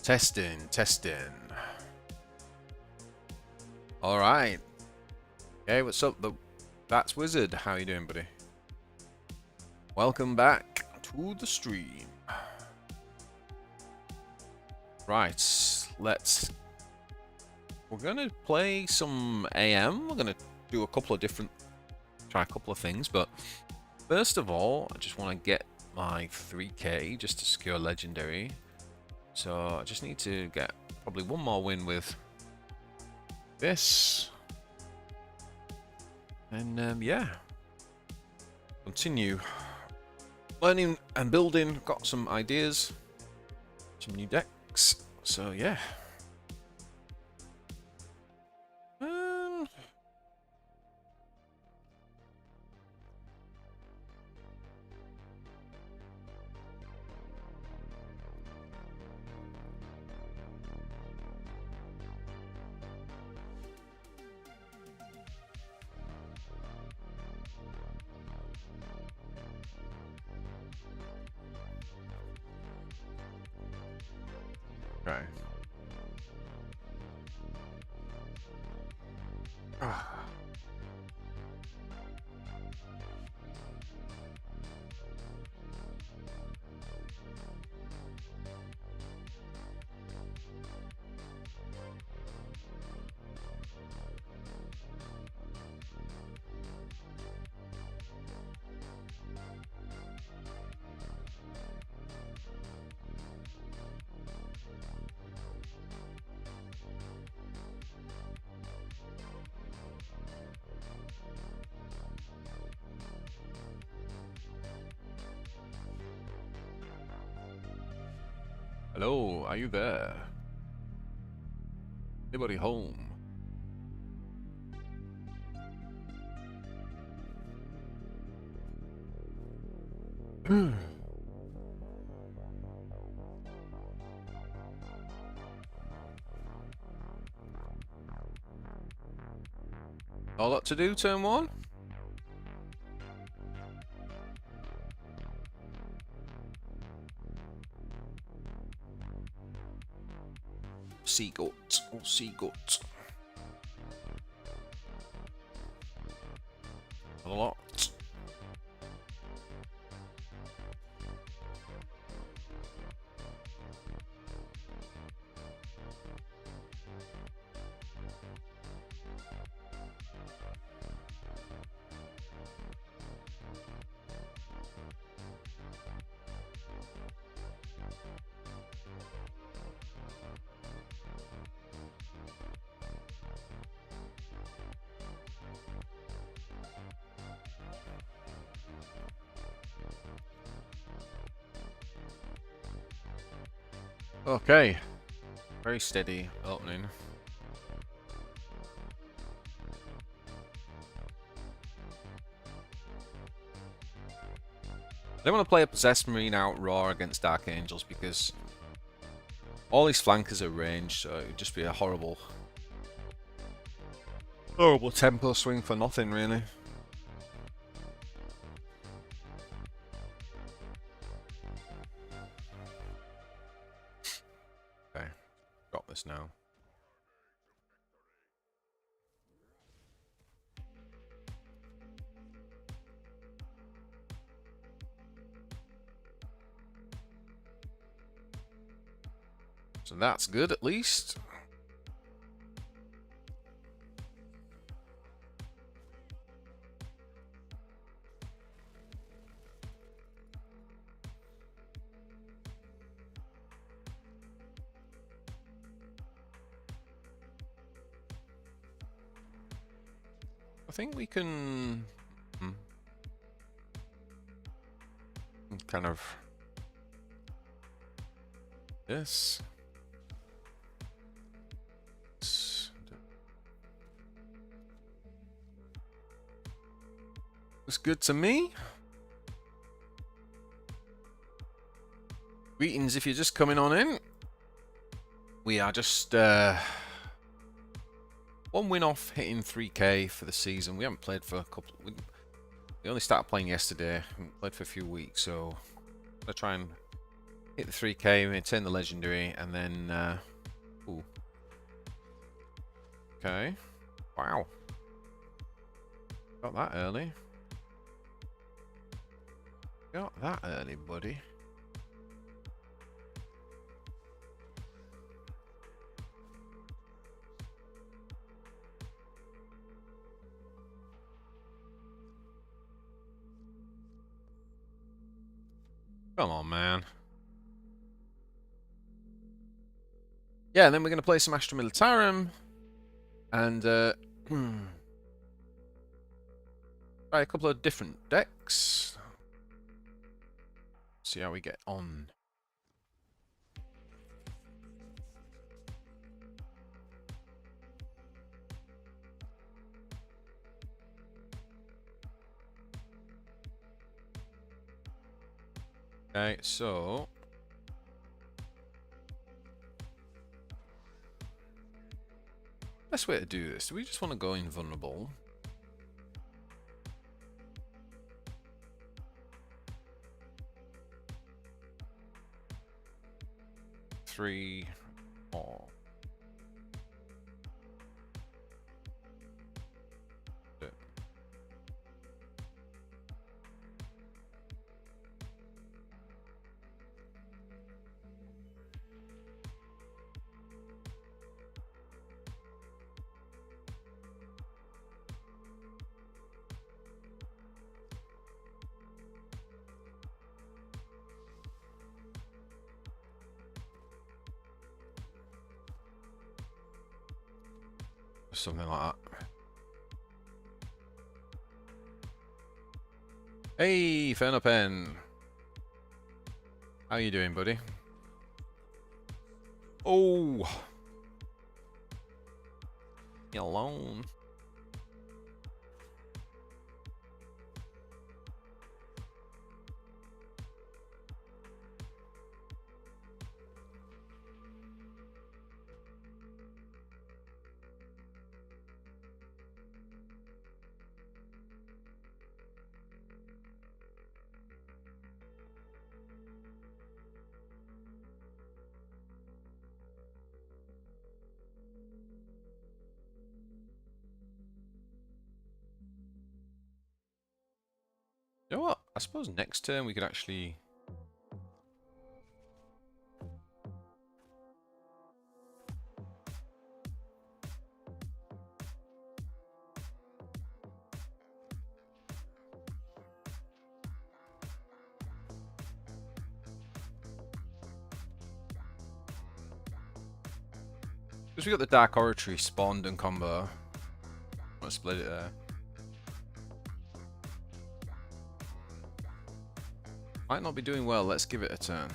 Testing. All right. Hey, what's up? That's Wizard. How you doing, buddy? Welcome back to the stream. Right, we're gonna play some AM. We're gonna do try a couple of things, but first of all, I just want to get my 3k just to secure legendary. So I just need to get probably one more win with this, and yeah, continue learning and building. Got some ideas, some new decks, so yeah. Okay. Hello, are you there? Anybody home? A lot to do, turn one? Sea goat, or sea goat. A lot. Okay, very steady opening. I don't want to play a Possessed Marine out raw against Dark Angels because all these flankers are ranged, so it would just be a horrible tempo swing for nothing, really. Got this now. So that's good, at least. I think we can kind of this. Looks good to me. Greetings if you're just coming on in. We are just one win off hitting 3k for the season. We haven't played for a couple. We only started playing yesterday. We haven't played for a few weeks, so I'm gonna try and Hit the 3k, maintain the legendary, and then... ooh. Okay. Wow. Got that early. Got that early, buddy. Come on, man. Yeah, and then we're going to play some Astra Militarum. And, try a couple of different decks. See how we get on. Okay, so... best way to do this, do we just want to go invulnerable? Three, four. Something like that. Hey, Fernopen. How you doing, buddy? Oh. You alone. You know what? I suppose next turn we could actually... because we got the Dark Oratory spawned and combo. I'm gonna split it there. Might not be doing well, let's give it a turn.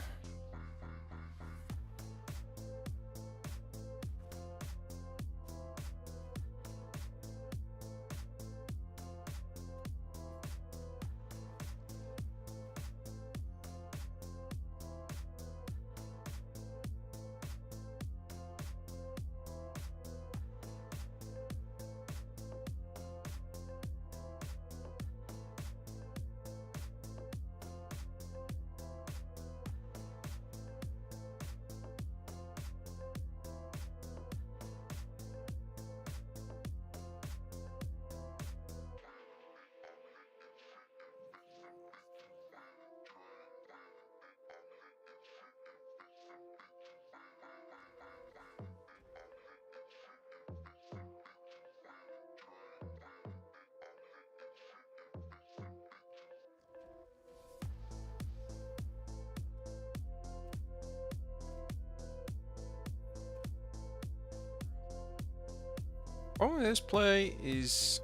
Problem with this play is...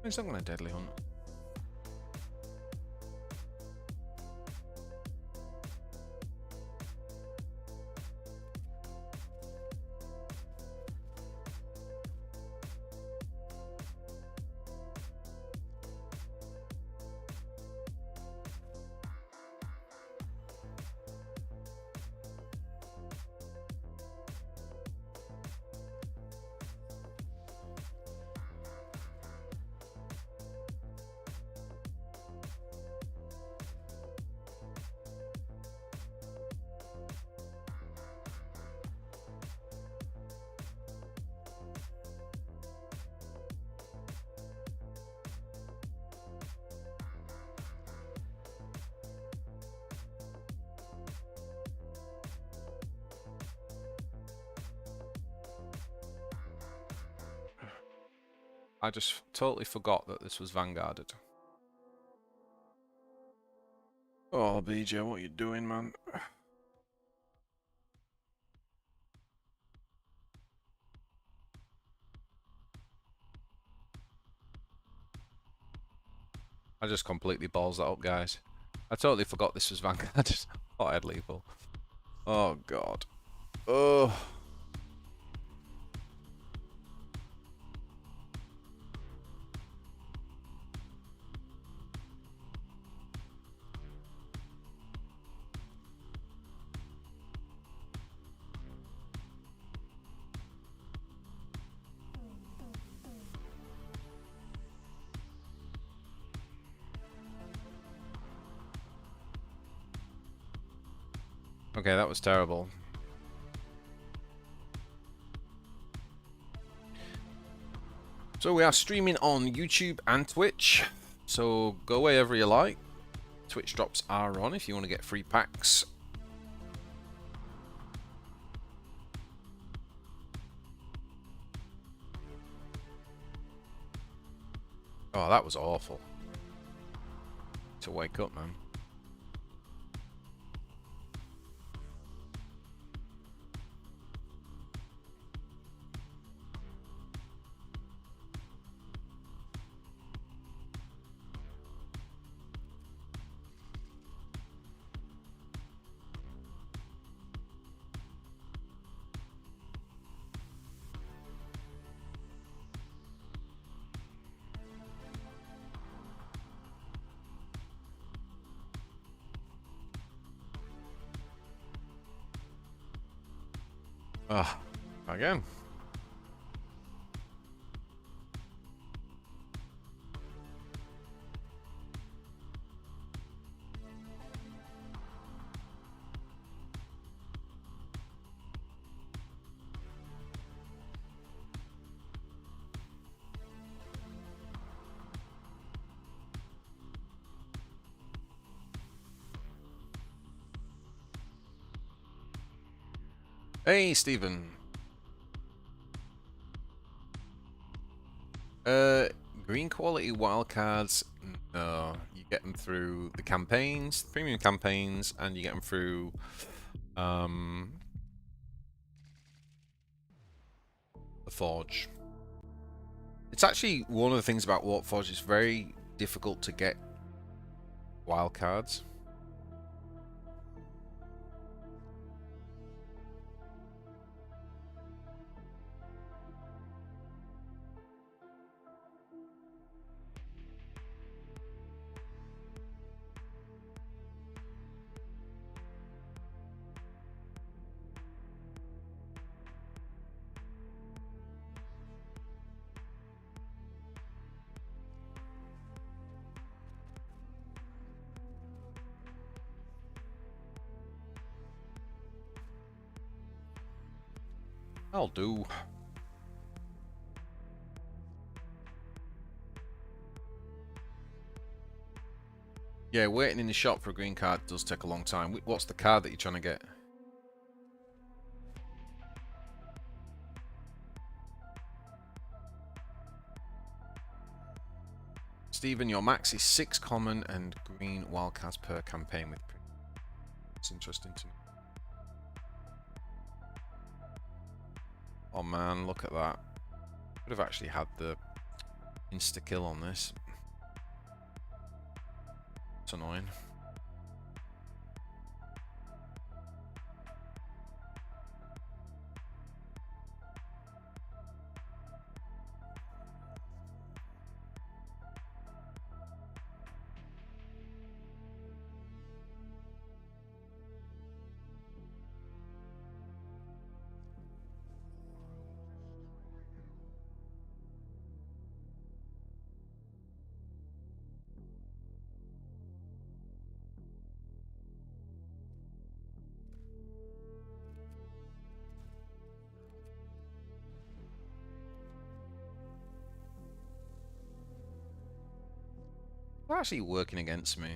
he's not going to deadly hunt. I just totally forgot that this was vanguarded. Oh, BJ, what are you doing, man? I just completely balls that up, guys. I totally forgot this was vanguarded. I thought I had lethal. Oh, God. Oh. Okay, that was terrible. So we are streaming on YouTube and Twitch. So go wherever you like. Twitch drops are on if you want to get free packs. Oh, that was awful. To wake up, man. Again. Hey, Stephen. Green quality wildcards. No, you get them through the campaigns, premium campaigns, and you get them through the Forge. It's actually one of the things about Warpforge. It's very difficult to get wildcards. I'll do. Yeah, waiting in the shop for a green card does take a long time. What's the card that you're trying to get? Stephen, your max is 6 common and green wildcards per campaign with premium. It's interesting to know. Oh man, look at that. Could have actually had the insta-kill on this. It's annoying. They're actually working against me.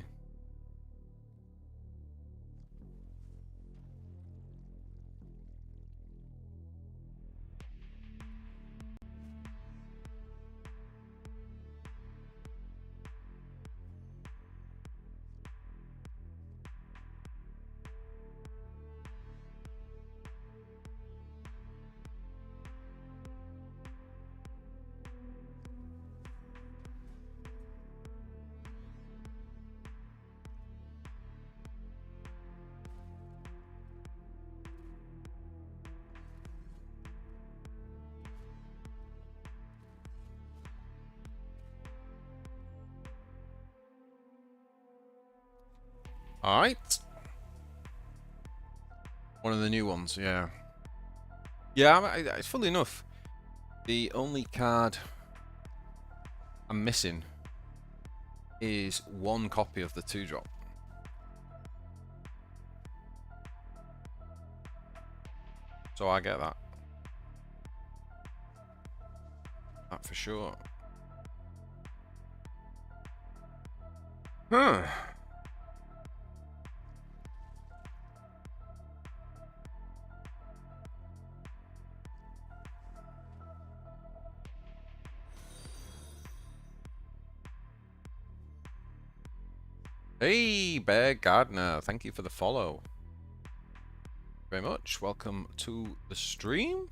Alright. One of the new ones, yeah. Yeah, funnily enough, the only card I'm missing is one copy of the 2-drop. So I get that. That for sure. Huh. Hey, Bear Gardner, thank you for the follow. Very much. Welcome to the stream.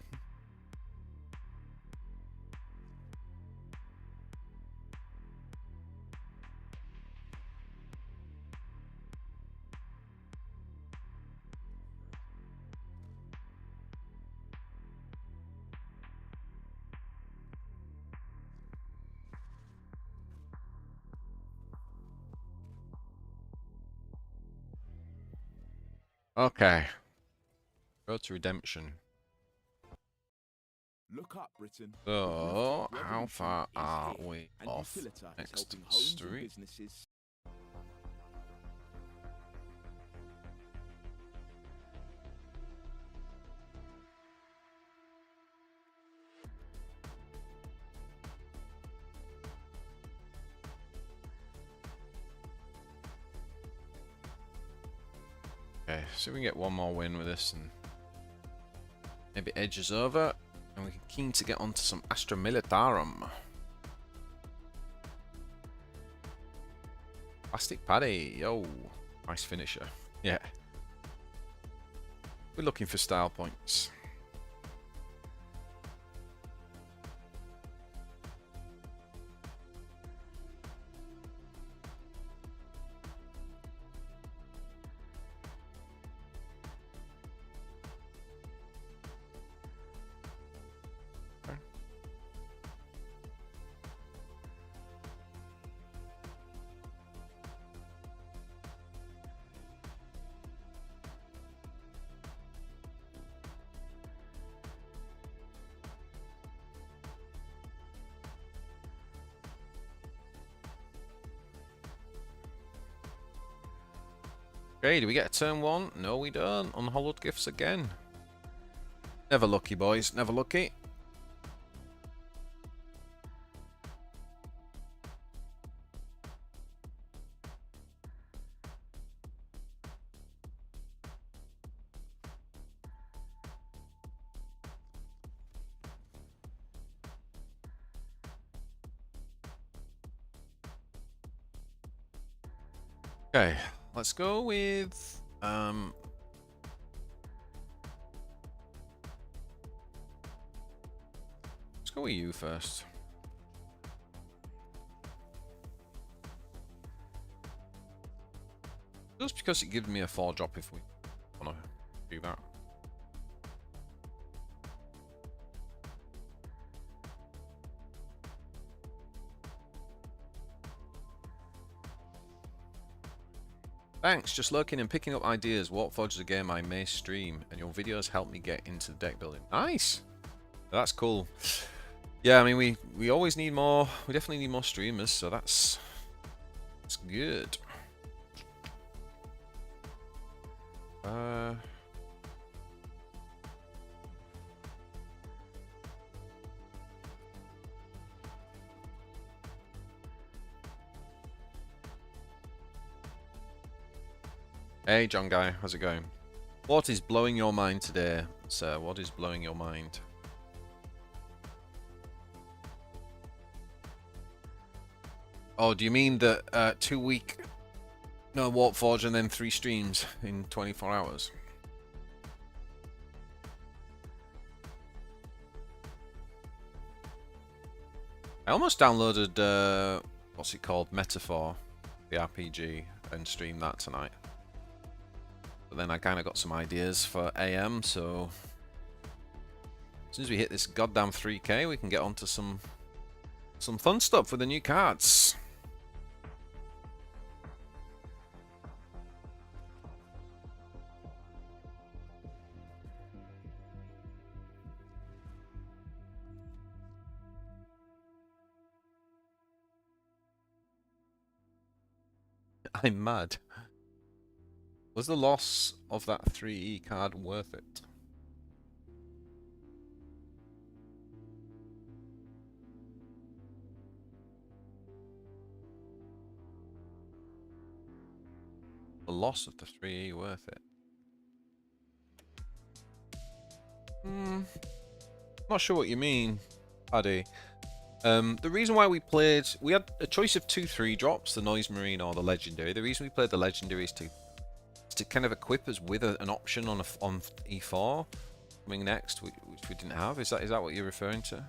Okay. Road to Redemption. Look up, Britain. So, how far are we off next street? Okay, so we can get one more win with this and maybe edge us over. And we're keen to get onto some Astra Militarum. Plastic Paddy, yo. Nice finisher. Yeah. We're looking for style points. Okay, do we get a turn one? No, we don't. Unhollowed gifts again. Never lucky, boys. Never lucky. Okay, let's go with let's go with you first. Just because it gives me a 4-drop if we wanna do that. Thanks, just lurking and picking up ideas. Warforged is a game I may stream, and your videos help me get into the deck building. Nice! That's cool. Yeah, I mean, we always need more. We definitely need more streamers, so that's good. Hey, John Guy, how's it going? What is blowing your mind today, sir? What is blowing your mind? Oh, do you mean that 2 week no Warp Forge and then 3 streams in 24 hours? I almost downloaded what's it called, Metaphor, the RPG, and streamed that tonight. But then I kind of got some ideas for AM, so as soon as we hit this goddamn 3K, we can get onto some fun stuff with the new cards. I'm mad. Was the loss of that 3E card worth it? The loss of the 3E worth it? Not sure what you mean, Paddy. The reason why we had a choice of 2/3 drops, the Noise Marine or the Legendary. The reason we played the Legendary is to kind of equip us with an option on E4 coming next, which we didn't have. Is that what you're referring to?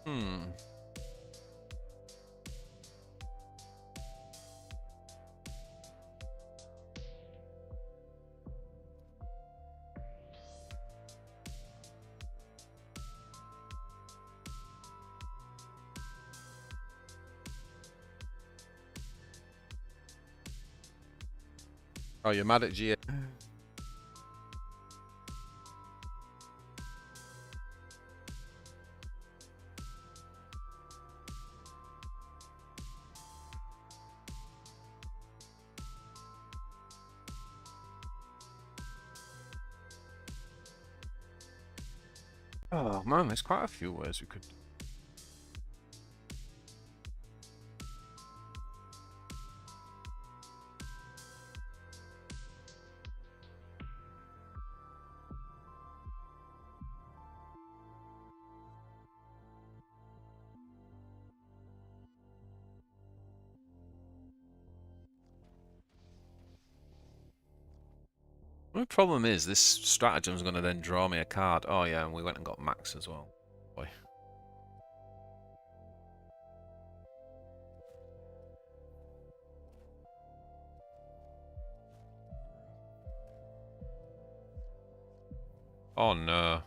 Hmm. Oh, you're mad at GA. Oh man, there's quite a few ways we could. The problem is this stratagem is going to then draw me a card. Oh yeah, and we went and got Max as well. Boy. Oh no.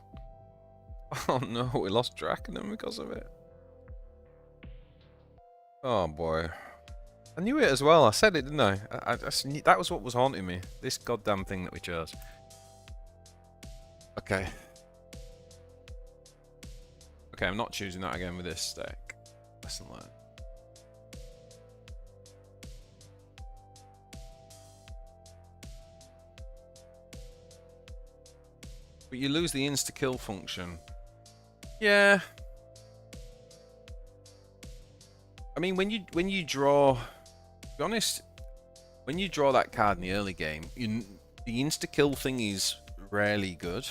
Oh no, we lost Drakenham because of it. Oh boy. I knew it as well. I said it, didn't I? That was what was haunting me. This goddamn thing that we chose. Okay. Okay, I'm not choosing that again with this deck. Lesson learned. But you lose the insta-kill function. Yeah. I mean, when you draw, to be honest, when you draw that card in the early game, the insta-kill thing is rarely good.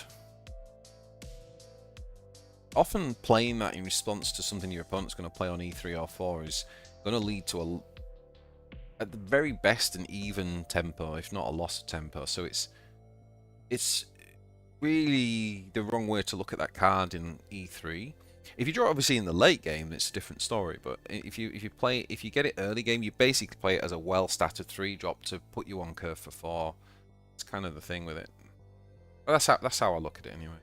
Often playing that in response to something your opponent's going to play on E3 or 4 is going to lead to at the very best, an even tempo, if not a loss of tempo. So it's really the wrong way to look at that card in E3. If you draw it obviously in the late game, it's a different story. But if you get it early game, you basically play it as a well-statted 3-drop to put you on curve for 4. It's kind of the thing with it. But that's how I look at it anyway.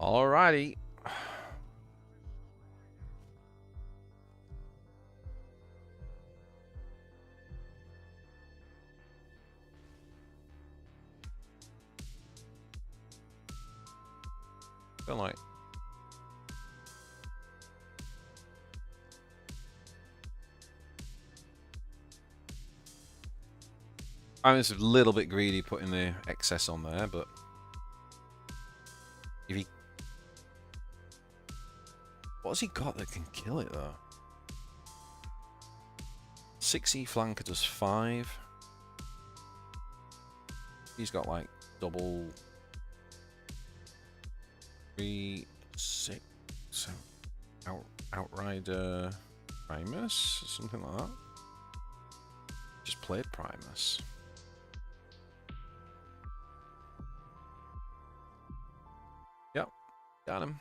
Alrighty. Feel like I'm just a little bit greedy putting the excess on there, but if he, what's he got that can kill it though? 6E flanker does 5. He's got like double 3, 6, Outrider Primus, something like that. Just played Primus. Yep, got him.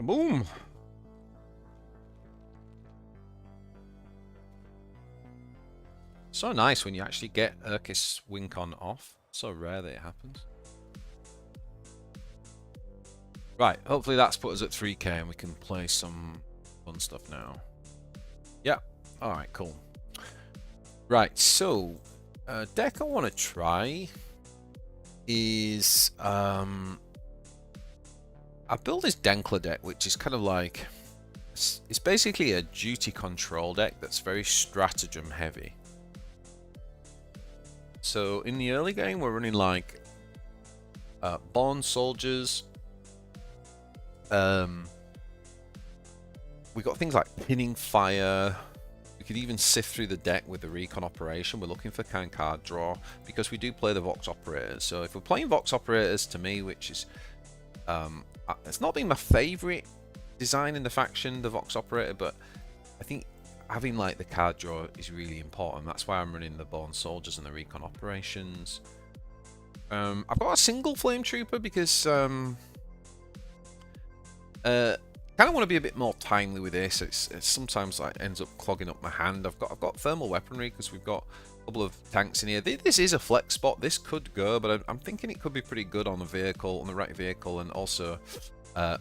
Boom! So nice when you actually get Urkis Wincon off. So rare that it happens. Right, hopefully that's put us at 3k and we can play some fun stuff now. Yeah, alright, cool. Right, so deck I want to try is I built this Denkler deck, which is kind of like it's basically a duty control deck that's very stratagem heavy. So in the early game we're running like Born Soldiers. We got things like Pinning Fire. We could even sift through the deck with the Recon Operation. We're looking for kind of card draw because we do play the Vox Operators. So if we're playing Vox Operators, to me, which is it's not been my favorite design in the faction, the Vox Operator, but I think having like the card draw is really important. That's why I'm running the Born Soldiers and the Recon Operations. I've got a single Flame Trooper because kind of want to be a bit more timely with this. It's sometimes like ends up clogging up my hand. I've got thermal weaponry because we've got a couple of tanks in here. This is a flex spot. This could go, but I'm thinking it could be pretty good on the vehicle, on the right vehicle, and also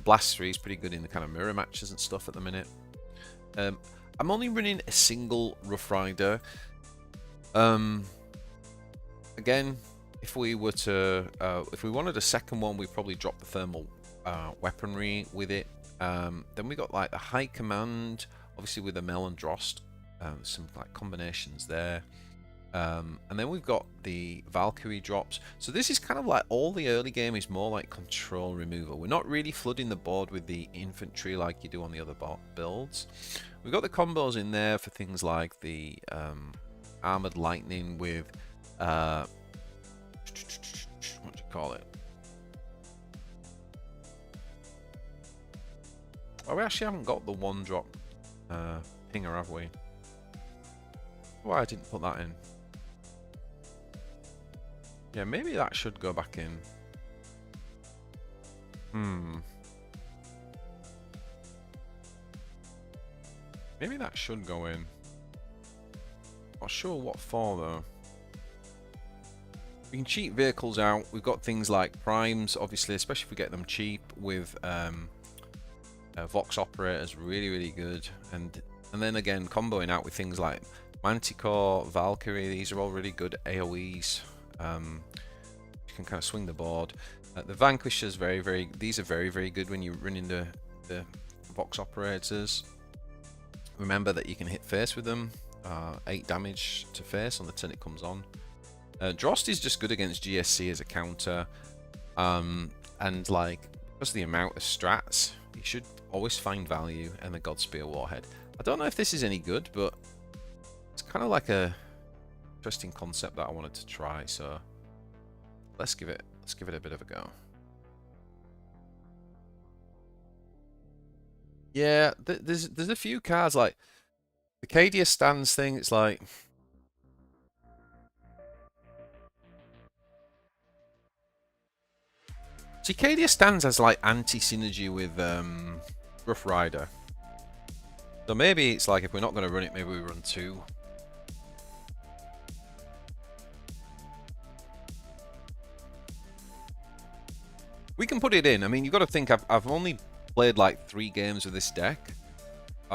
Blast 3 is pretty good in the kind of mirror matches and stuff at the minute. I'm only running a single Rough Rider. Again, if we were to, if we wanted a second one, we'd probably drop the thermal weaponry with it. Then we got like the High Command, obviously with the Mel and Drost, some like combinations there. And then we've got the Valkyrie drops. So this is kind of like all the early game is more like control removal. We're not really flooding the board with the infantry like you do on the other builds. We've got the combos in there for things like the Armored Lightning with what do you call it? Oh, we actually haven't got the one drop pinger, have we? Why I didn't put that in? Yeah, maybe that should go back in. Maybe that should go in. Not sure what for though. We can cheat vehicles out. We've got things like primes, obviously, especially if we get them cheap with Vox Operators, really good. And then again, comboing out with things like Manticore, Valkyrie, these are all really good AoEs. You can kind of swing the board. The Vanquishers, these are very good when you're running the Vox Operators. Remember that you can hit face with them, 8 damage to face on the turn it comes on. Drost is just good against GSC as a counter, and like because of the amount of strats, you should always find value in the Godspear Warhead. I don't know if this is any good, but it's kind of like a interesting concept that I wanted to try. So let's give it a bit of a go. Yeah, there's a few cards like the Cadia Stands thing. It's like Cadia Stands as like anti-synergy with Rough Rider. So maybe it's like if we're not going to run it, maybe we run 2. We can put it in. I mean, you've got to think I've only played like 3 games with this deck.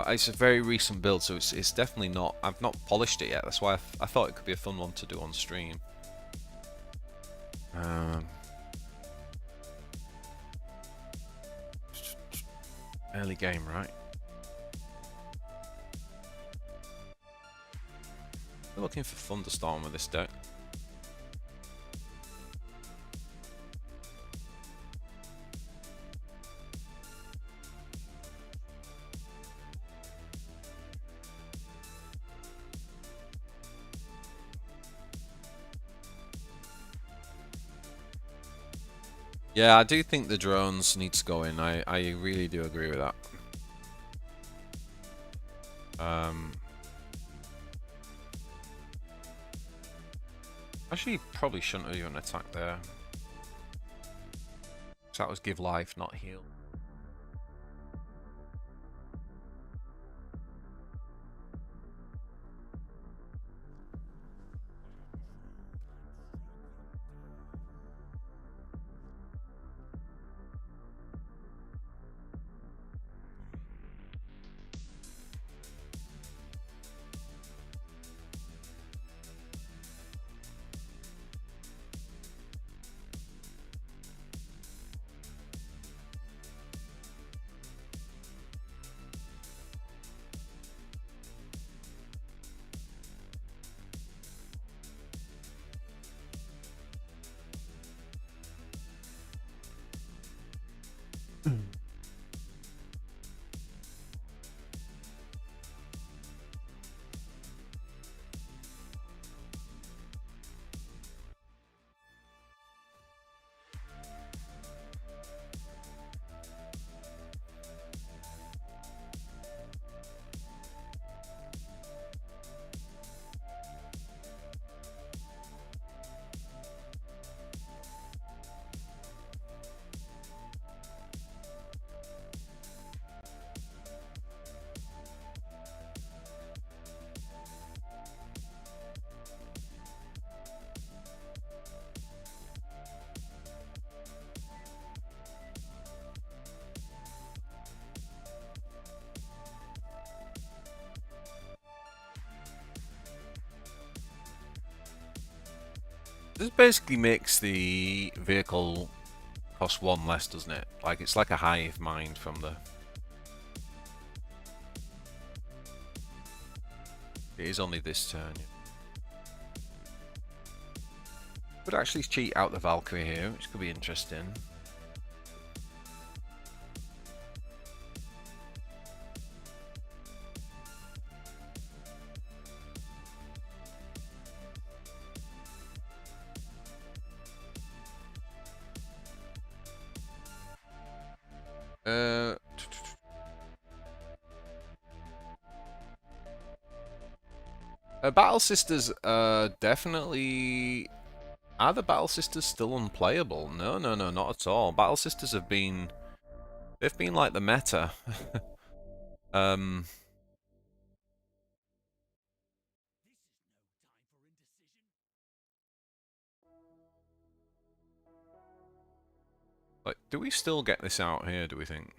It's a very recent build, so it's definitely not. I've not polished it yet. That's why I thought it could be a fun one to do on stream. Early game, right? We're looking for Thunderstorm with this deck. Yeah, I do think the drones need to go in. I really do agree with that. Actually, probably shouldn't have even attacked there. So that was give life, not heal. this basically makes the vehicle cost 1 less, doesn't it? Like, it's like a hive mind from the... It is only this turn. Yeah. Could actually cheat out the Valkyrie here, which could be interesting. Battle Sisters definitely... Are the Battle Sisters still unplayable? No, no, no, not at all. Battle Sisters have been... They've been like the meta. Like, do we still get this out here, do we think?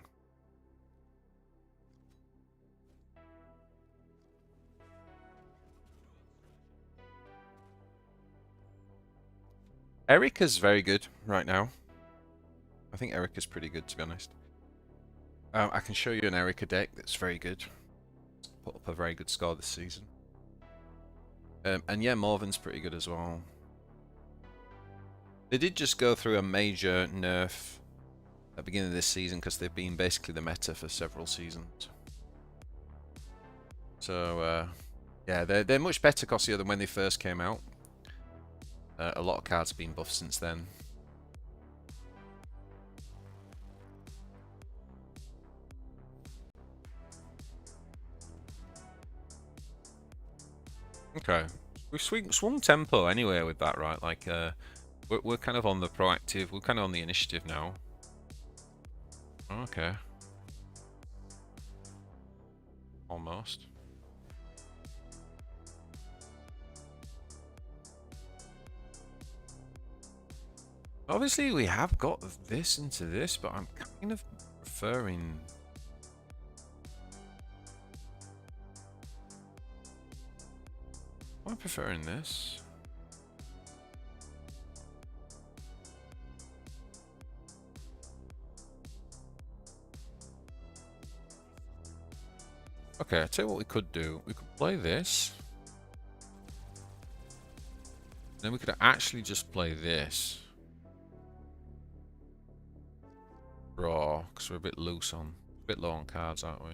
Erica's very good right now. I think Erica's pretty good, to be honest. I can show you an Erica deck that's very good. Put up a very good score this season. And yeah, Morven's pretty good as well. They did just go through a major nerf at the beginning of this season because they've been basically the meta for several seasons. So, yeah, they're much better, Cossio, than when they first came out. A lot of cards have been buffed since then. Okay, we've swung tempo anyway with that, right? Like, we're kind of on the proactive, we're kind of on the initiative now. Okay. Almost. Obviously, we have got this into this, but I'm kind of preferring... I'm preferring this. Okay, I'll tell you what we could do. We could play this. Then we could actually just play this. Raw, because we're a bit loose on, a bit low on cards, aren't we?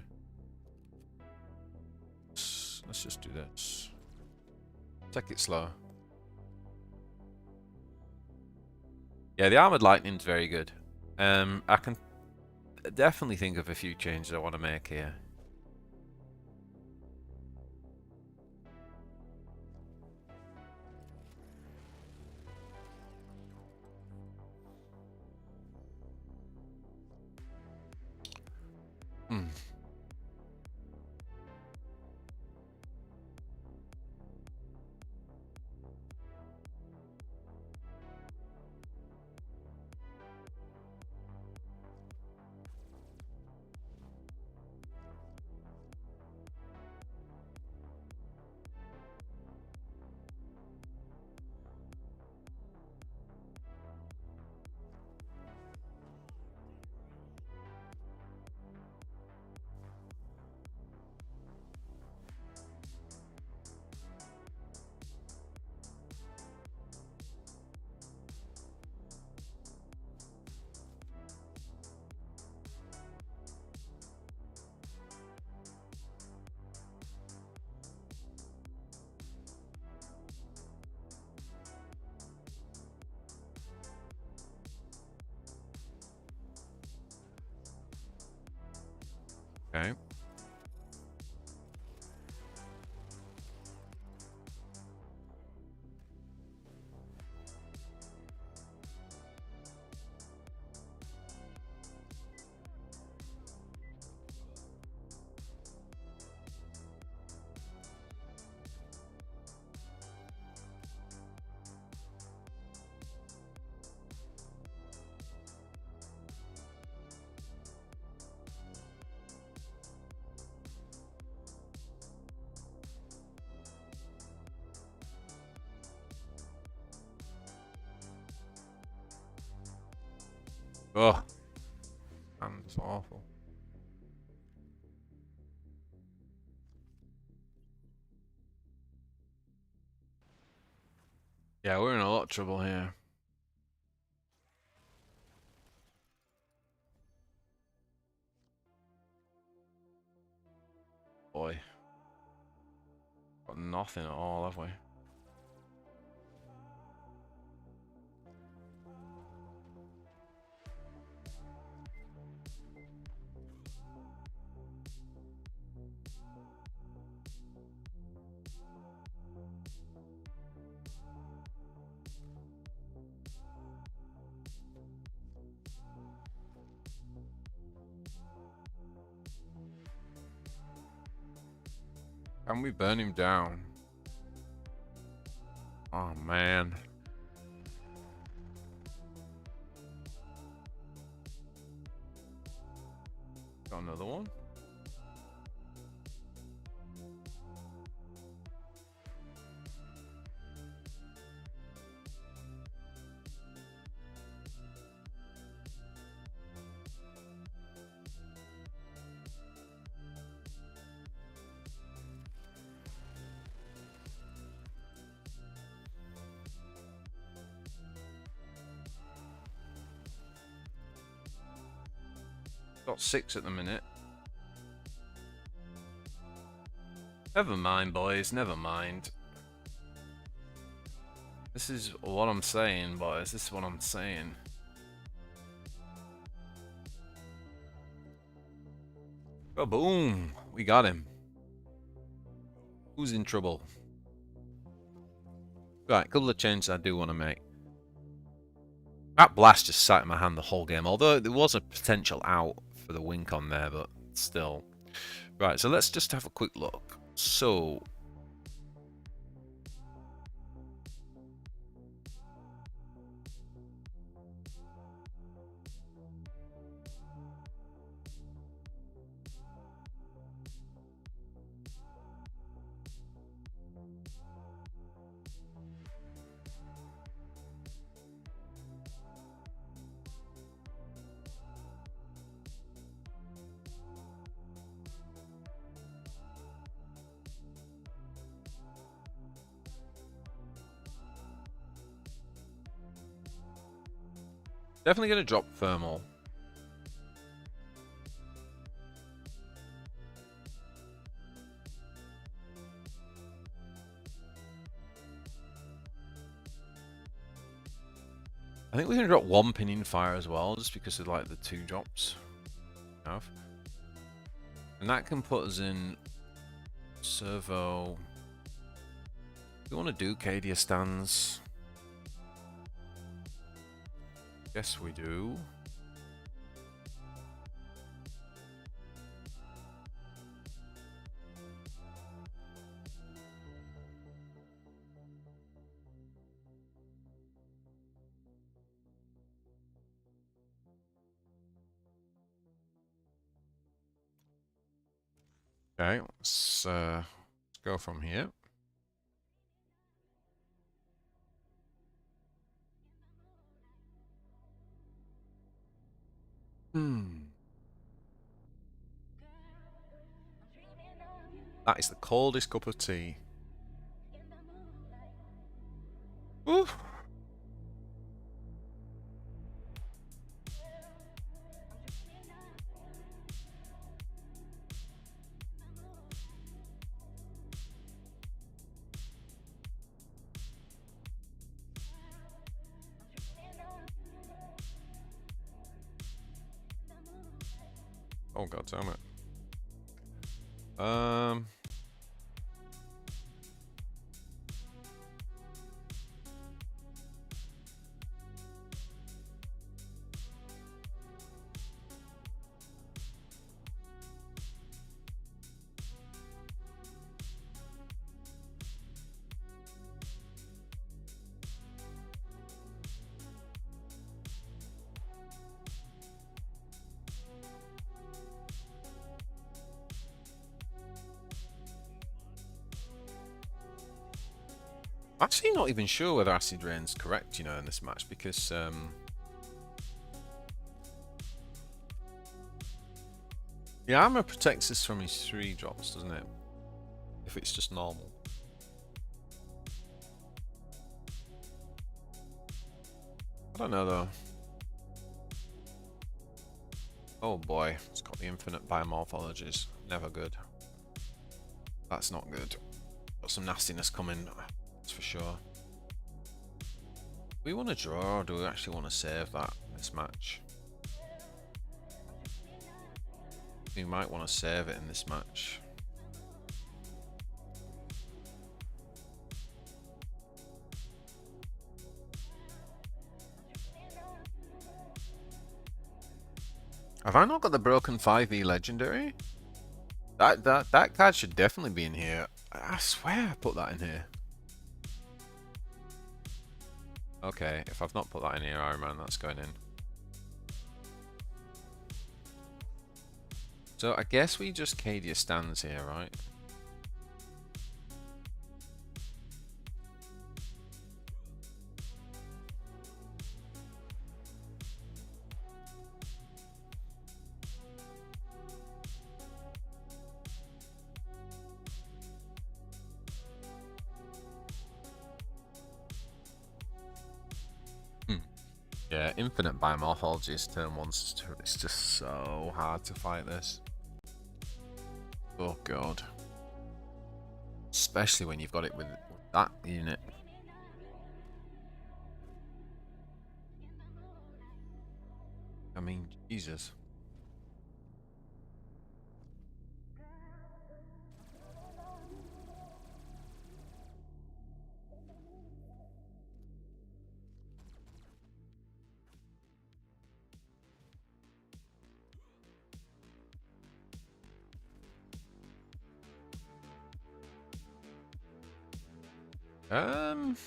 Let's just do this. Take it slow. Yeah, the Armored Lightning's very good. I can definitely think of a few changes I want to make here. Okay. Ugh. That's awful. Yeah, we're in a lot of trouble here. Boy. Got nothing at all, have we? Can we burn him down? Oh, man. Got another one? Got 6 at the minute. Never mind, boys. Never mind. This is what I'm saying, boys. This is what I'm saying. Oh, boom. We got him. Who's in trouble? Right, a couple of changes I do want to make. That blast just sat in my hand the whole game, although there was a potential out for the wink on there, but still. Right, so let's just have a quick look. So... definitely going to drop thermal. I think we're going to drop 1 pinion fire as well, just because of like the 2 drops we have. And that can put us in servo. We want to do Cadia stands. Yes, we do. Okay, let's go from here. That is the coldest cup of tea. Ooh. Oh god damn it. Actually not even sure whether Acid Rain's correct, you know, in this match, because The armor protects us from his 3 drops, doesn't it? If it's just normal. I don't know though. Oh boy, it's got the infinite biomorphologies. Never good. That's not good. Got some nastiness coming, that's for sure. Do we want to draw, or do we actually want to save that in this match? We might want to save it in this match. Have I not got the broken 5e legendary? That card should definitely be in here. I swear I put that in here. Okay, if I've not put that in here, Iron Man, that's going in. So I guess we just Cadia stands here, right? Yeah, infinite biomorphologies turn 1, it's just so hard to fight this. Oh god. Especially when you've got it with that unit. I mean, Jesus. Um...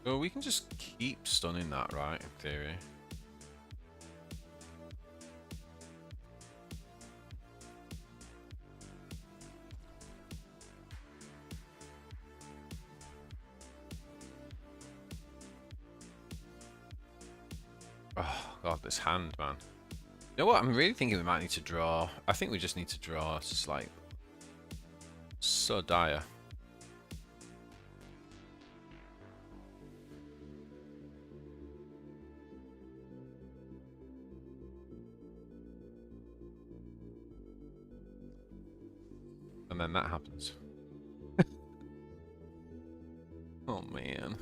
Well, we can just keep stunning that, right, in theory. Oh god, this hand, man. You know what, I'm really thinking we might need to draw. I think we just need to draw. It's just like so dire. And then that happens. Oh man.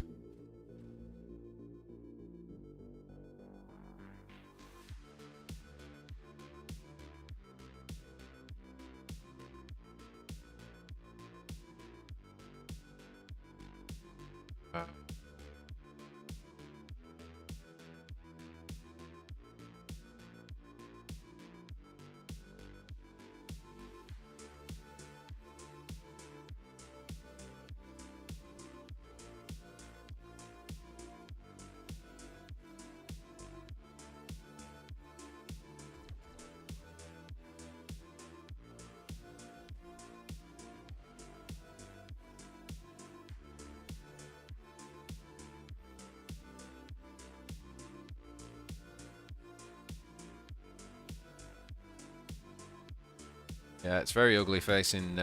Yeah, it's very ugly facing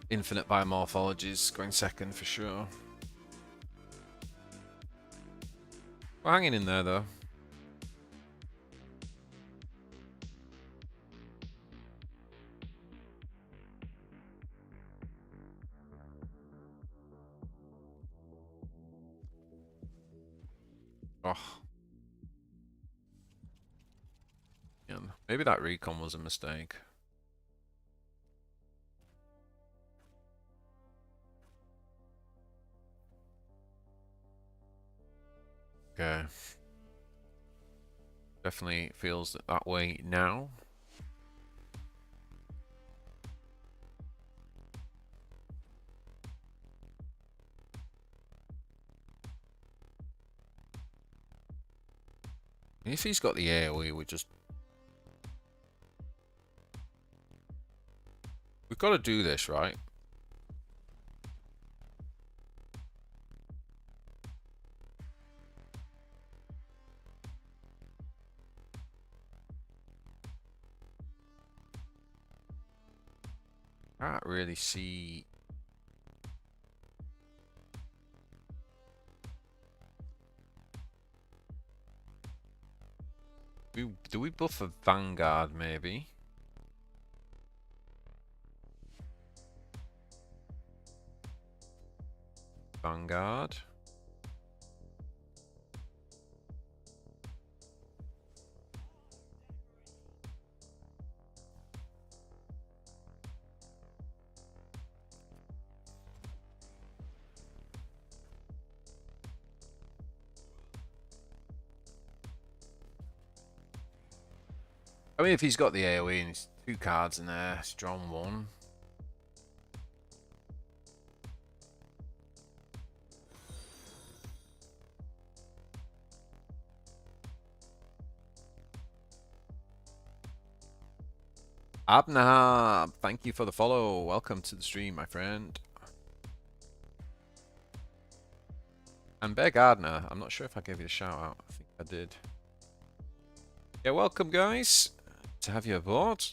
infinite biomorphologies going second for sure. We're hanging in there though. Oh. Yeah, maybe that recon was a mistake. Okay. Definitely feels that way now. If he's got the AoE, we've got to do this, right? Can't really see. Do we buff a Vanguard, maybe? Vanguard. I mean, if he's got the AoE and he's 2 cards in there, he's drawn 1. Abnahab, thank you for the follow. Welcome to the stream, my friend. And Bear Gardner, I'm not sure if I gave you a shout out. I think I did. Yeah, welcome guys. To have you aboard.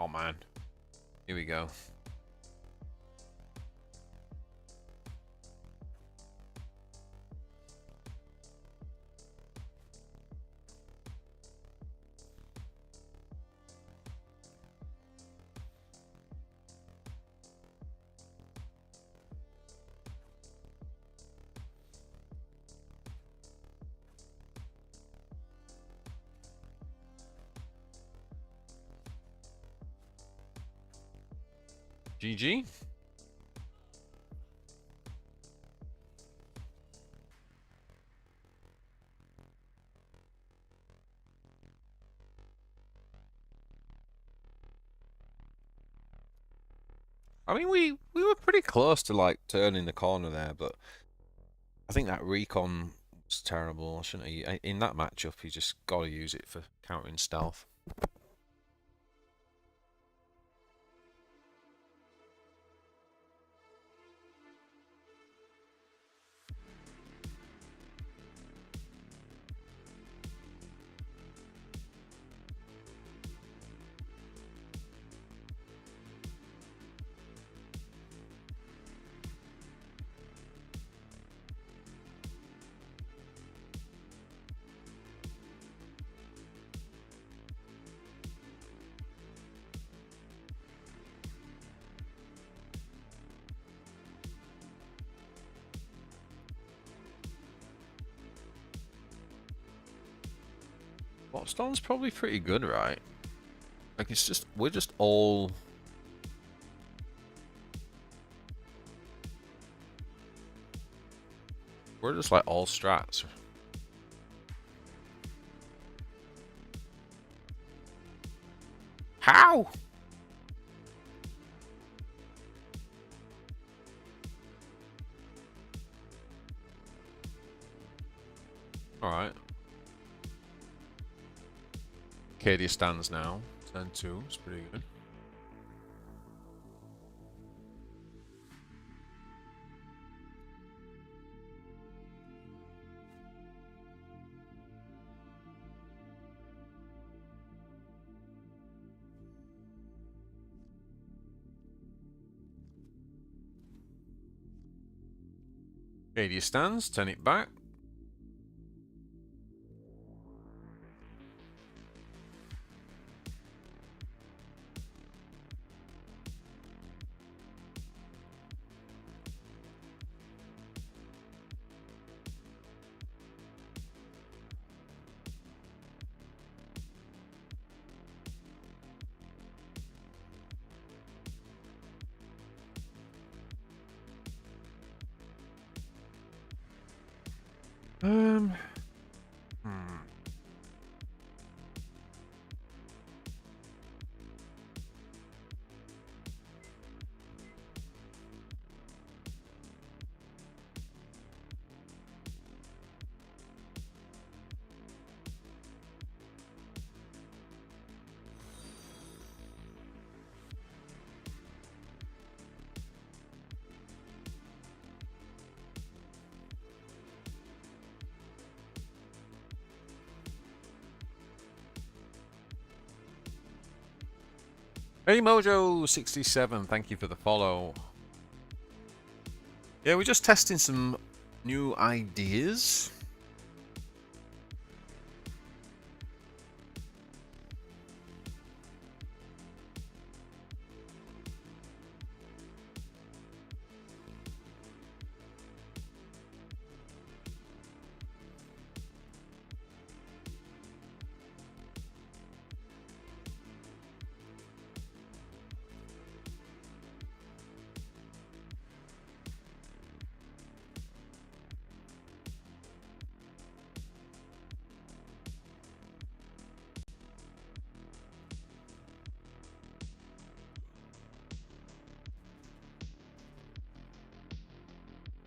Oh man. Here we go. GG. I mean, we were pretty close to like turning the corner there, but I think that recon was terrible, shouldn't he? In that matchup, he just got to use it for countering stealth. Stone's probably pretty good, right? Like, it's just, we're just all... We're just like all strats. How? Alright. Cadia stands now. Turn 2. It's pretty good. Cadia stands. Turn it back. Hmm. Hey Mojo67, thank you for the follow. Yeah, we're just testing some new ideas.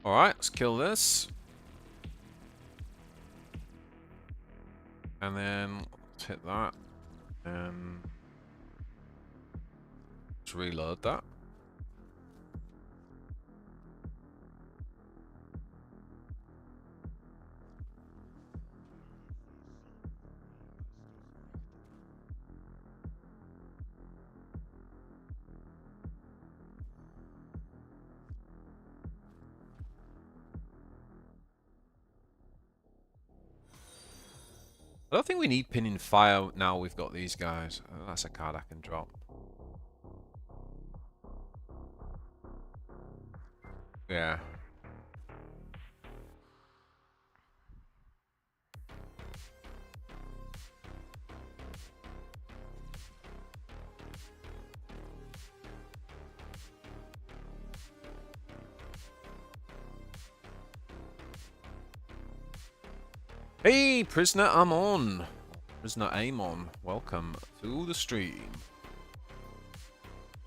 Alright, let's kill this. And then let's hit that. And let's reload that. I don't think we need pinning fire now we've got these guys. That's a card I can drop. Yeah. Hey, Prisoner Amon. Prisoner Amon, welcome to the stream.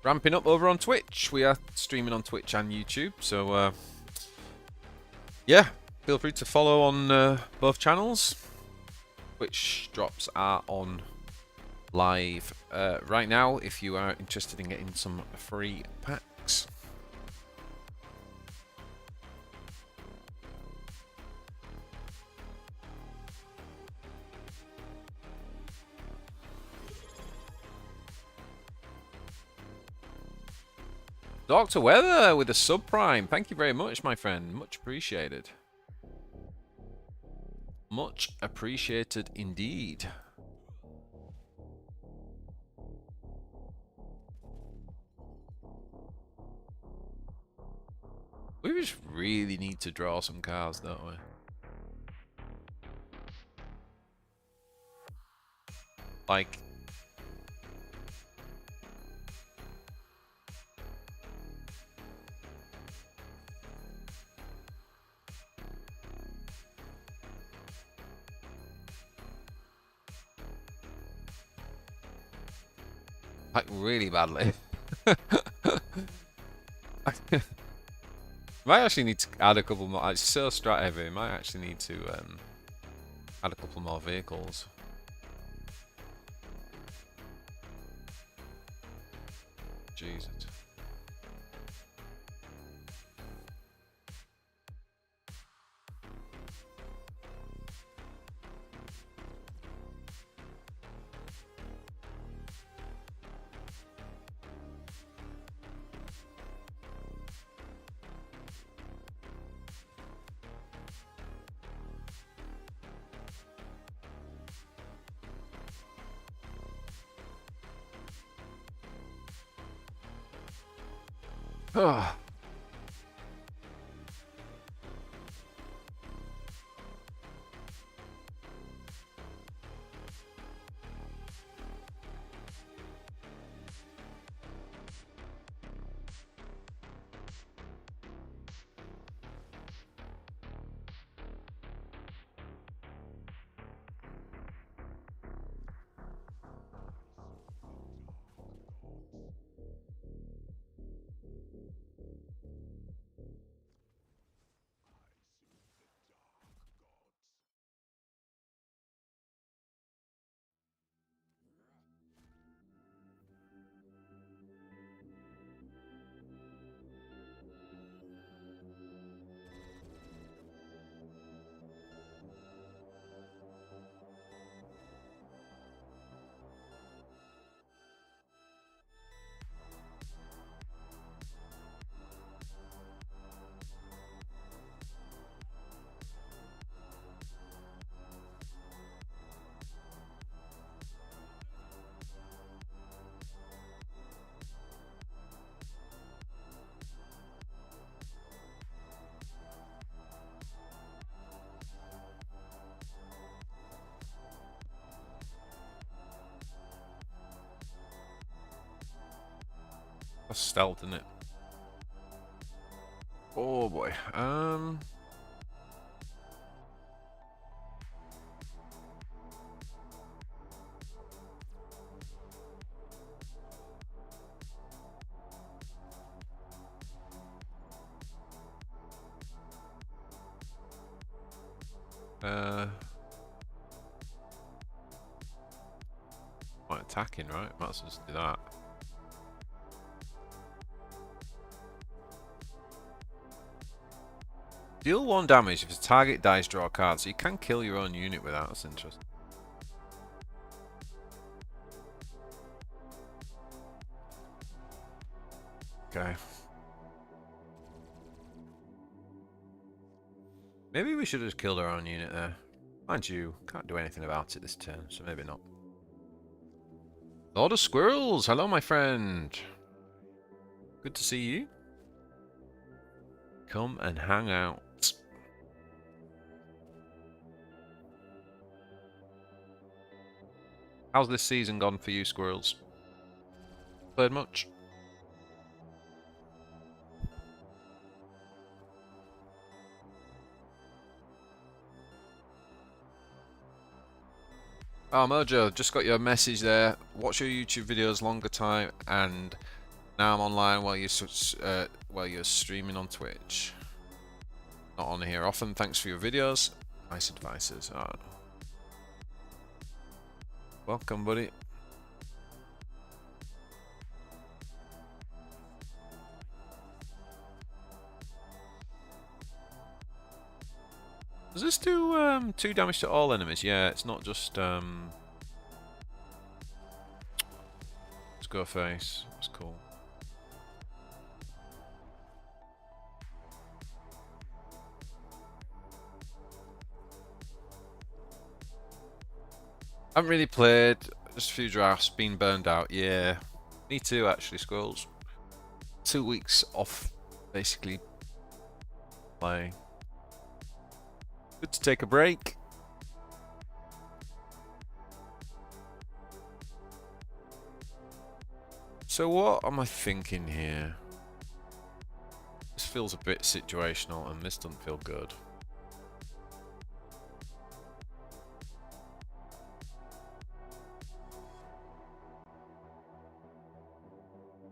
Ramping up over on Twitch. We are streaming on Twitch and YouTube, so yeah, feel free to follow on both channels. Twitch drops are on live right now if you are interested in getting some free packs. Dr. Weather with a subprime. Thank you very much, my friend. Much appreciated. Much appreciated indeed. We just really need to draw some cards, don't we? Like... like really badly. Might actually need to add a couple more. It's so strat heavy. Might actually need to add a couple more vehicles. Jesus. Ah. That's stealth, isn't it? Oh boy. Might attacking, right? Might as well just do that. Deal 1 damage if the target dies, draw a card, so you can kill your own unit with that. That's interesting. Okay. Maybe we should have just killed our own unit there. Mind you, can't do anything about it this turn, so maybe not. Lord of Squirrels! Hello, my friend! Good to see you. Come and hang out. How's this season gone for you, Squirrels? Played much? Oh, Mojo, just got your message there. Watch your YouTube videos longer time, and now I'm online while you're streaming on Twitch. Not on here often. Thanks for your videos. Nice advices. Oh. Welcome, buddy. Does this do 2 damage to all enemies? Yeah, it's not just let's go face. That's cool. I haven't really played, just a few drafts, been burned out. Yeah, me too actually, Squirrels. 2 weeks off, basically, play. Good to take a break. So what am I thinking here? This feels a bit situational and this doesn't feel good.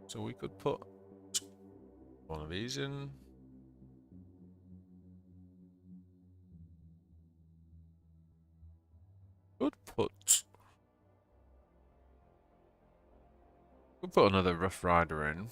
So we could put one of these in. Could put another Rough Rider in.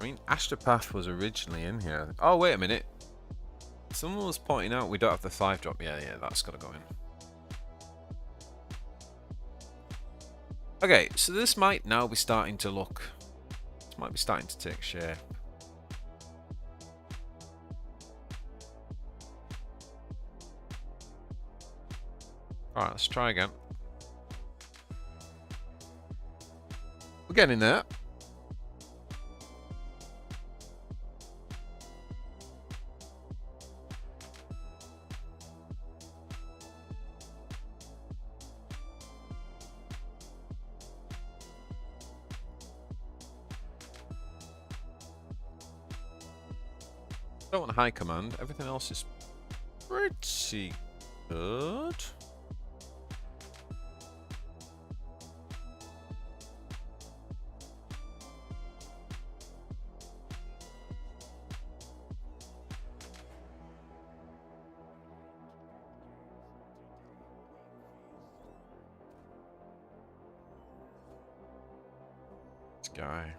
I mean, Astropath was originally in here. Oh, wait a minute. Someone was pointing out we don't have the 5-drop. Yeah, that's got to go in. Okay, so this might now be starting to look... This might be starting to take shape. Alright, let's try again. We're getting there. Don't want high command. Everything else is pretty good. This guy.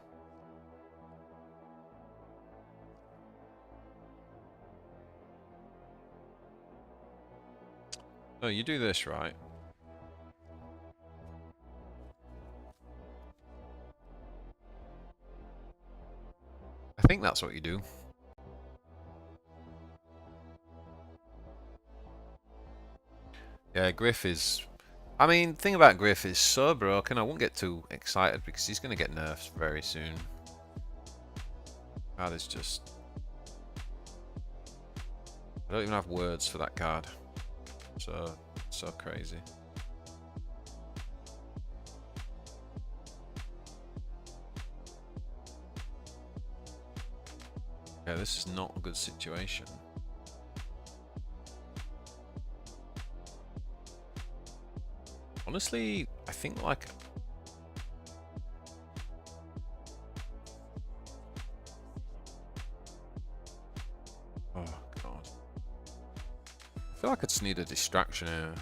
No, you do this, right? I think that's what you do. Yeah, Griff is... I mean, the thing about Griff is so broken, I won't get too excited because he's going to get nerfed very soon. Card is just... I don't even have words for that card. So crazy. Yeah, this is not a good situation. Honestly, I think like... Oh, God. I feel like I just need a distraction here.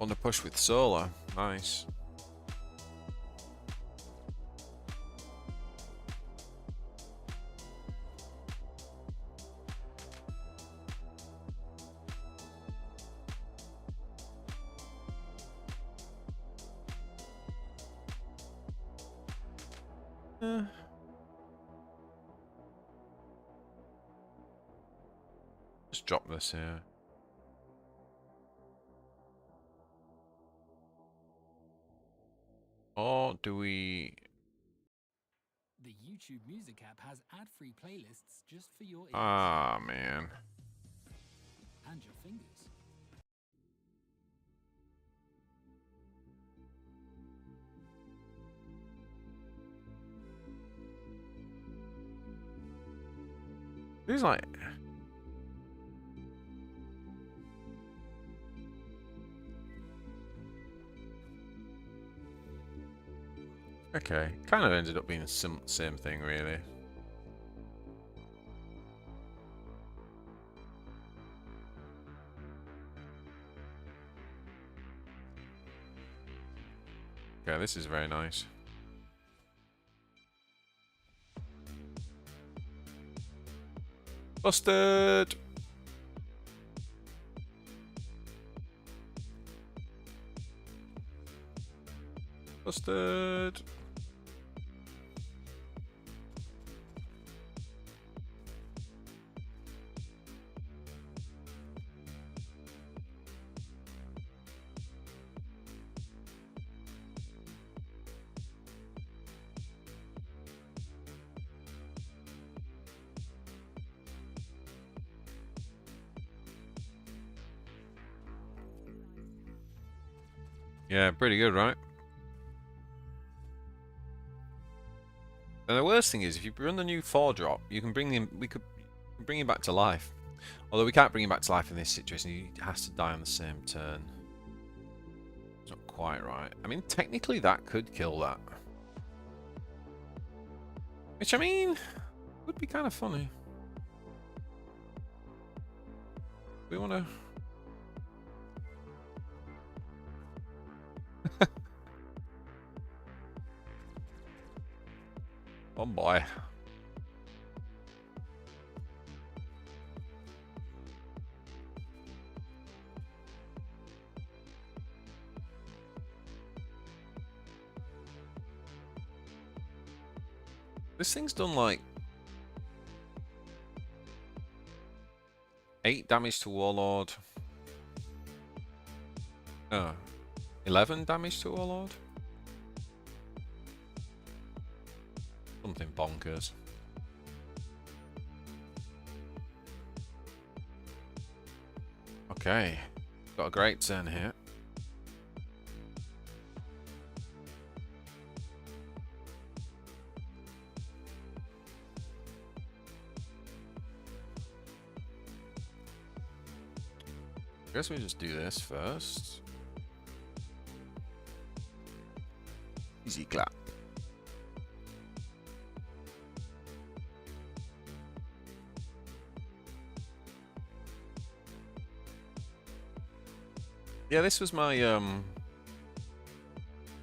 On the push with Sylar. Nice. Just drop this here. Or do we... The YouTube Music app has ad-free playlists just for your ears. Ah, man. And your fingers. He's like... Okay, kind of ended up being the same thing, really. Okay, this is very nice. Busted! Busted! Yeah, pretty good, right? And the worst thing is, if you run the new 4-drop, you can bring him. We could bring him back to life. Although we can't bring him back to life in this situation, he has to die on the same turn. It's not quite right. I mean, technically that could kill that. Which, I mean, would be kind of funny. We want to... Oh boy. This thing's done like 8 damage to Warlord. 11 damage to Warlord. Something bonkers. Okay, got a great turn here. I guess we just do this first. Easy clap. Yeah, this was my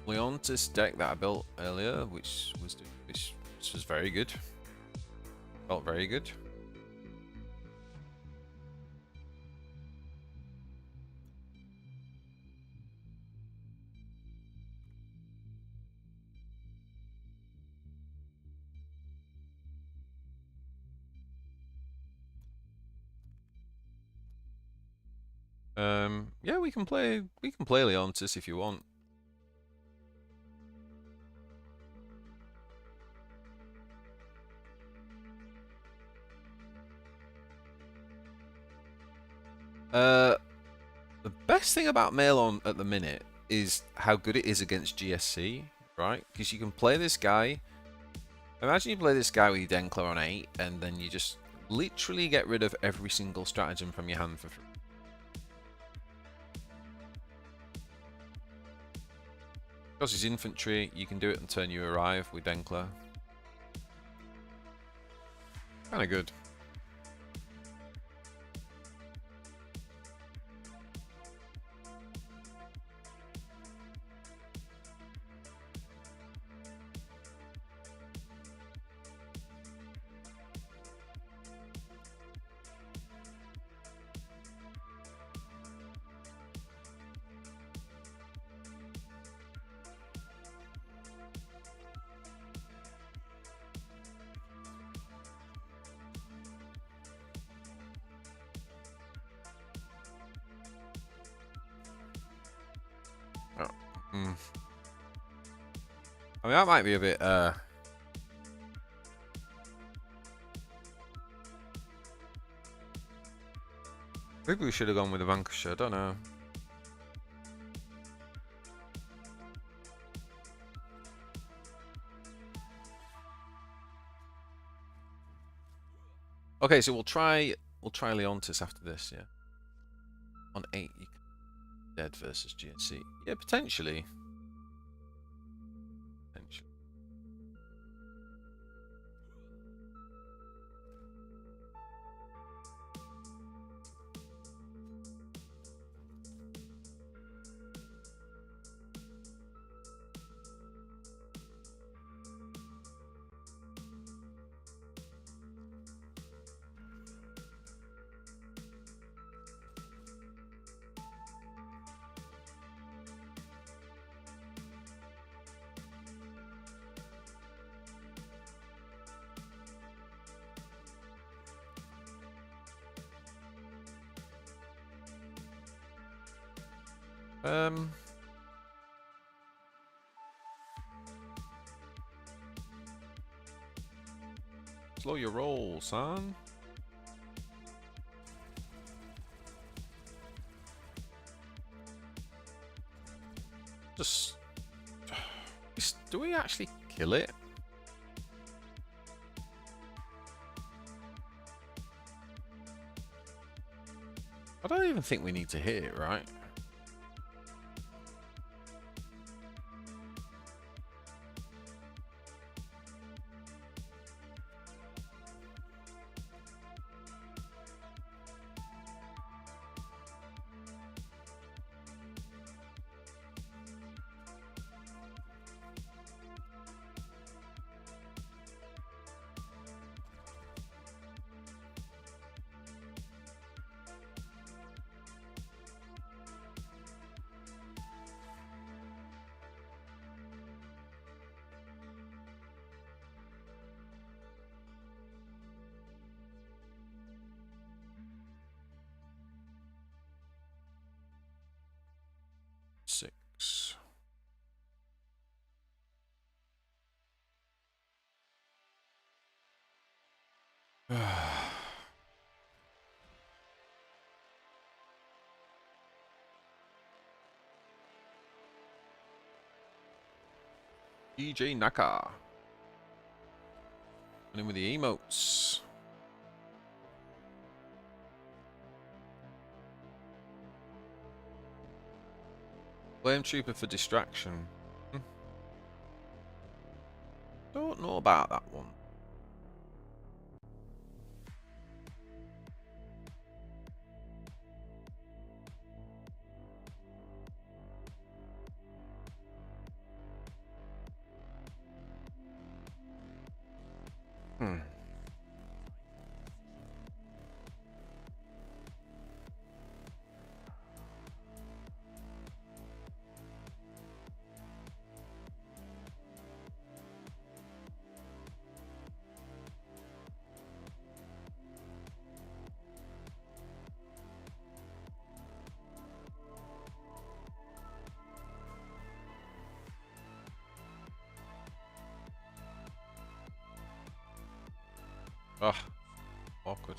Leontus deck that I built earlier, which was very good. Felt very good. Yeah, we can play Leontus if you want. The best thing about Malon at the minute is how good it is against GSC, right? Because you can play this guy. Imagine you play this guy with your Denkler on 8, and then you just literally get rid of every single stratagem from your hand for free. Because he's infantry, you can do it until you arrive with Denkler. Kinda good. Oh. I mean, that might be a bit, maybe we should have gone with the Vanquisher, I don't know. Okay, so we'll try Leontus after this, yeah. On 8, you can dead versus GNC. Yeah, potentially. Potentially. Slow your roll, son. Just... Do we actually kill it? I don't even think we need to hit it, right? Six. EJ Naka. And in with the emotes. Flame Trooper for distraction. Don't know about that one. Hmm. Ugh, awkward.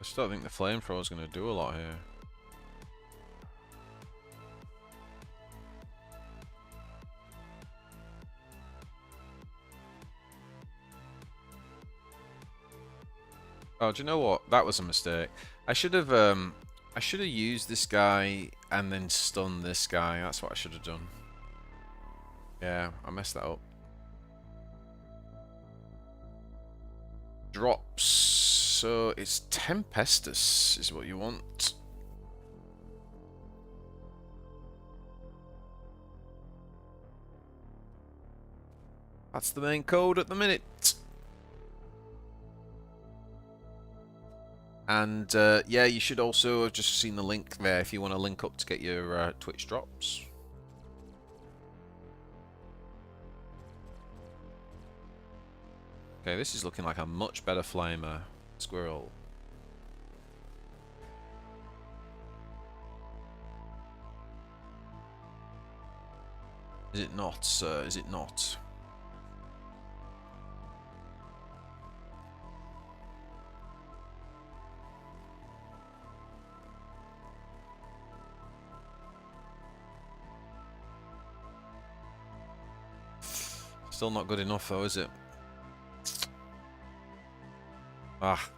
I just don't think the flamethrower is going to do a lot here. Oh, do you know what? That was a mistake. I should have used this guy and then stunned this guy. That's what I should have done. Yeah, I messed that up. Drops. So it's Tempestus is what you want. That's the main code at the minute. And yeah, you should also have just seen the link there if you want to link up to get your Twitch drops. Okay, this is looking like a much better flamer. Squirrel. Is it not, sir? Is it not? Still not good enough though, is it? Ah.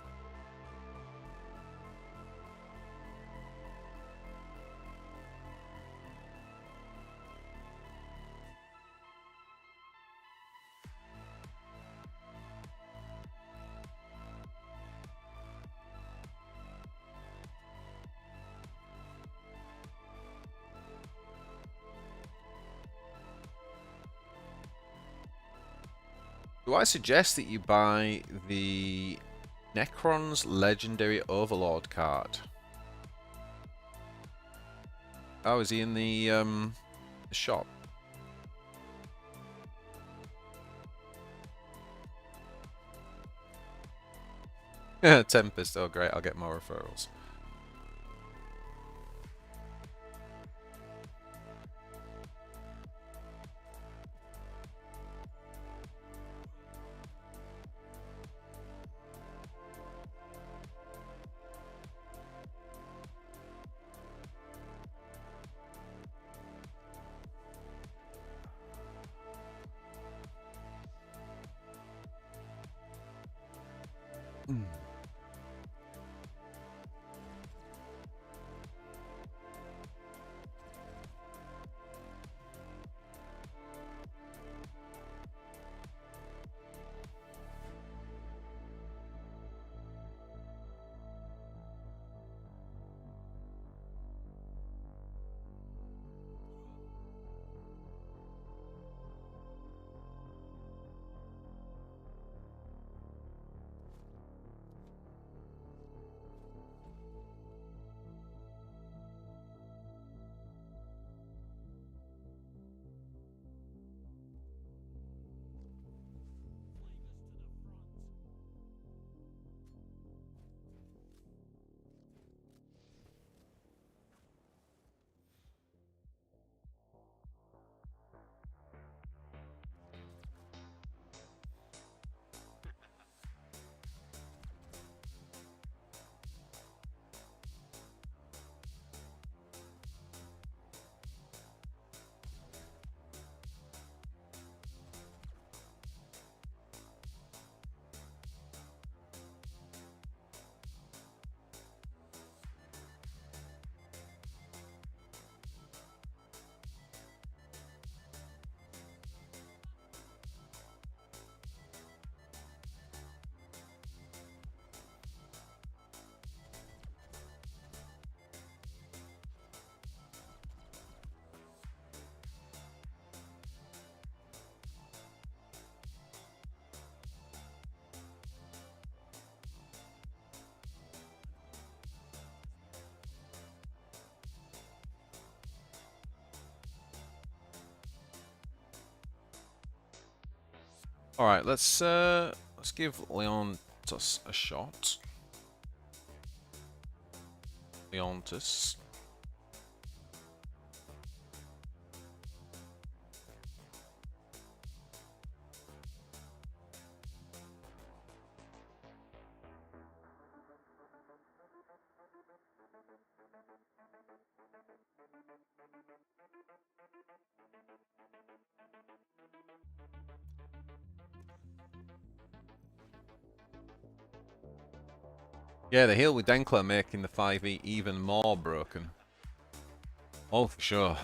Do I suggest that you buy the Necron's Legendary Overlord card? Oh, is he in the shop? Tempest, oh great, I'll get more referrals. All right, let's give Leontus a shot. Leontus. Yeah, the heal with Denkler making the 5e even more broken. Oh, for sure.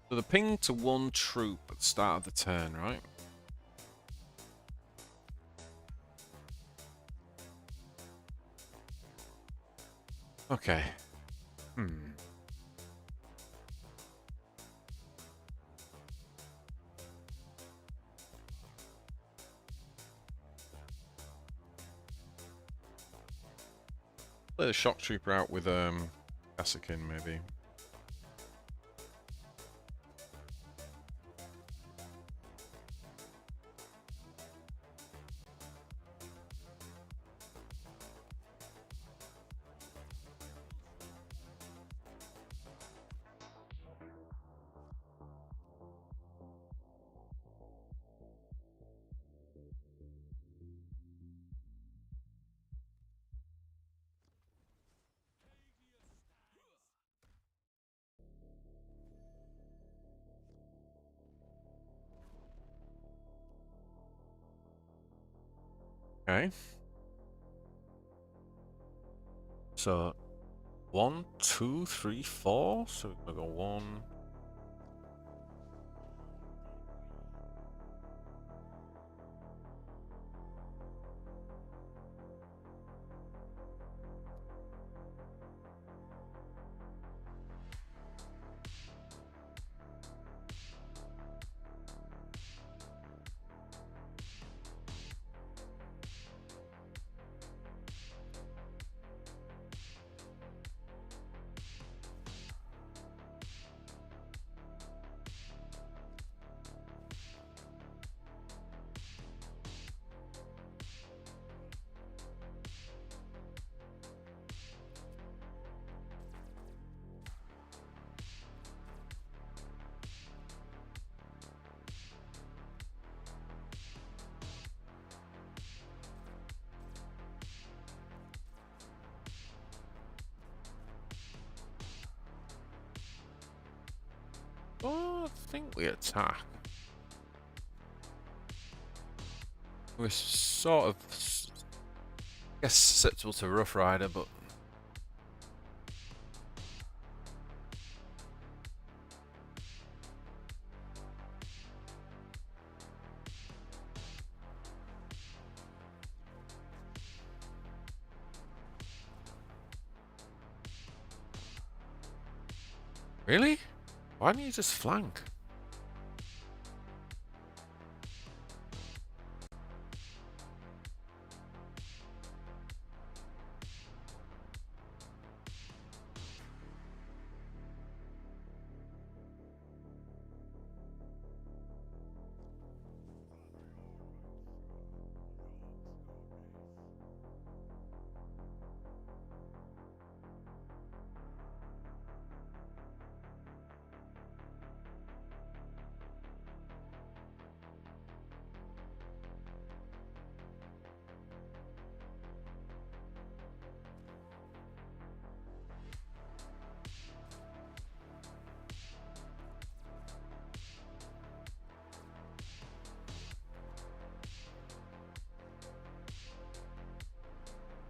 So the ping to one troop at the start of the turn, right? Okay. Play the shock trooper out with Ghazghkull maybe. Okay. So 1, 2, 3, 4. So we're gonna go 1. Oh, I think we attack. We're sort of, I guess, susceptible to Rough Rider, but really? Why don't you just flank?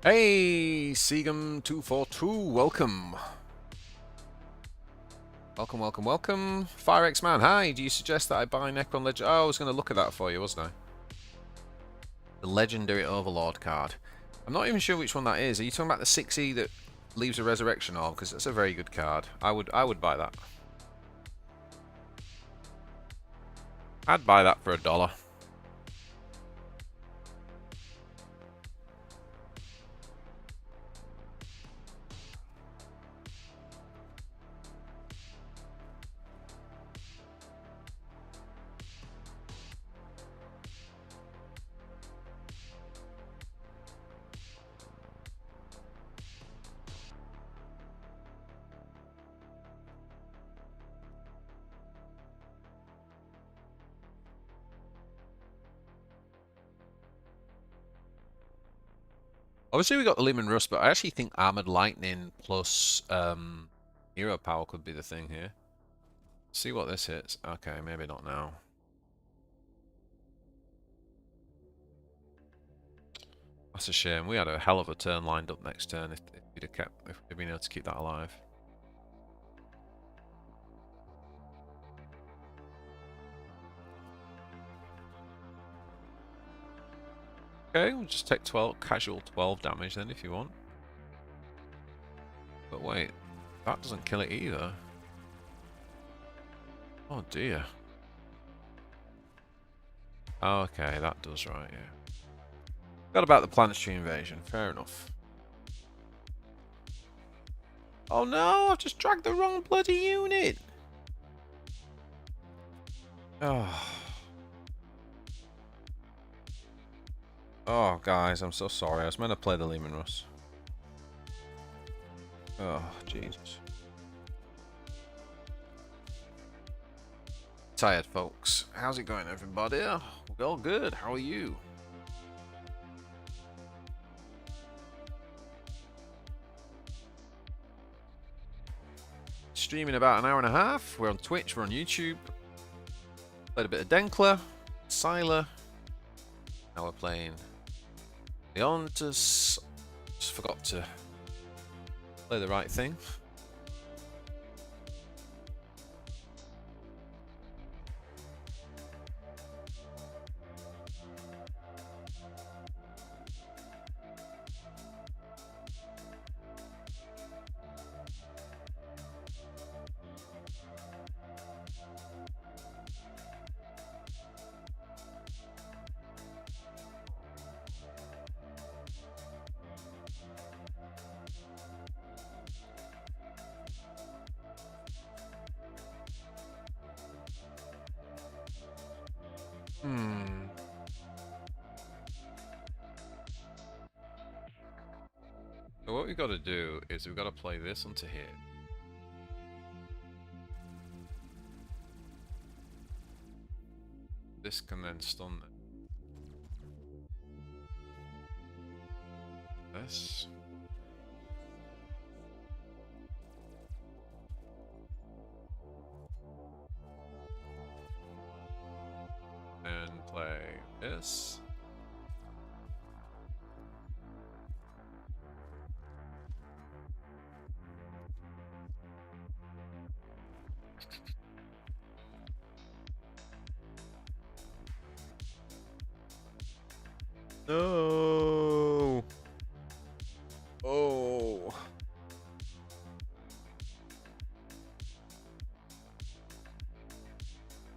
Hey, Seagum242, welcome. Welcome, welcome, welcome. Firex Man, hi. Do you suggest that I buy Necron Legend? Oh, I was going to look at that for you, wasn't I? The Legendary Overlord card. I'm not even sure which one that is. Are you talking about the 6e that leaves a Resurrection Orb? Because that's a very good card. I would buy that. I'd buy that for $1. Obviously, we got the Lehman Rust, but I actually think Armored Lightning plus Hero Power could be the thing here. See what this hits. Okay, maybe not now. That's a shame. We had a hell of a turn lined up next turn if we'd have kept, if we'd been able to keep that alive. Okay, we'll just take 12, casual 12 damage then if you want. But wait, that doesn't kill it either. Oh dear. Oh, okay, that does right, yeah. Forgot about the planetary invasion, fair enough. Oh no, I've just dragged the wrong bloody unit! Oh. Oh, guys, I'm so sorry. I was meant to play the Lehman Russ. Oh, Jesus. Tired, folks. How's it going, everybody? Well, good. How are you? Streaming about an hour and a half. We're on Twitch. We're on YouTube. Played a bit of Denkler, Sylar. Now we're playing Leontus. Just forgot to play the right thing. So what we've got to do is we've got to play this onto here. This can then stun this. And play this. No. Oh.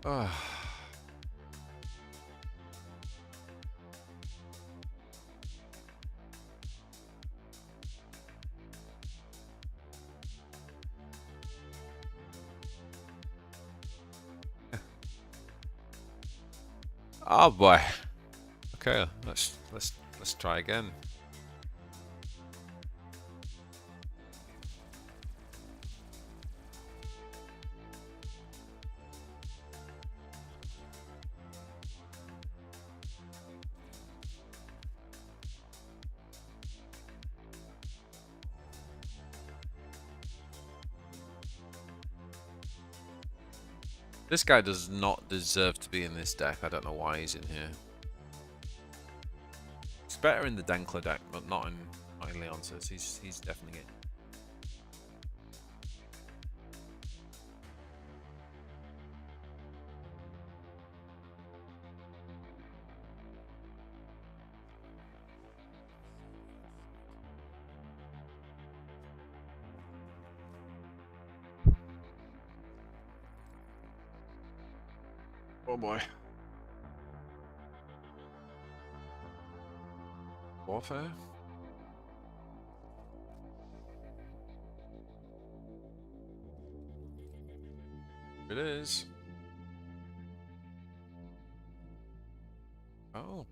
Ah. Oh boy. Okay, let's try again. This guy does not deserve to be in this deck. I don't know why he's in here. It's better in the Denkler deck, but not in Leontus. He's definitely it. Oh boy. Warfare? It is. Oh.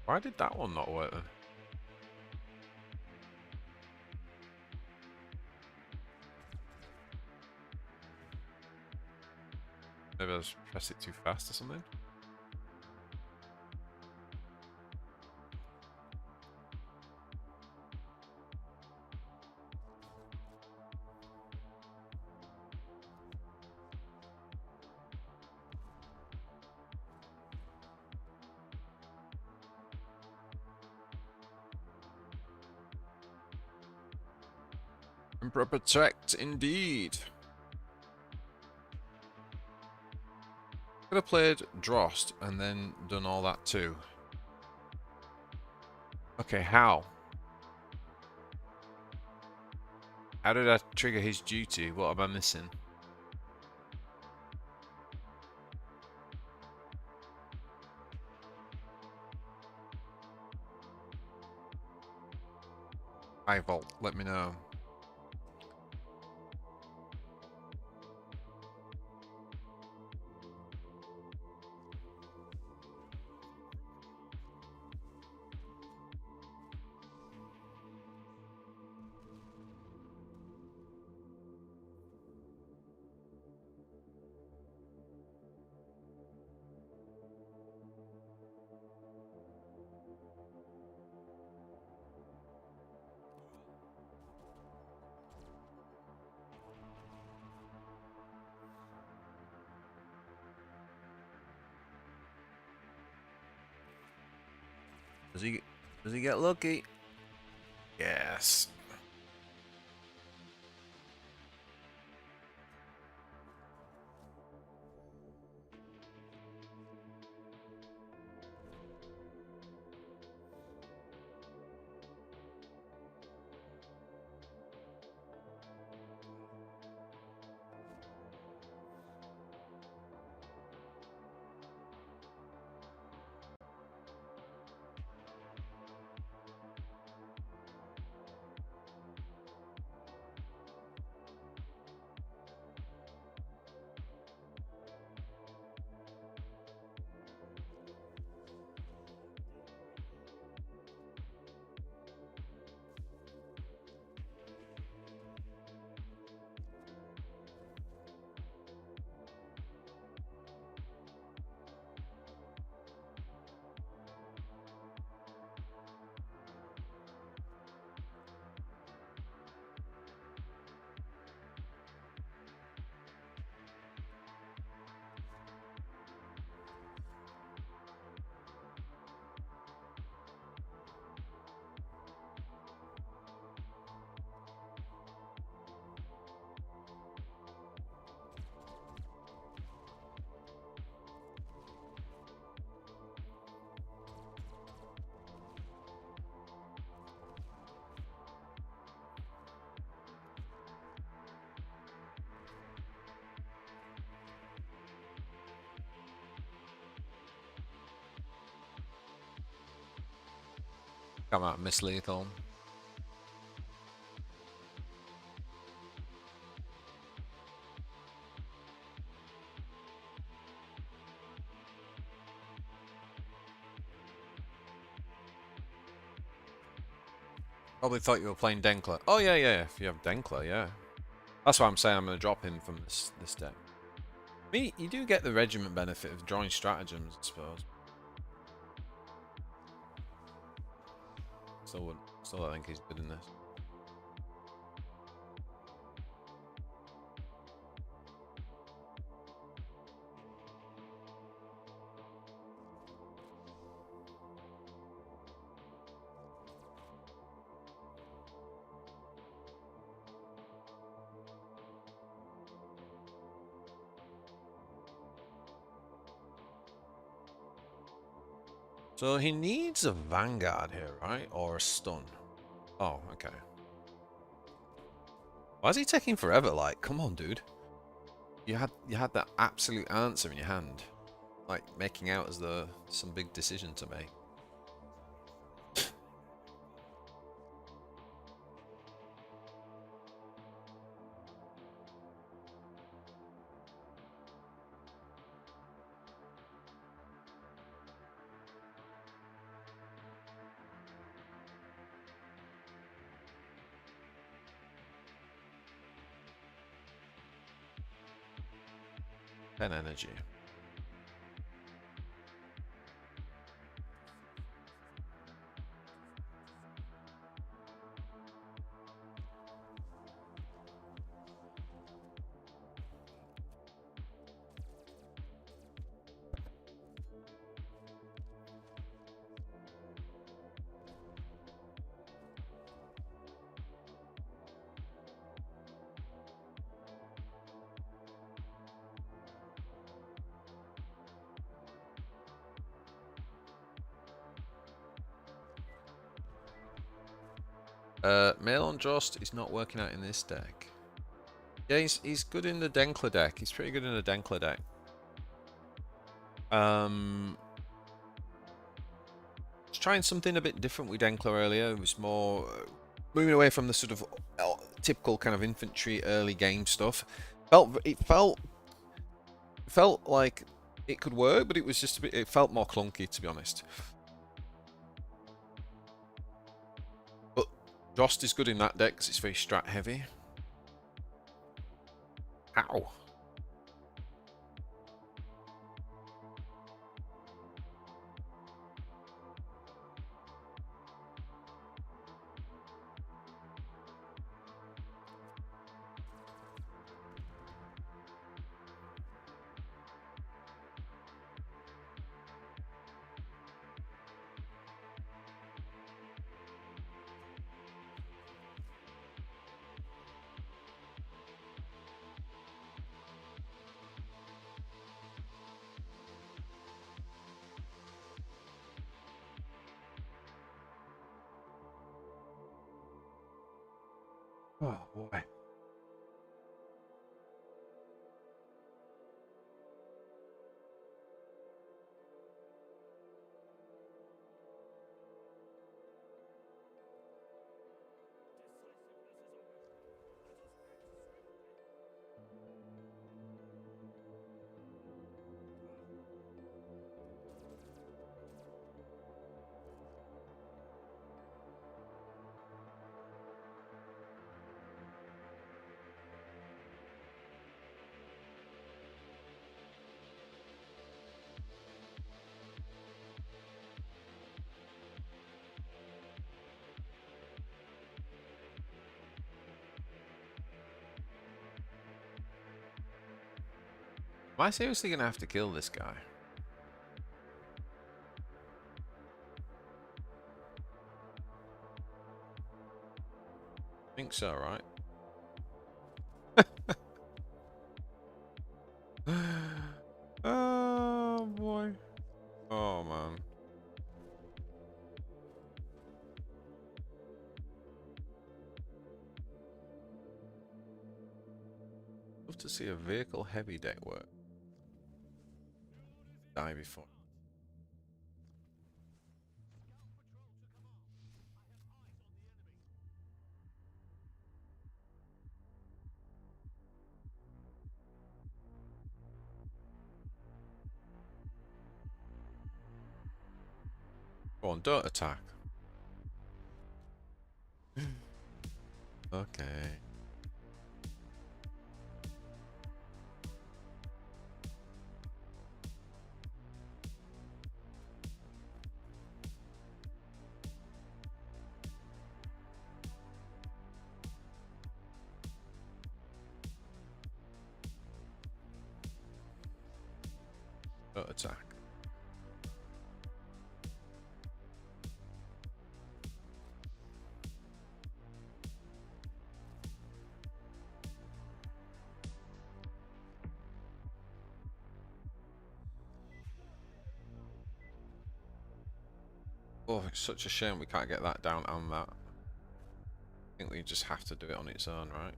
Why did that one not work then? Maybe I just pressed it too fast or something? Emperor Protect, indeed. Could have played Drost and then done all that too. Okay, how? How did I trigger his duty? What am I missing? High Vault, let me know. Does he get lucky? Yes. Come out, Miss Lethal. Probably thought you were playing Denkler. Oh yeah, yeah. If you have Denkler, yeah. That's why I'm saying I'm going to drop him from this deck. I mean, you do get the regiment benefit of drawing stratagems, I suppose. Still, I think he's good in this. So he needs a Vanguard here, right? Or a stun. Oh, okay. Why is he taking forever? Like, come on, dude. You had that absolute answer in your hand. Like, making out as though some big decision to make. 10 energy. Mail on Jost is not working out in this deck. Yeah, he's good in the Denkler deck. He's pretty good in the Denkler deck. Was trying something a bit different with Denkler earlier. It was more moving away from the sort of typical kind of infantry early game stuff. It felt like it could work, but it was just a bit. It felt more clunky, to be honest. But Jost is good in that deck because it's very strat heavy. Ow. Oh boy. Am I seriously gonna have to kill this guy? I think so, right? Oh boy. Oh man. Love to see a vehicle heavy deck work. Die before. Go on, don't attack. Okay. Don't attack. Oh, it's such a shame we can't get that down on that. I think we just have to do it on its own, right?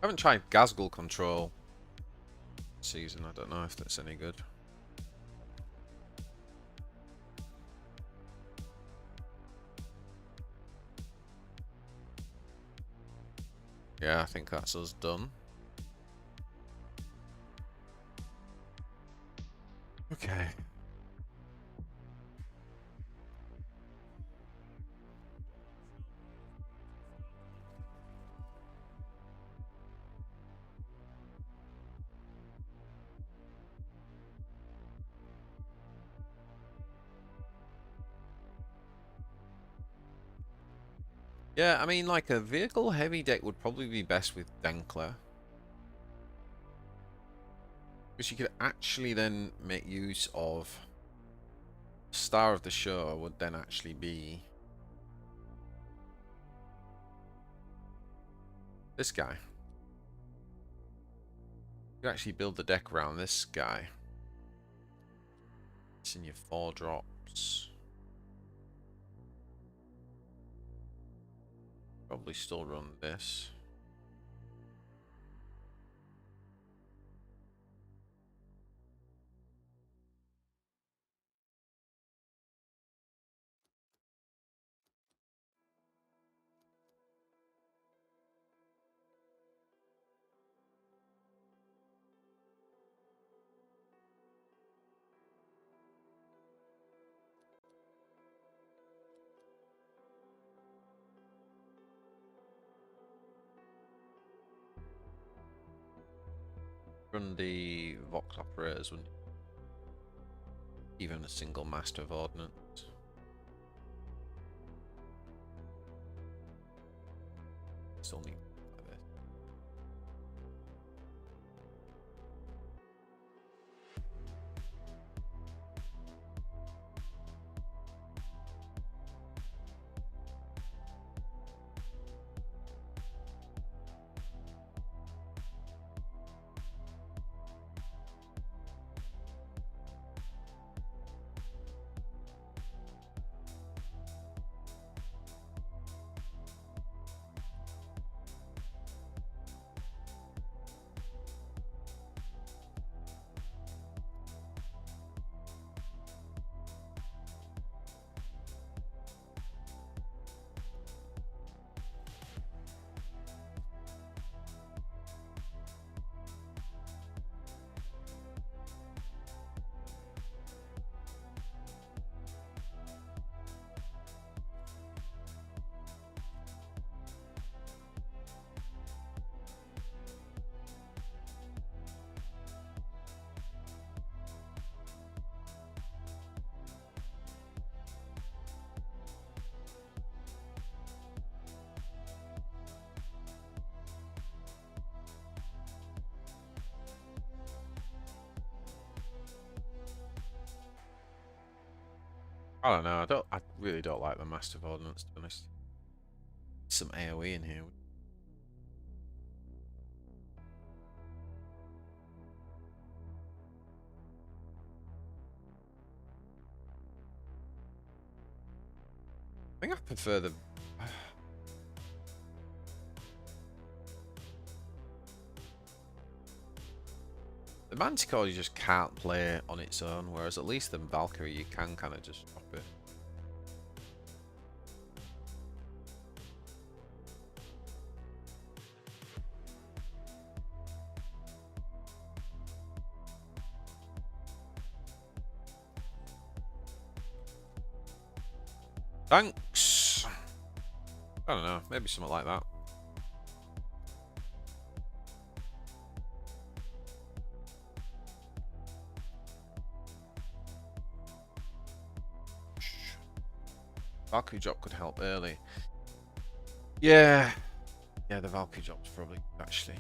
I haven't tried Ghazghkull control this season. I don't know if that's any good. Yeah, I think that's us done. Okay. Yeah, I mean, like a vehicle heavy deck would probably be best with Denkler. Because you could actually then make use of star of the show would then actually be this guy. You actually build the deck around this guy. It's in your 4 drops. Probably still run this. Run the Vox operators, wouldn't you? Even a single master of ordnance. Still need like this. I don't know. I really don't like the master of ordnance, to be honest. Some AoE in here. I think I prefer the Manticore you just can't play on its own, whereas at least the Valkyrie you can kind of just drop it. Thanks! I don't know, maybe something like that. Valkyrie drop could help early. Yeah. Yeah, the Valkyrie drop's probably actually.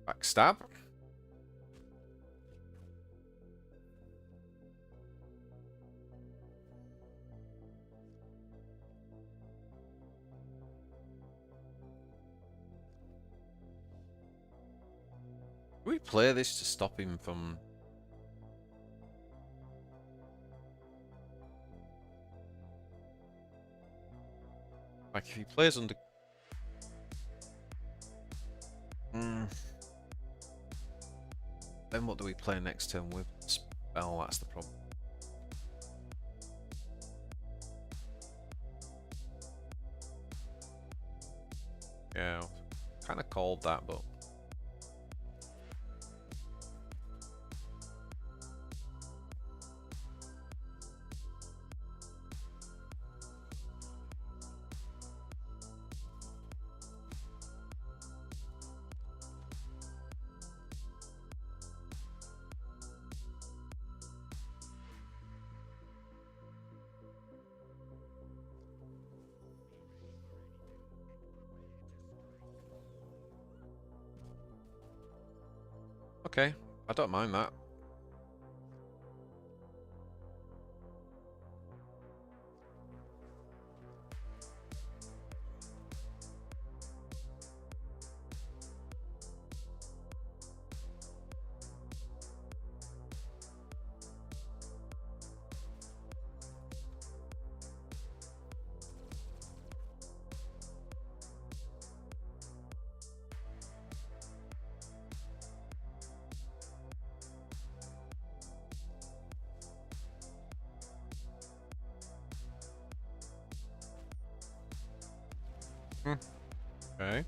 Backstab. Do we play this to stop him from... Like, if he plays under... Then what do we play next turn with? Spell, that's the problem. Yeah, kind of called that, but... Okay, I don't mind that. Okay.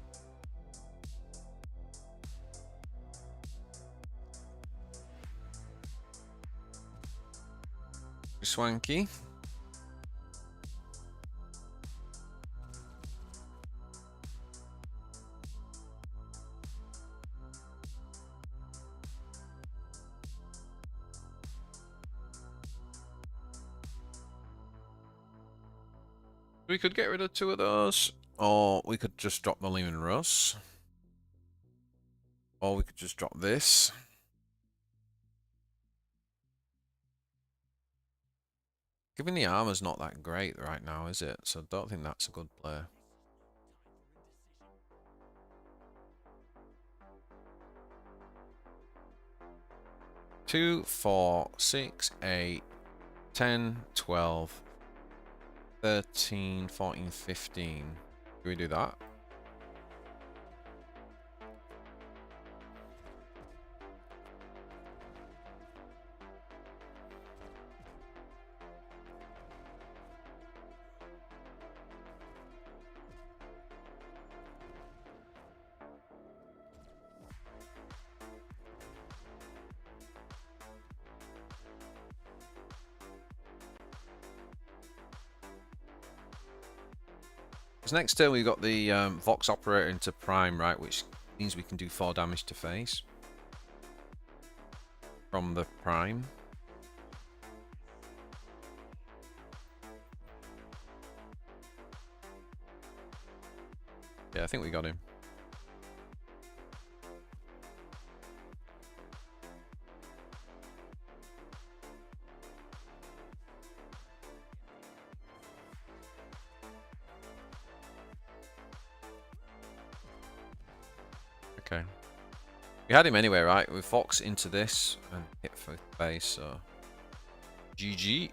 Swanky. We could get rid of 2 of those, or we could just drop the Lehman Russ, or we could just drop this. Giving the armor's not that great right now, is it? So I don't think that's a good play. Two, 4, 6, 8, 10, 12, 13, 14, 15. Do we do that? Next turn we got the Vox Operator into Prime, right, which means we can do 4 damage to face from the Prime. Yeah, I think we got him. Okay. We had him anyway, right? We Fox into this and hit for base, so GG.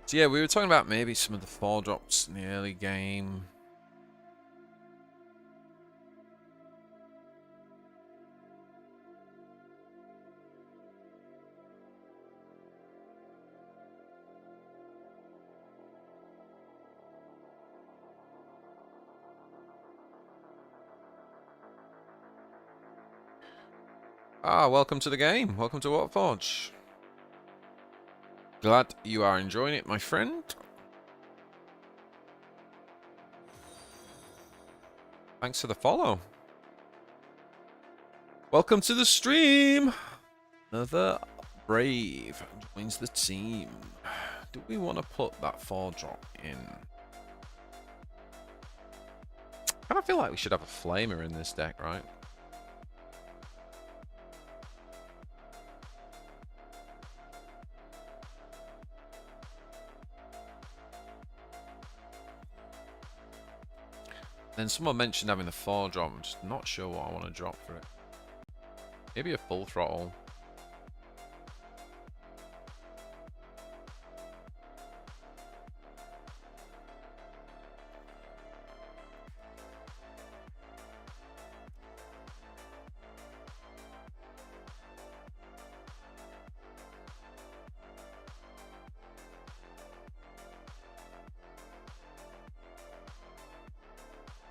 So yeah, we were talking about maybe some of the 4 drops in the early game. Ah, welcome to the game. Welcome to Warforge. Glad you are enjoying it, my friend. Thanks for the follow. Welcome to the stream. Another Brave joins the team. Do we want to put that 4-drop in? I kind of feel like we should have a flamer in this deck, right? Then someone mentioned having the 4-drop. I'm just not sure what I want to drop for it. Maybe a full throttle.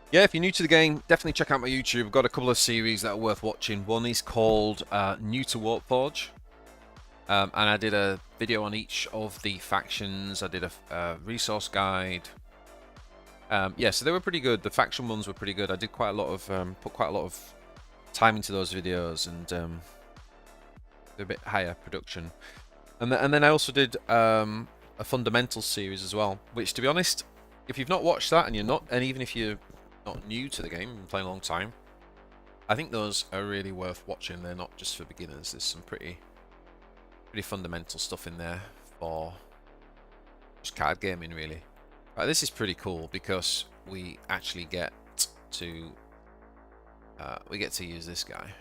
Yeah, if you're new to the game, definitely check out my YouTube. I've got a couple of series that are worth watching. One is called New to Warpforge. And I did a video on each of the factions. I did a resource guide. Yeah, so they were pretty good. The faction ones were pretty good. I did quite a lot of put quite a lot of time into those videos, and they're a bit higher production. And then I also did a fundamentals series as well. Which, to be honest, if you've not watched that, and even if you're not new to the game, been playing a long time, I think those are really worth watching. They're not just for beginners. There's some pretty fundamental stuff in there for just card gaming, really. This is pretty cool because we actually get to use this guy.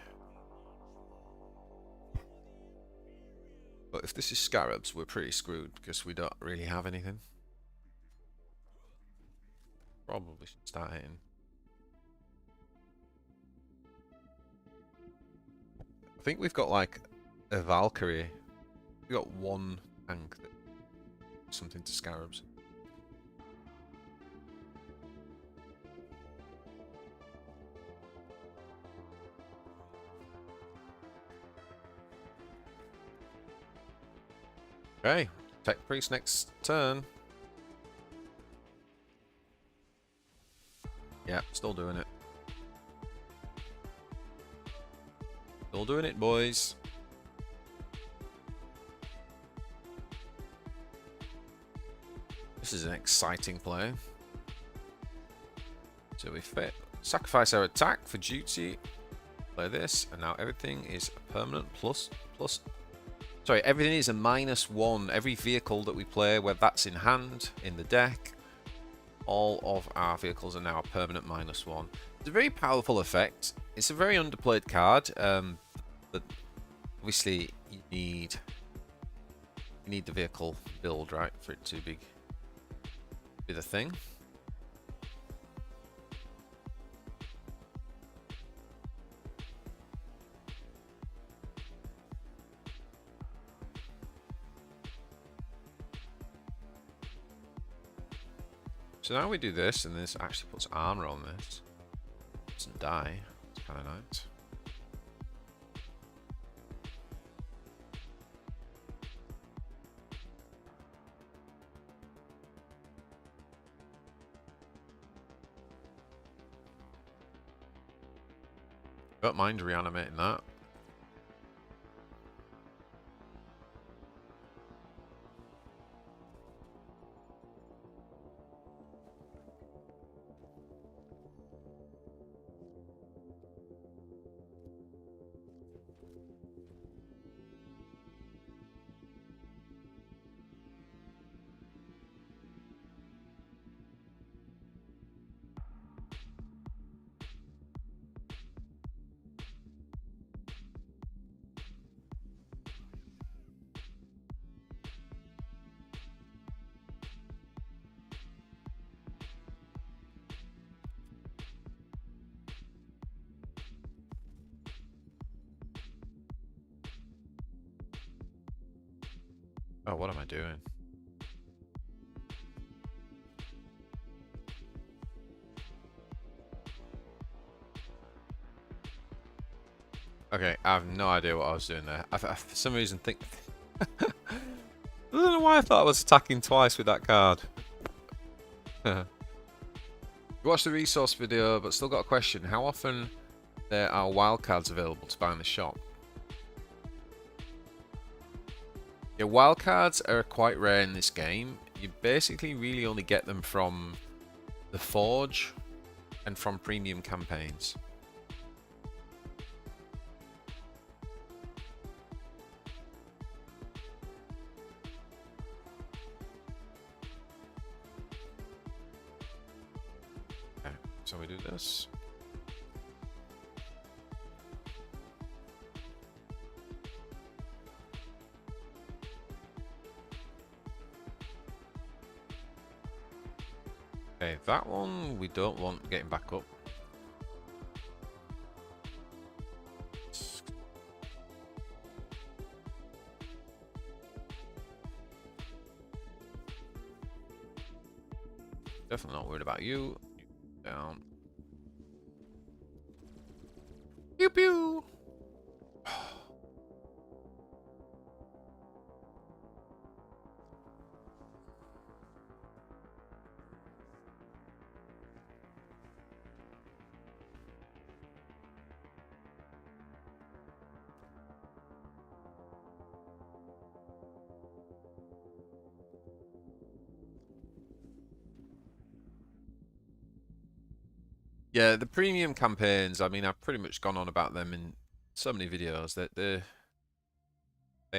But if this is Scarabs, we're pretty screwed because we don't really have anything. Probably should start hitting. I think we've got like a Valkyrie. We've got one tank that something to Scarabs. Okay, Tech Priest next turn. Yeah, still doing it. Still doing it, boys. This is an exciting play. So we sacrifice our attack for duty. Play this, and now everything is a permanent plus. Sorry, everything is a -1. Every vehicle that we play, whether that's in hand, in the deck, all of our vehicles are now a permanent -1. It's a very powerful effect. It's a very underplayed card, but obviously you need the vehicle build, right, for it to be the thing. So now we do this, and this actually puts armor on this. Doesn't die. It's kind of nice. Don't mind reanimating that. Oh, what am I doing? Okay, I have no idea what I was doing there. I for some reason think... I don't know why I thought I was attacking twice with that card. Watch the resource video, but still got a question. How often there are wildcards available to buy in the shop? Yeah, wildcards are quite rare in this game. You basically really only get them from the Forge and from premium campaigns. Okay, so we do this. Okay, that one we don't want getting back up. Definitely not worried about you. Down. Pew pew. Yeah, the premium campaigns, I mean, I've pretty much gone on about them in so many videos that they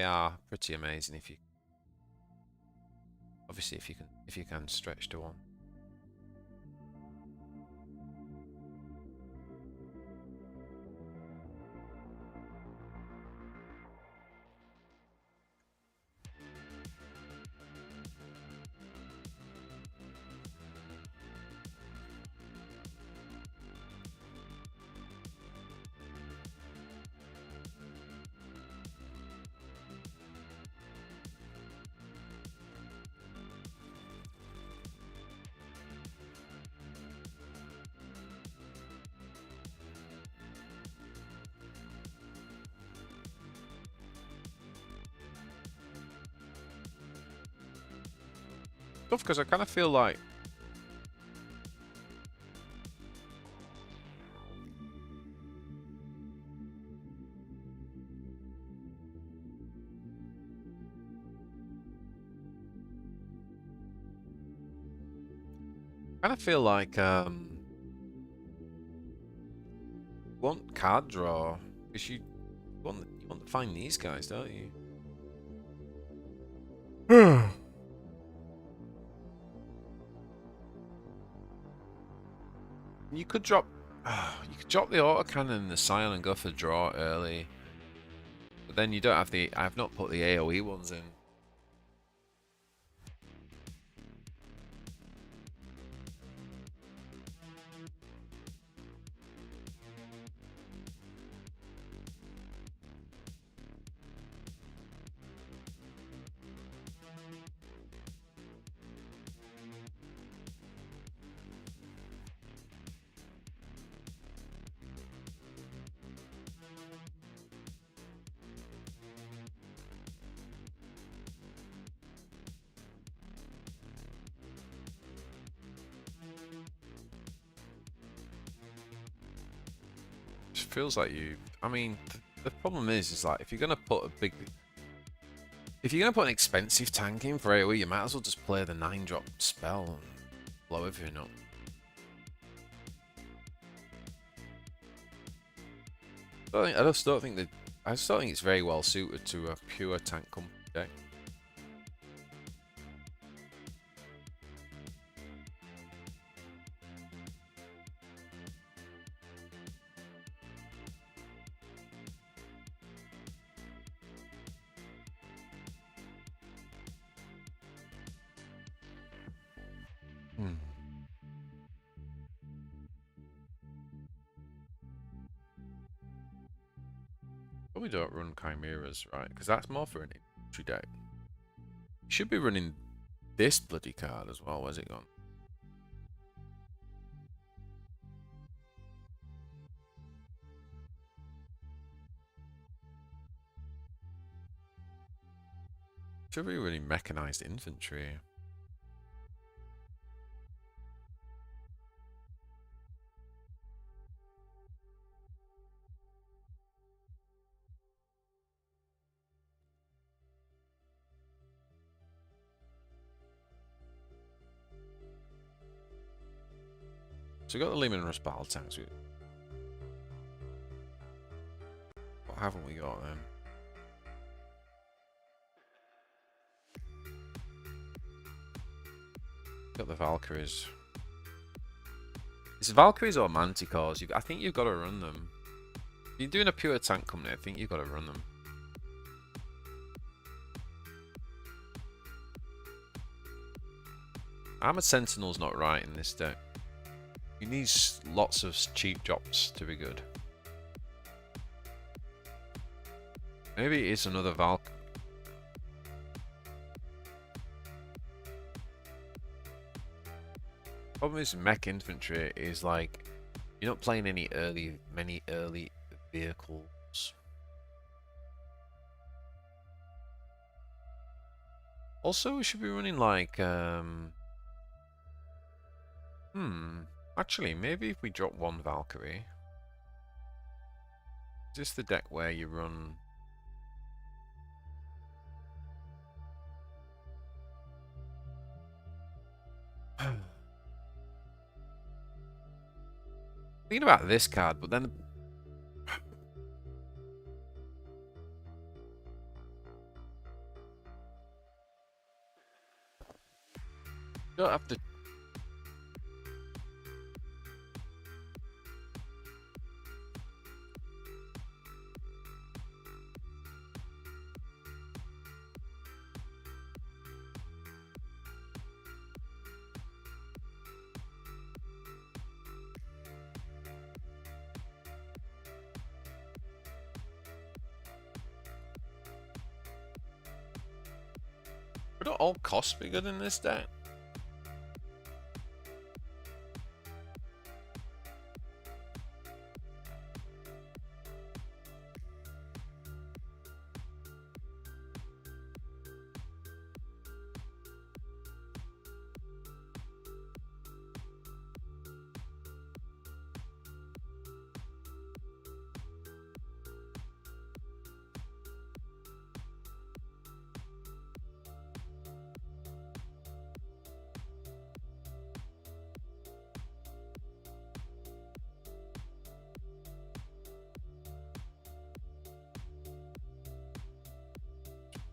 are pretty amazing if you obviously if you can stretch to one. Tough because I kind of feel like want card draw because you want to find these guys, don't you? You could drop the autocannon and the scion and go for draw early, but then you don't have the. I've not put the AOE ones in. It feels like you. I mean, the problem is like if you're gonna put an expensive tank in for AoE, you might as well just play the 9-drop spell and blow everything up. I just don't think it's very well suited to a pure tank deck. Probably don't run chimeras, right? Because that's more for an infantry deck. You should be running this bloody card as well. Where's it gone? Should be running mechanized infantry. So we got the Leontus battle tanks. What haven't we got then? Got the Valkyries. It's Valkyries or Manticores. I think you've got to run them. If you're doing a pure tank company, I think you've got to run them. Armored Sentinel's not right in this deck. You need lots of cheap drops to be good. Maybe it's another Valk. Problem is mech infantry is like you're not playing many early vehicles. Also, we should be running like actually maybe if we drop one Valkyrie. Is this the deck where you run thinking about this card, but then you don't have to. Would all costs be good in this deck?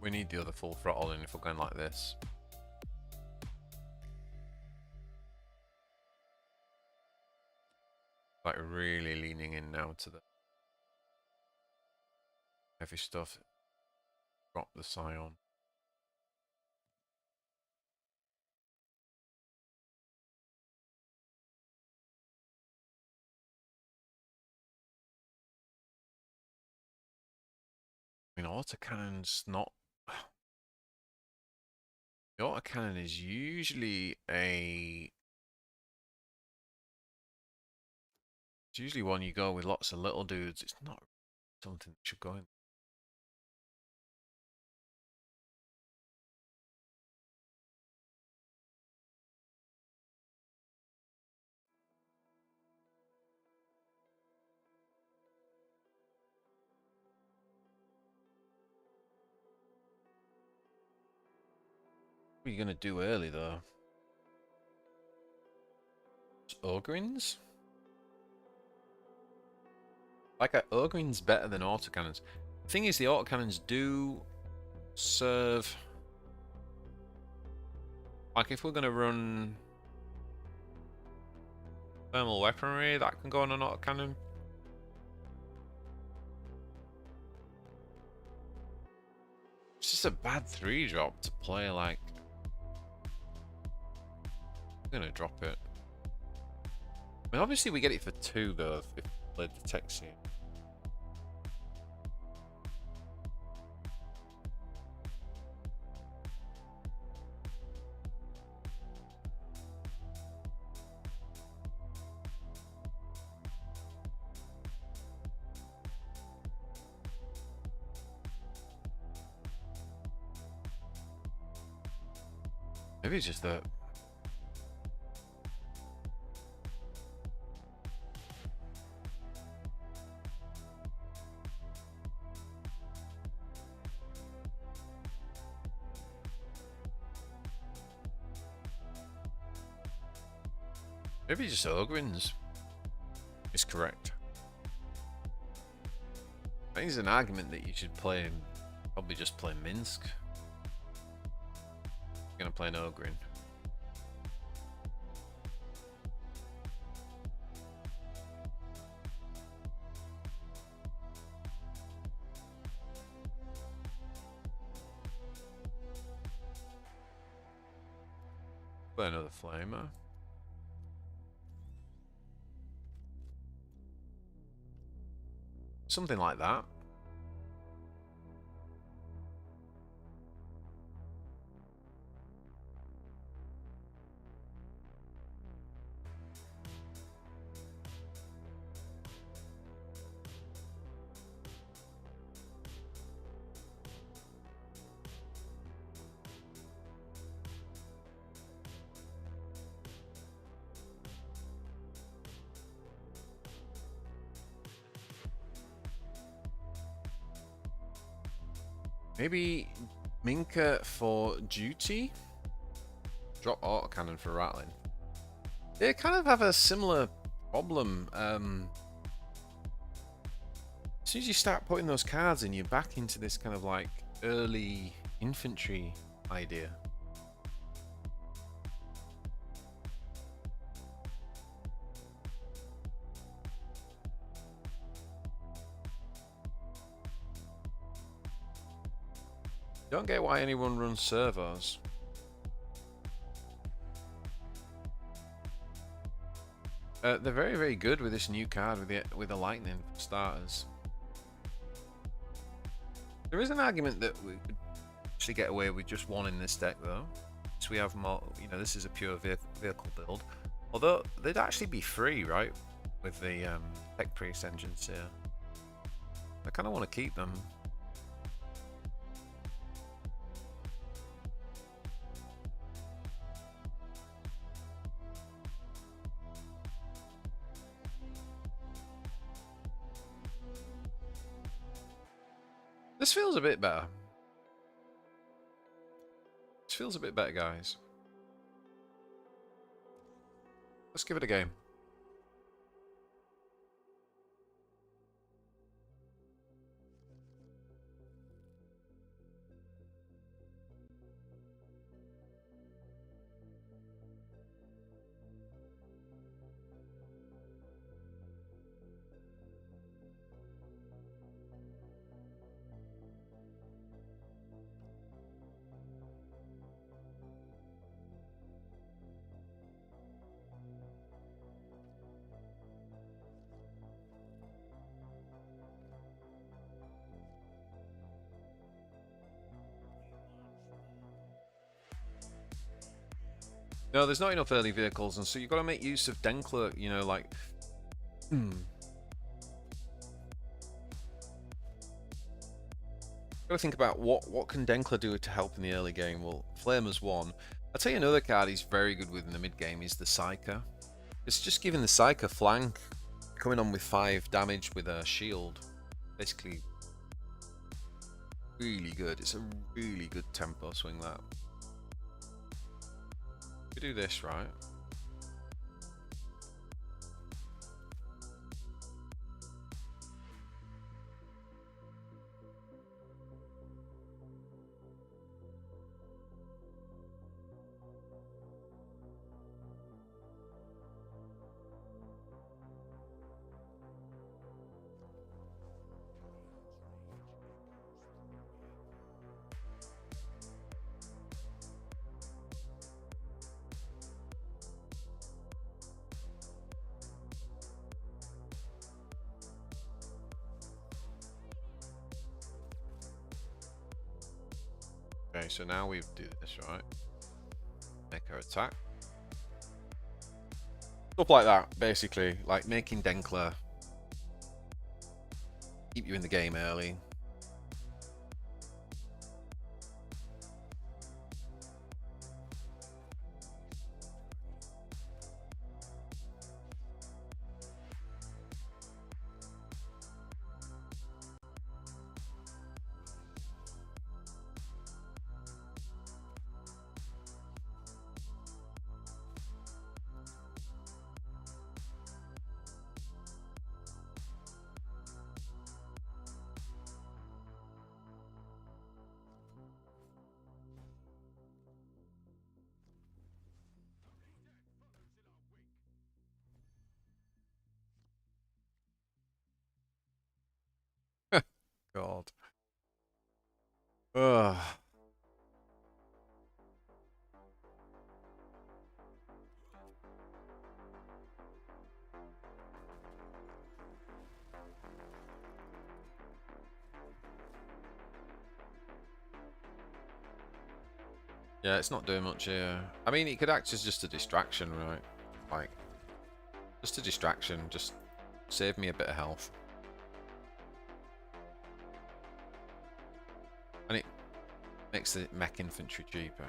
We need the other full throttle in if we're going like this. Like really leaning in now to the heavy stuff. Drop the Scion. I mean, autocannon's not. The autocannon is usually a. It's usually one you go with lots of little dudes. It's not something that should go in. What are you gonna do early though? Ogrins? Like Ogrin's better than autocannons. The thing is, the autocannons do serve. Like if we're gonna run thermal weaponry, that can go on an autocannon. It's just a bad 3-drop to play like. I'm gonna drop it. I mean, obviously we get it for 2 though if we played the Texian. Maybe it's just that. Maybe just Ogrins is correct. I think there's an argument that you should play, probably just play Minsk. You're gonna play an Ogrin. Play another Flamer. Something like that. Maybe Minka for duty? Drop autocannon for rattling. They kind of have a similar problem. As soon as you start putting those cards in, you're back into this kind of like early infantry idea. Don't get why anyone runs servos. They're very, very good with this new card with the lightning for starters. There is an argument that we could actually get away with just one in this deck though. So we have more, you know, this is a pure vehicle build. Although they'd actually be free, right? With the tech priest engines here. I kind of want to keep them. This feels a bit better. This feels a bit better, guys. Let's give it a game. No, there's not enough early vehicles, and so you've got to make use of Denkler, you know, like... Got to think about what can Denkler do to help in the early game. Well, Flamer's one. I'll tell you another card he's very good with in the mid game is the Psyker. It's just giving the Psyker flank, coming on with 5 damage with a shield. Basically, really good. It's a really good tempo swing, that. We do this, right? Okay, so now we do this, right? Make her attack. Stuff like that, basically. Like making Denkler keep you in the game early. God. Ugh. Yeah, it's not doing much here. I mean, it could act as just a distraction, right? Like, just a distraction. Just save me a bit of health. And it makes the mech infantry cheaper.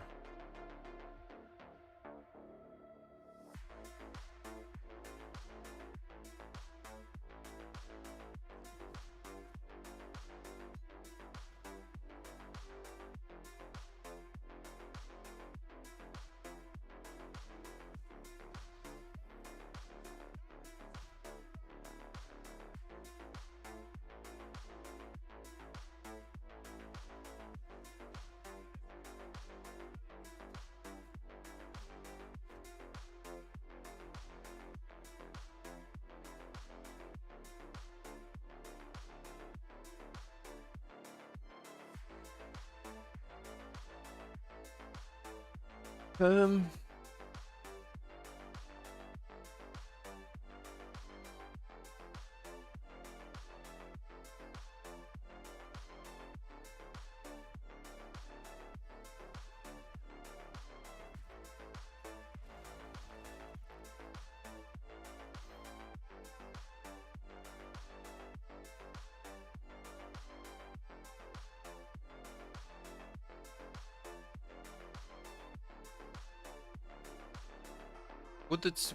Um,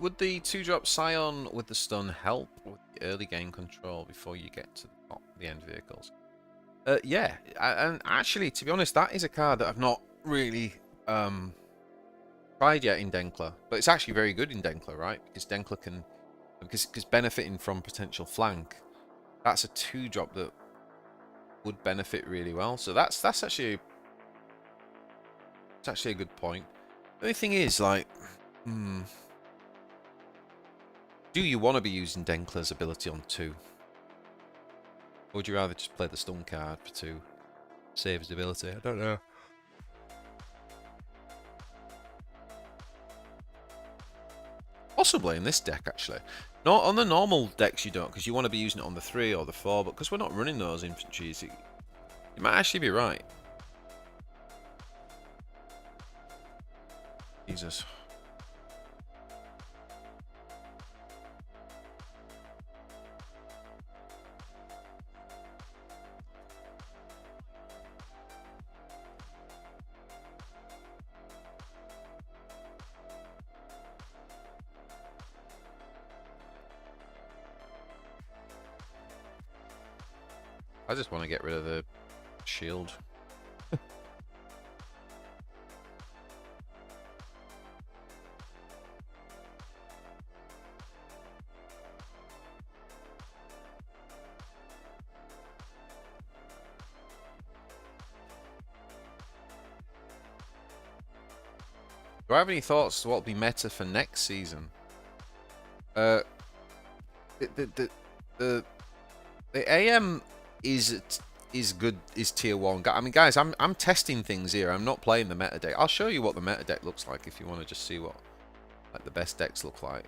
would the 2-drop Scion with the stun help with the early game control before you get to the end vehicles? Yeah, and actually, to be honest, that is a card that I've not really tried yet in Denkler, but it's actually very good in Denkler, right? Because Denkler can, because benefiting from potential flank, that's a 2-drop that would benefit really well. So that's actually a good point. The only thing is, like, do you want to be using Denkler's ability on 2? Or would you rather just play the stun card for 2? Save his ability? I don't know. Possibly in this deck, actually. Not on the normal decks you don't, because you want to be using it on the 3 or the 4, but because we're not running those infantries, you might actually be right. Jesus. I just want to get rid of the shield. Do I have any thoughts to what will be meta for next season? The AM is good, is tier 1. I mean, guys, I'm testing things here. I'm not playing the meta deck. I'll show you what the meta deck looks like if you want to just see what like the best decks look like.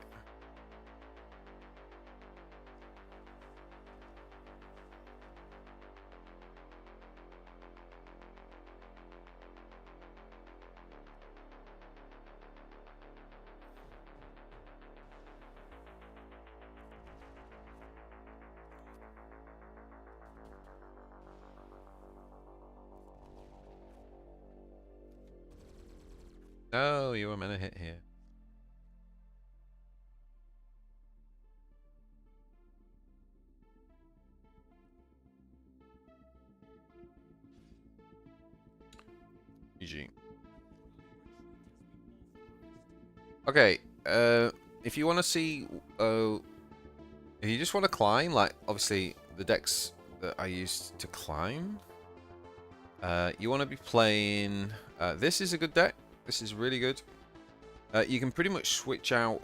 No, you were meant to hit here. GG. Okay, if you want to see, if you just want to climb, like, obviously, the decks that I used to climb, you want to be playing, this is a good deck. This is really good. You can pretty much switch out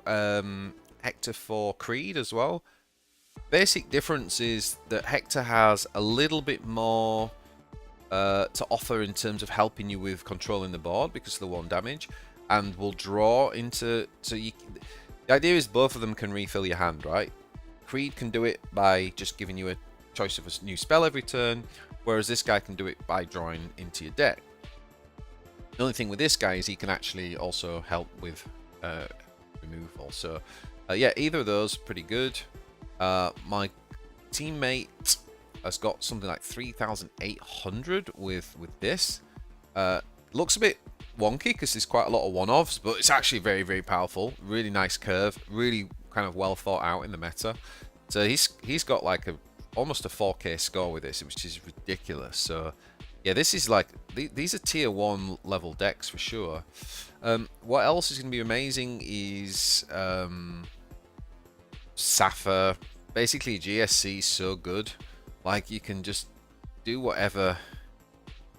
Hector for Creed as well. basic difference is that Hector has a little bit more to offer in terms of helping you with controlling the board because of the 1 damage, and will draw into. So the idea is both of them can refill your hand, right? Creed can do it by just giving you a choice of a new spell every turn, whereas this guy can do it by drawing into your deck. The only thing with this guy is he can actually also help with removal. So yeah, either of those pretty good. My teammate has got something like 3,800 with this. Looks a bit wonky because there's quite a lot of one-offs, but it's actually very, very powerful. Really nice curve, really kind of well thought out in the meta. So he's got like almost a 4K score with this, which is ridiculous. So yeah, this is like these are tier 1 level decks for sure. What else is going to be amazing is Sapphire. Basically, GSC is so good. Like, you can just do whatever.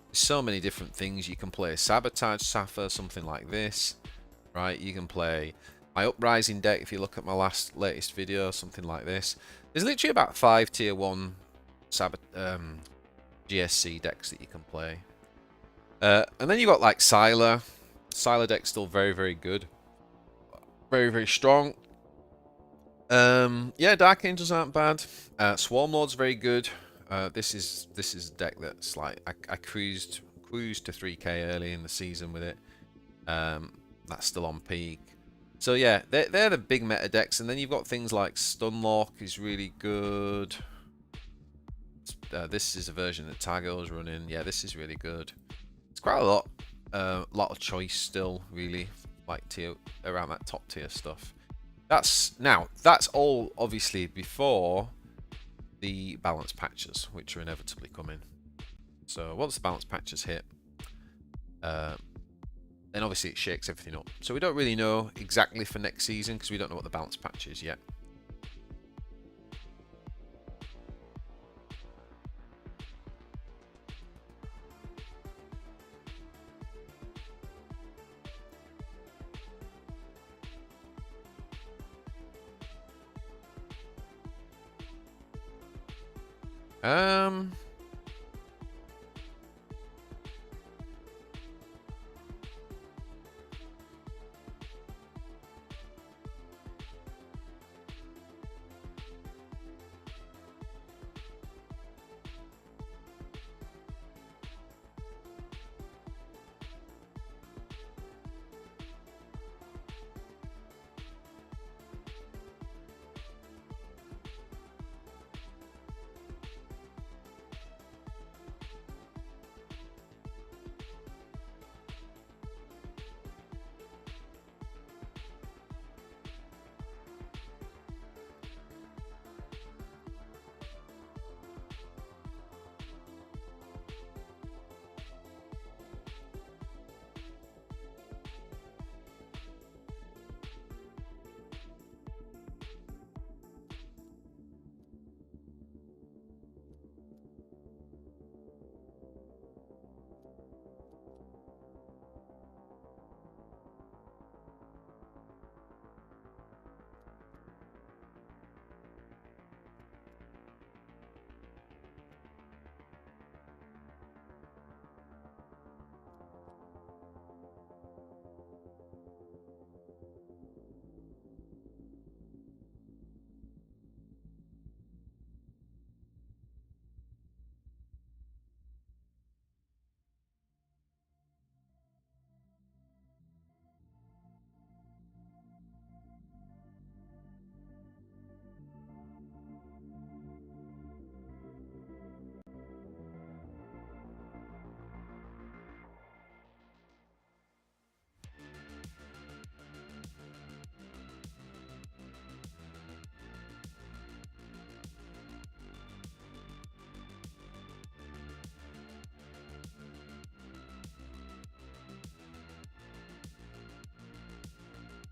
There's so many different things. You can play Sabotage Sapphire, something like this, right? You can play my Uprising deck if you look at my latest video, something like this. There's literally about 5 tier 1 GSC decks that you can play. And then you got like Sylar. Sylar deck's still very, very good. Very, very strong. Yeah, Dark Angels aren't bad. Swarm Lord's very good. This is a deck that's like I cruised to 3K early in the season with it. That's still on peak. So yeah, they're the big meta decks, and then you've got things like Stunlock is really good. This is a version that Tago is running. Yeah, this is really good. It's quite a lot of choice still, really, like around that top tier stuff. That's all obviously before the balance patches, which are inevitably coming. So once the balance patches hit, then obviously it shakes everything up. So we don't really know exactly for next season because we don't know what the balance patch is yet.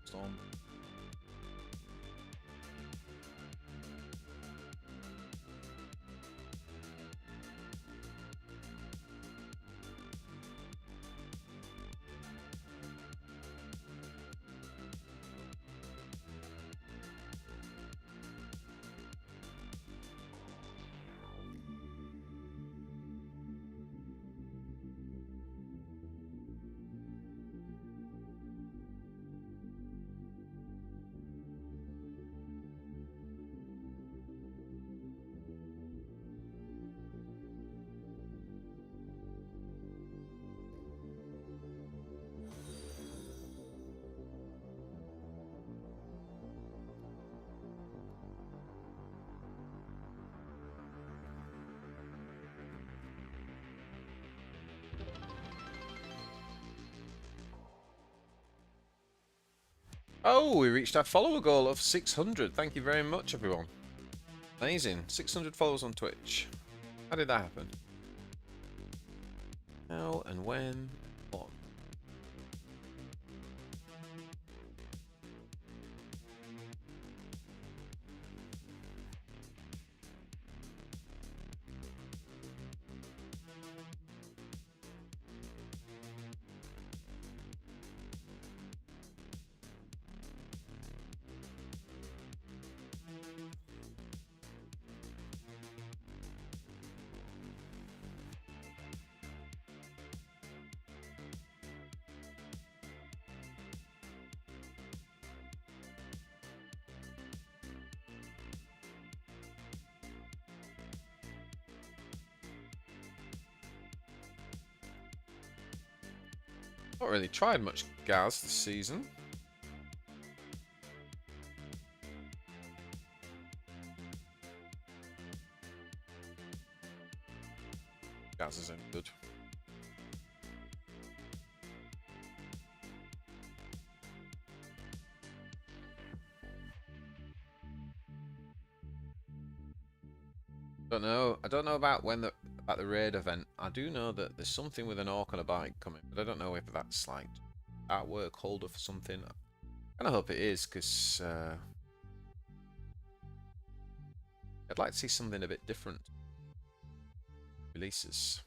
Storm. Oh, we reached our follower goal of 600. Thank you very much, everyone. Amazing. 600 followers on Twitch. How did that happen? How and when? What? Not really tried much Gaz this season. Gaz isn't good. Don't know. I don't know about about the raid event. I do know that there's something with an orc on a bike coming, but I don't know if that's like artwork holder for something. I kind of hope it is, because I'd like to see something a bit different. Releases.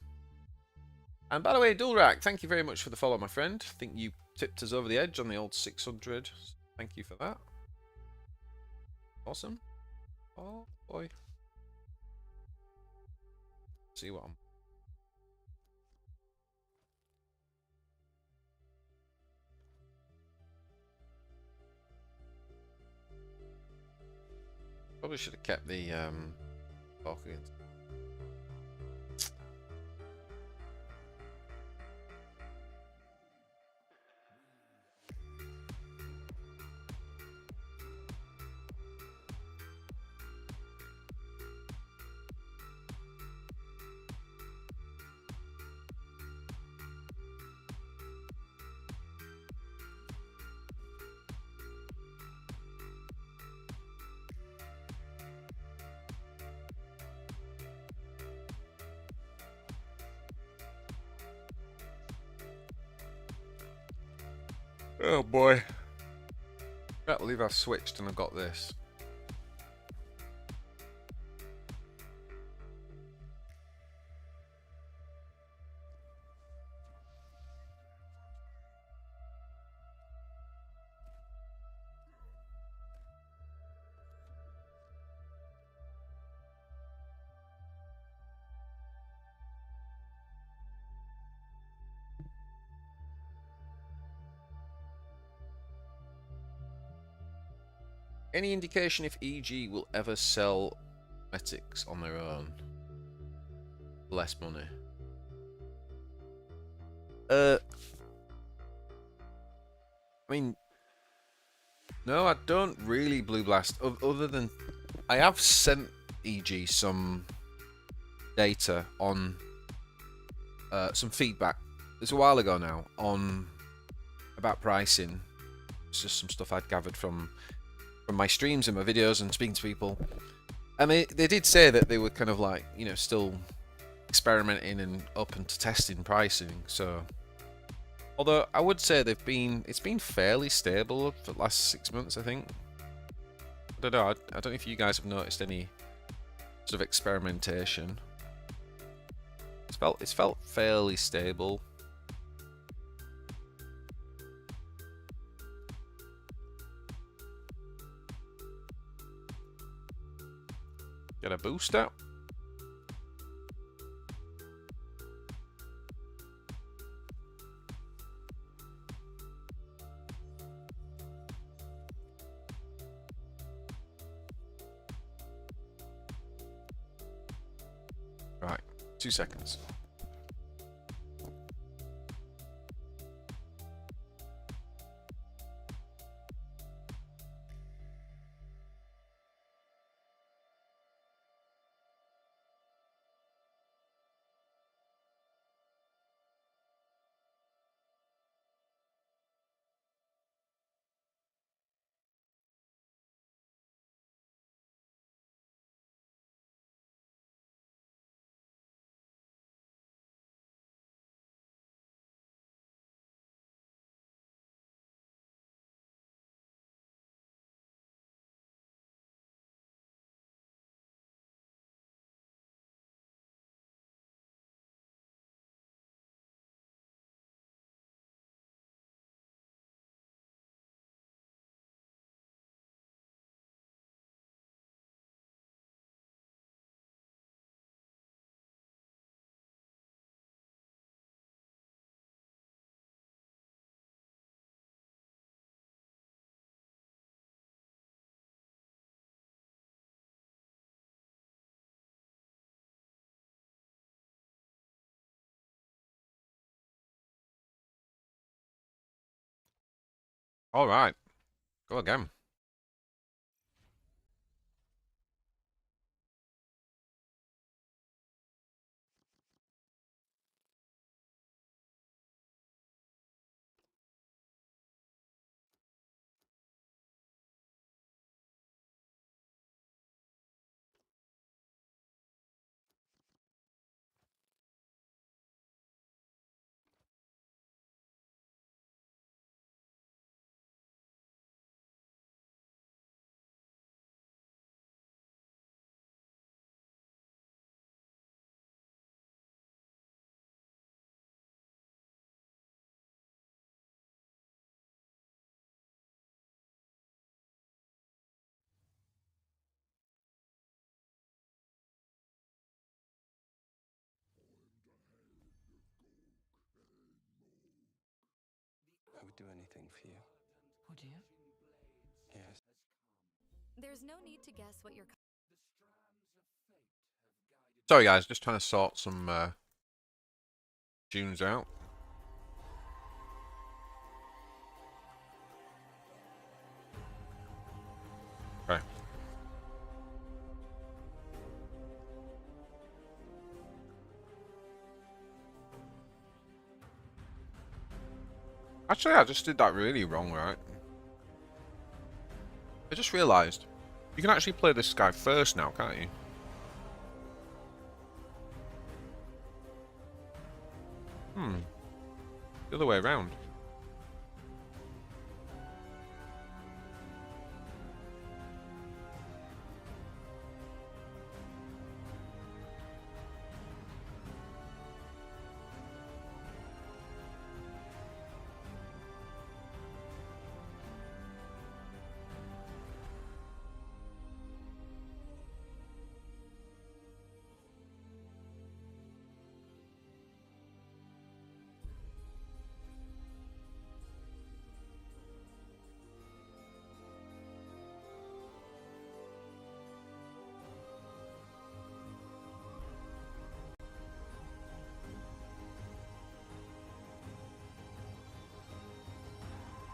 And by the way, Dulrak, thank you very much for the follow, my friend. I think you tipped us over the edge on the old 600. Thank you for that. Awesome. Oh boy. See what I'm. Probably should have kept the talking. Oh boy. I can't believe I've switched and I've got this. Any indication if EG will ever sell cosmetics on their own? Less money. I mean, no, I don't really Blue Blast. Other than I have sent EG some data on some feedback. It's a while ago now on about pricing. It's just some stuff I'd gathered from my streams and my videos and speaking to people. I mean, they did say that they were kind of like, you know, still experimenting and open to testing pricing. So, although I would say it's been fairly stable for the last 6 months, I think. I don't know. I don't know if you guys have noticed any sort of experimentation. It's felt fairly stable. Get a booster. Right, 2 seconds. All right, go again. I would do anything for you. Would you? Yes. There's no need to guess what your Sorry, guys, just trying to sort some tunes out. Okay. Actually, I just did that really wrong, right? I just realised you can actually play this guy first now, can't you? The other way around.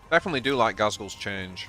Definitely do like Ghazghkull's change.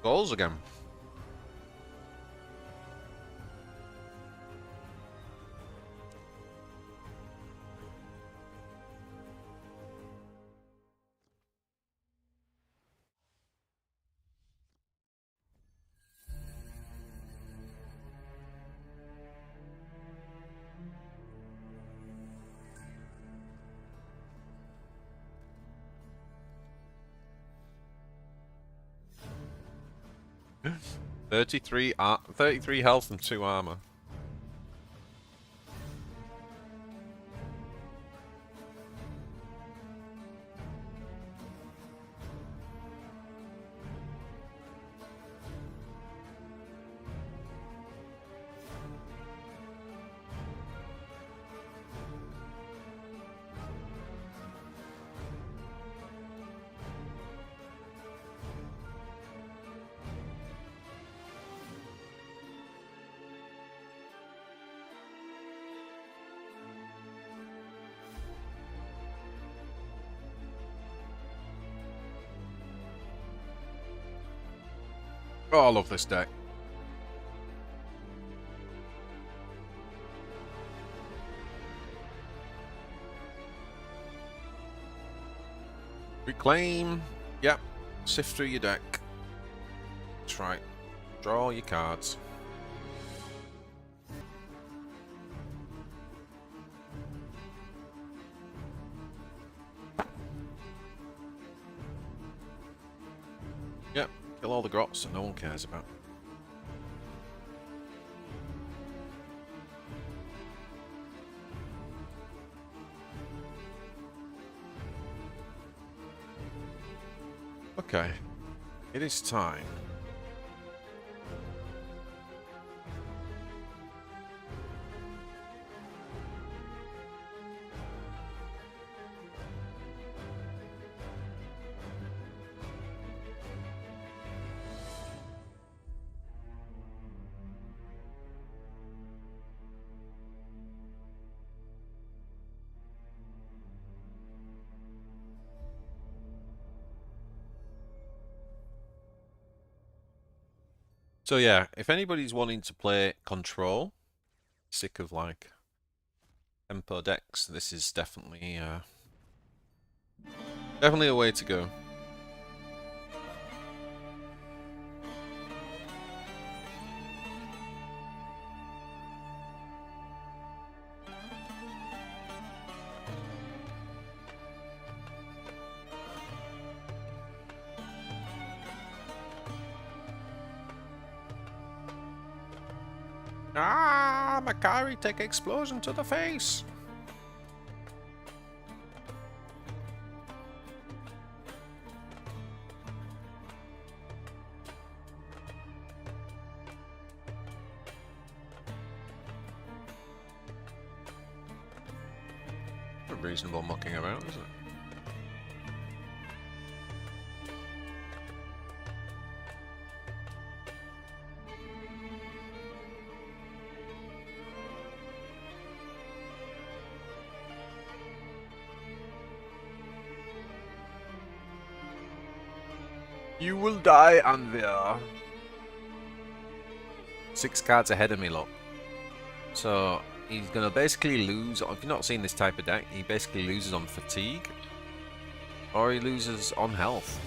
Goals again. $33 33 health and 2 armor. Oh, I love this deck. Reclaim. Yep. Sift through your deck. That's right. Draw all your cards. Yep. Kill all the grots that no one cares about. Okay. It is time. So yeah, if anybody's wanting to play Control, sick of like tempo decks, this is definitely definitely a way to go. Ah, Makari, take explosion to the face. A reasonable mucking about, isn't it? You will die, Anvir. 6 cards ahead of me, look. So he's gonna basically lose. If you've not seen this type of deck, he basically loses on fatigue, or he loses on health.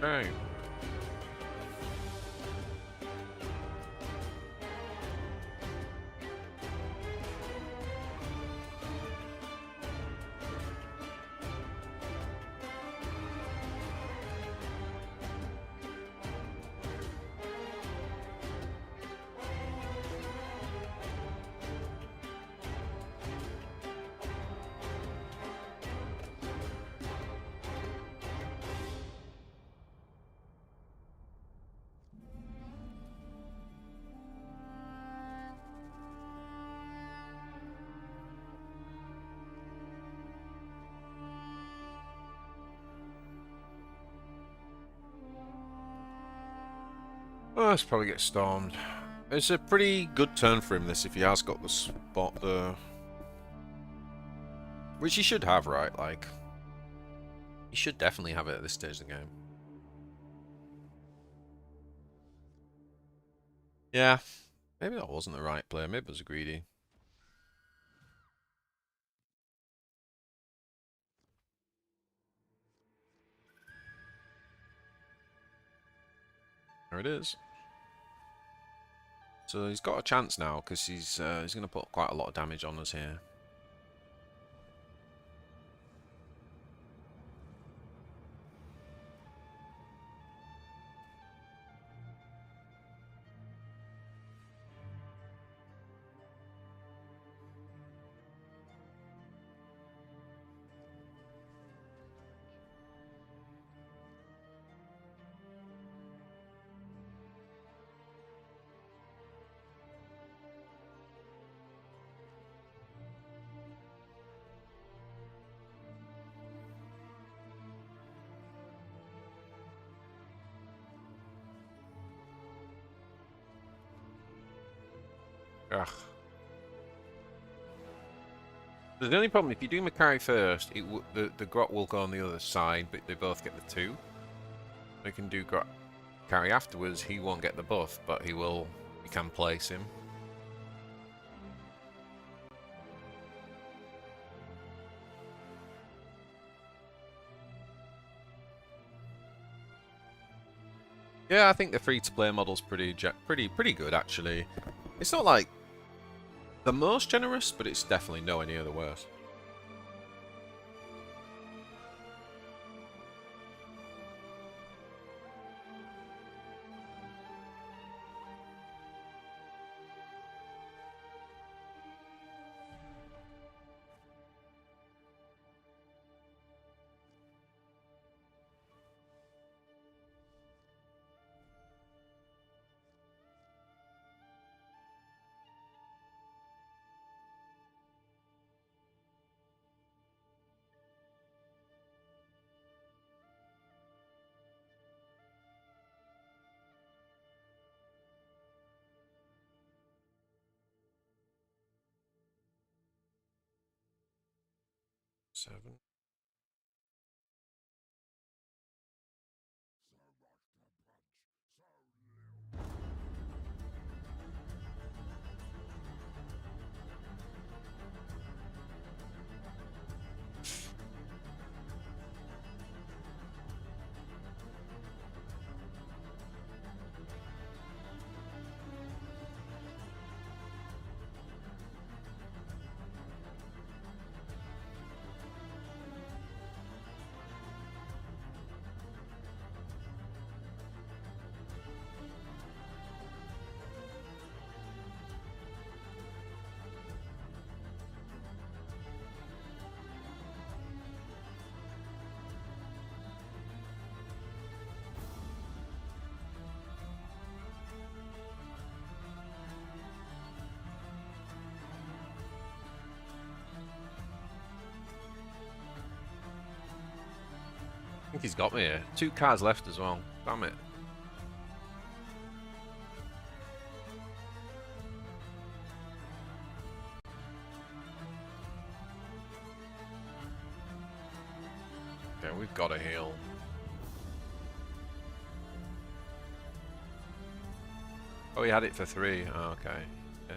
Right. Oh, let's probably get stormed. It's a pretty good turn for him, this, if he has got the spot there. Which he should have, right? Like, he should definitely have it at this stage of the game. Yeah, maybe that wasn't the right play. Maybe it was greedy. There it is. So he's got a chance now because he's going to put quite a lot of damage on us here. Ugh. The only problem, if you do Makari first, the Grot will go on the other side, but they both get the 2. We can do Grot carry afterwards. He won't get the buff, but he can place him. Yeah, I think the free-to-play model's pretty good, actually. It's not like the most generous, but it's definitely nowhere near the worst. Seven. I think he's got me here. 2 cards left as well. Damn it. Okay, we've got to heal. Oh, he had it for 3. Oh, okay. Yeah.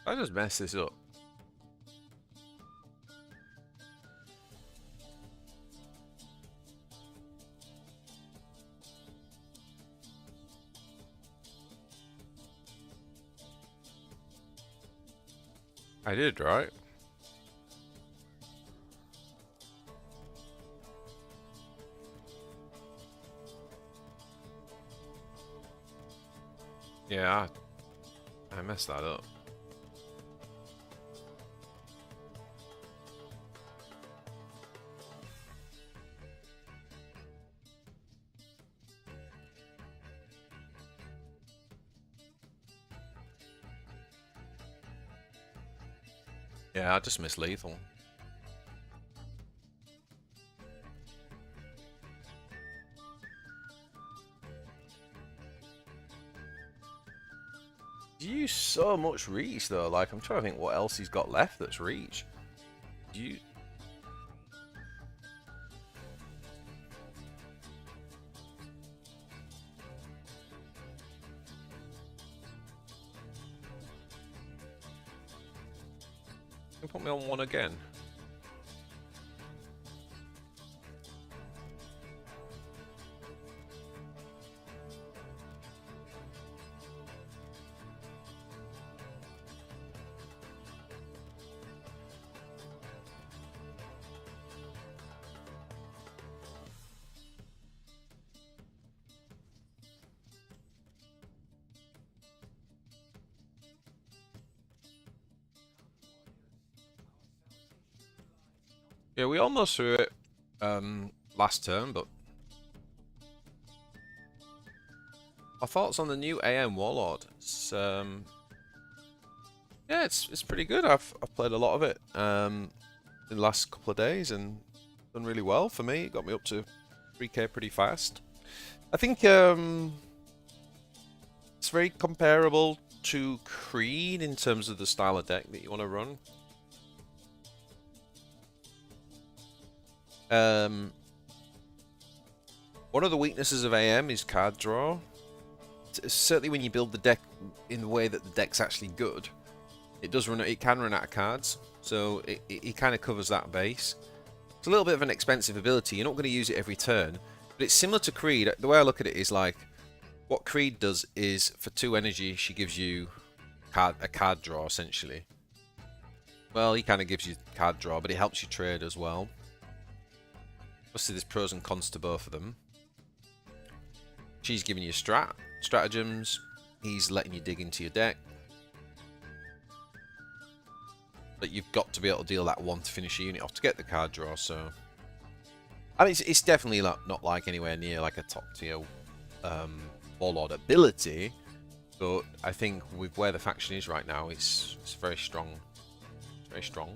I just messed this up. I did, right? Yeah, I messed that up. Yeah, I just missed lethal. You use so much reach though, like I'm trying to think what else he's got left that's reach. You can put me on 1 again. Yeah, we almost threw it last turn, but our thoughts on the new AM Warlord. Yeah, it's pretty good. I've played a lot of it in the last couple of days and done really well for me. It got me up to 3k pretty fast. I think it's very comparable to Creed in terms of the style of deck that you want to run. One of the weaknesses of AM is card draw. Certainly when you build the deck in the way that the deck's actually good, it can run out of cards, so it kind of covers that base. It's a little bit of an expensive ability. You're not going to use it every turn, but it's similar to Creed. The way I look at it is like, what Creed does is, for 2 energy, she gives you a card draw, essentially. Well, he kind of gives you card draw, but it helps you trade as well. Obviously, there's pros and cons to both of them. She's giving you stratagems. He's letting you dig into your deck. But you've got to be able to deal that 1 to finish a unit off to get the card draw, so... I mean, it's definitely not like anywhere near like a top tier Warlord ability, but I think with where the faction is right now, it's very strong. It's very strong.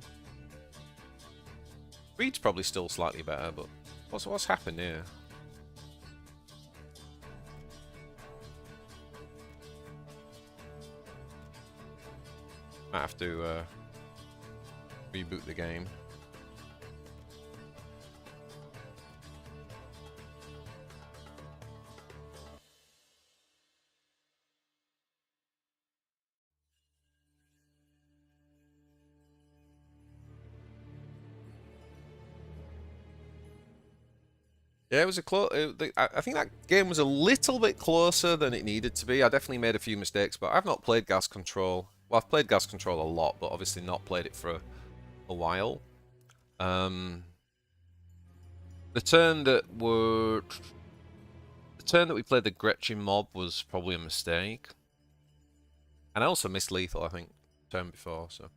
Reed's probably still slightly better, but what's happened here? Might have to reboot the game. Yeah, it was a close. I think that game was a little bit closer than it needed to be. I definitely made a few mistakes, but I've not played Ghazghkull. Well, I've played Ghazghkull a lot, but obviously not played it for a while. The turn that we played the Gretchen mob was probably a mistake, and I also missed lethal, I think, turn before. So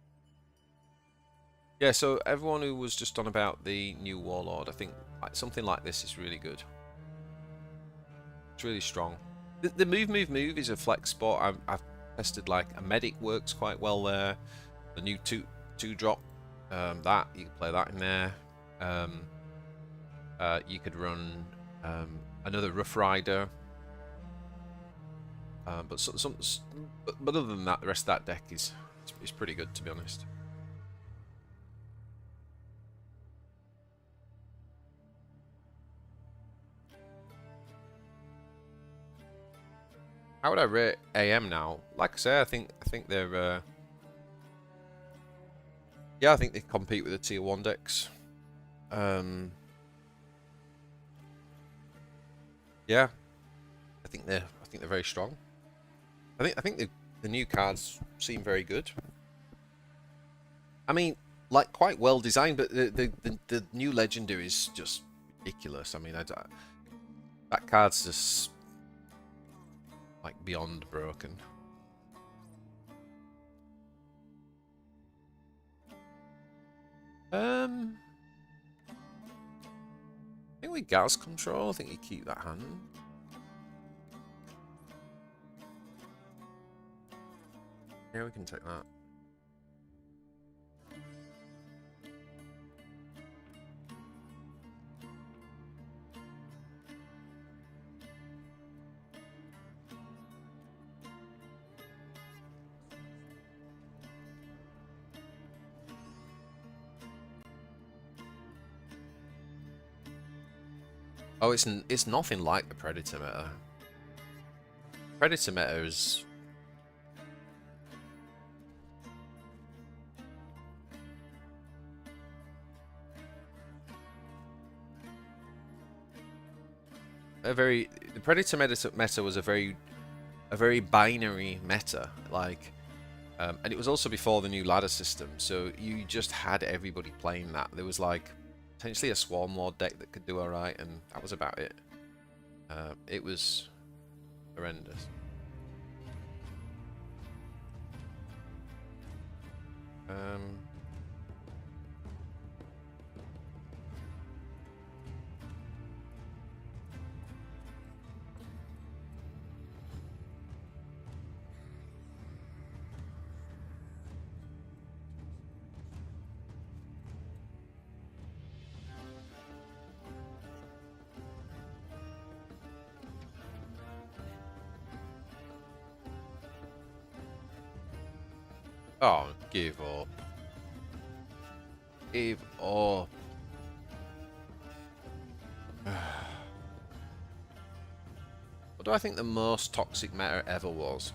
yeah, so everyone who was just on about the new Warlord, I think something like this is really good. It's really strong. The move is a flex spot. I've tested like a medic works quite well there. The new two drop, that you can play that in there. You could run another Rough Rider. But other than that, the rest of that deck is pretty good, to be honest. How would I rate AM now? Like I say, I think they're yeah, I think they compete with the tier 1 decks. Yeah, I think they're very strong. I think the new cards seem very good. I mean, like quite well designed, but the new legendary is just ridiculous. I mean, that card's just like beyond broken. I think with gas control, I think you keep that hand. Yeah, we can take that. Oh, it's nothing like the Predator meta. Predator meta is the Predator meta was a very binary meta, like, and it was also before the new ladder system, so you just had everybody playing that. There was like potentially a Swarm Lord deck that could do alright, and that was about it. It was horrendous. Oh, give up. Give up. What do I think the most toxic meta ever was?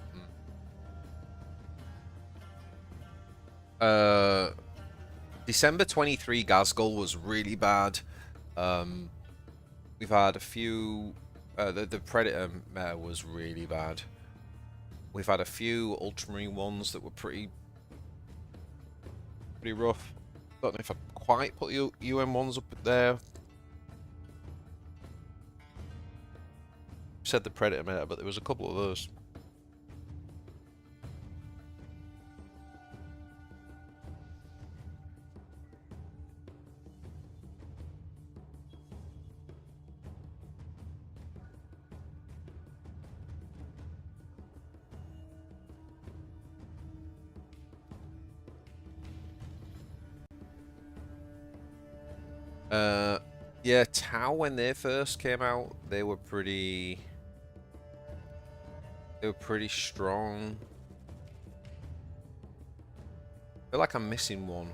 December 23 Ghazghkull was really bad. We've had a few. The Predator meta was really bad. We've had a few Ultramarine ones that were pretty rough. Don't know if I'd quite put the UN ones up there. Said the Predator meta, but there was a couple of those. Yeah, Tau when they first came out, they were pretty strong. I feel like I'm missing one.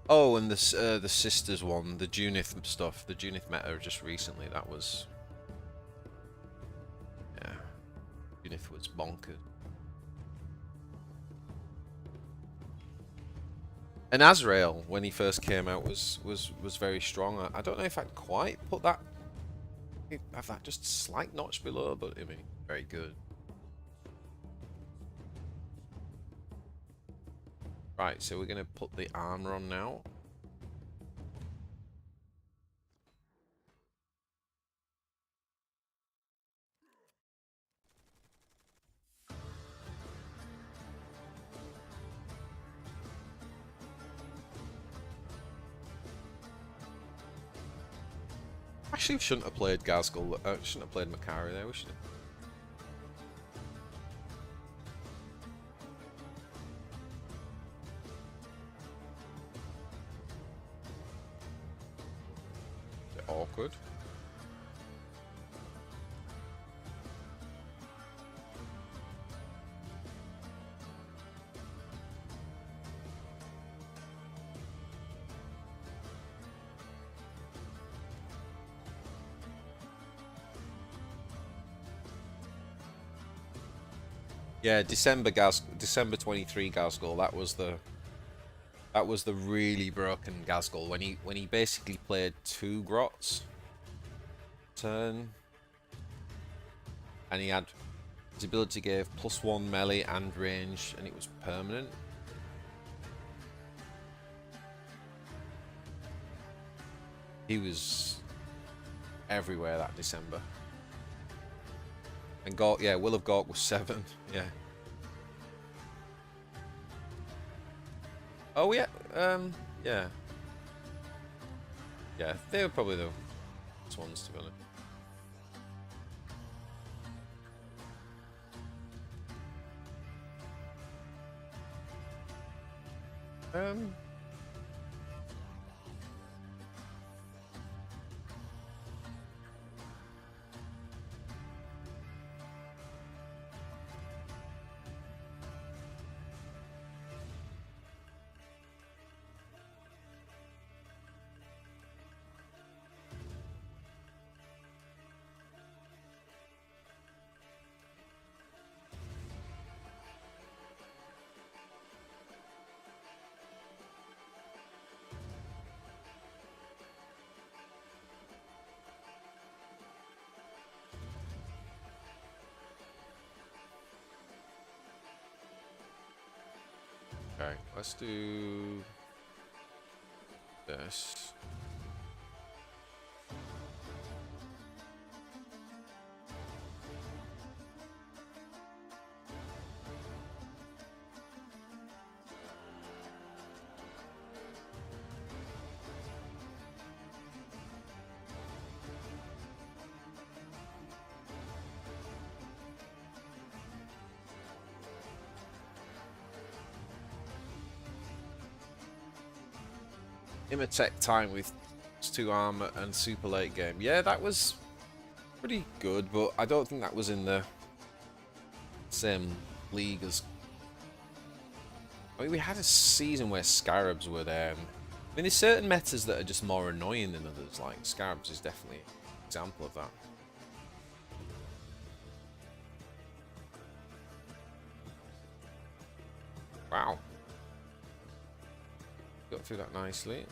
Oh, and the sisters one, the Junith stuff, the Junith meta just recently. That was, yeah, Junith was bonkers. And Azrael, when he first came out, was very strong. I don't know if I'd quite put that, have that just slight notch below, but I mean, very good. Right, so we're gonna put the armor on now. Actually, we shouldn't have played Ghazghkull. Shouldn't have played Makari there. We should have. Bit awkward. Yeah, December 23 Ghazghkull. That was the really broken Ghazghkull when he basically played 2 grots turn, and he had his ability gave +1 melee and range, and it was permanent. He was everywhere that December. And Gork, yeah, Will of Gork was 7, yeah. Oh yeah, yeah. Yeah, they were probably the best ones, to be honest. Okay, let's do this. Imatech time with 2 armor and super late game. Yeah, that was pretty good, but I don't think that was in the same league as I mean, we had a season where Scarabs were there. And, I mean, there's certain metas that are just more annoying than others. Like Scarabs is definitely an example of that. Wow. Got through that nicely.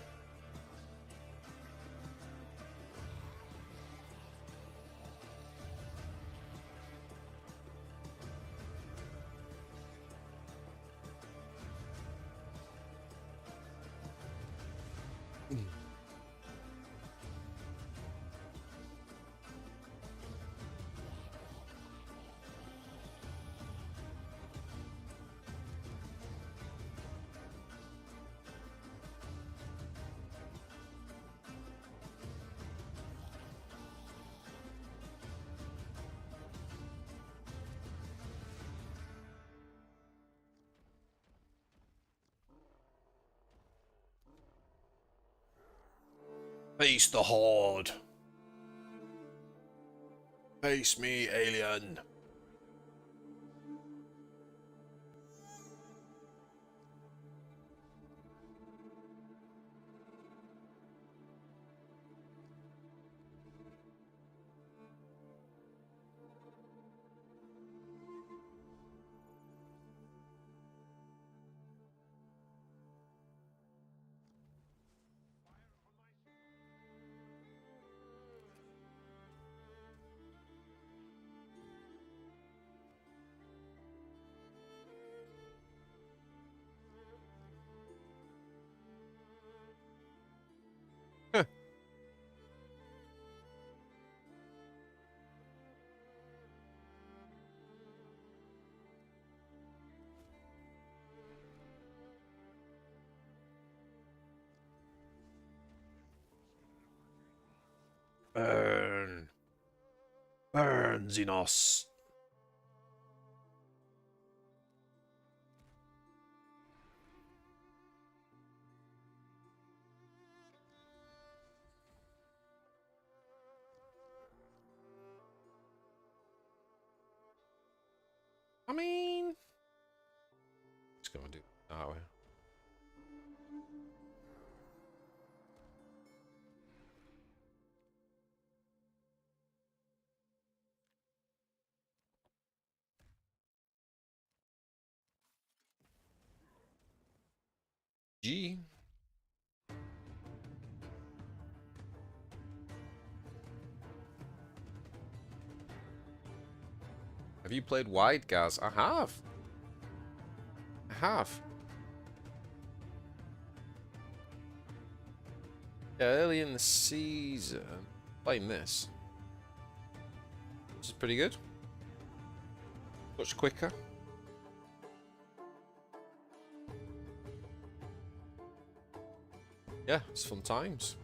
Face the Horde. Face me, alien. Burn. Burn, Xenos. I mean, just gonna do it that way. G. Have you played Wide, Gaz? I have. I have. Yeah, early in the season, playing this. This is pretty good. Much quicker. Yeah, it's fun times.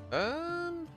Um,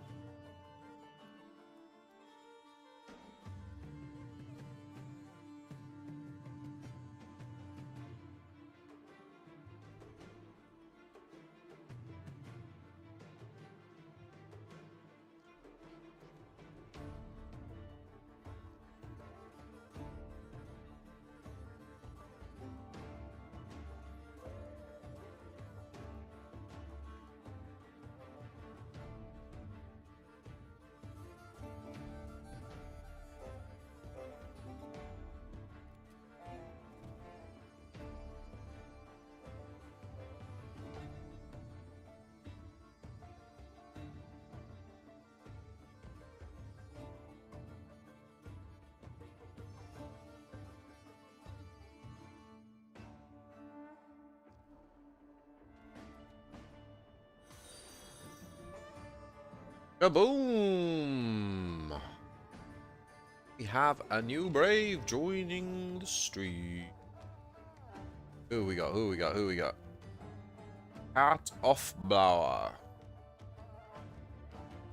Kaboom! We have a new brave joining the stream. Who we got? Who we got? Who we got? Heart of Blower.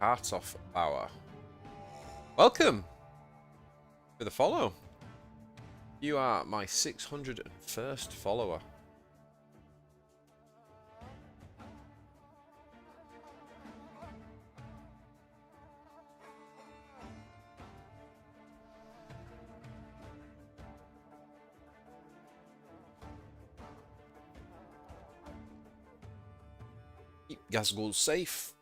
Heart of Blower. Welcome to the follow. You are my 601st follower. Keep Ghazghkull safe.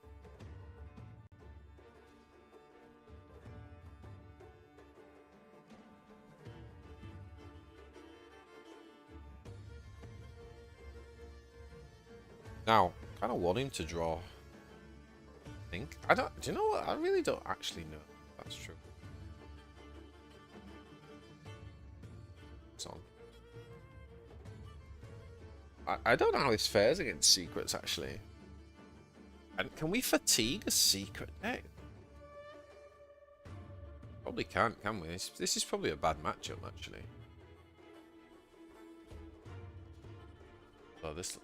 Now, kind of want him to draw. I think. I don't. Do you know what? I really don't actually know. That's true. Song. I don't know how this fares against secrets actually. And can we fatigue a secret deck? Probably can't, can we? This is probably a bad matchup actually. Oh, this.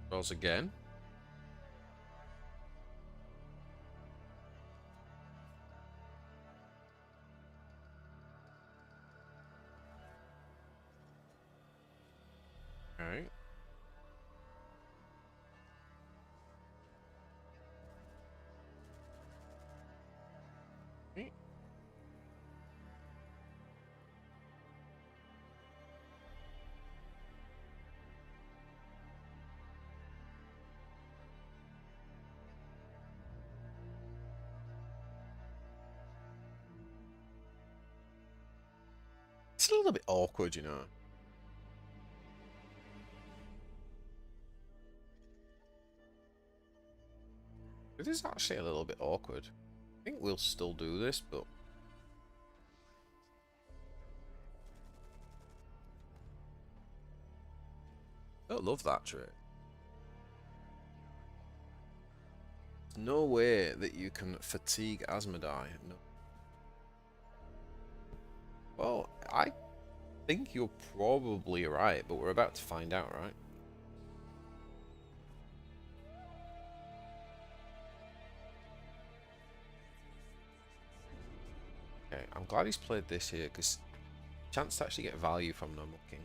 Draws again. Alright. It's a little bit awkward, you know. It is actually a little bit awkward. I think we'll still do this, but I don't love that trait. There's no way that you can fatigue Asmodai. No. Well, I think you're probably right, but we're about to find out, right? Okay, I'm glad he's played this here, because chance to actually get value from no mucking.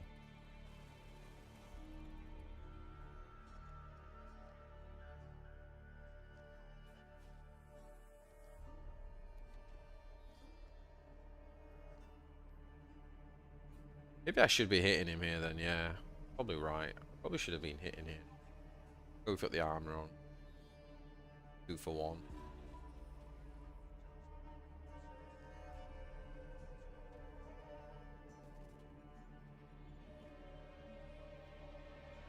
Maybe I should be hitting him here then, yeah. Probably right. Probably should have been hitting here. Go put the armor on. 2 for 1.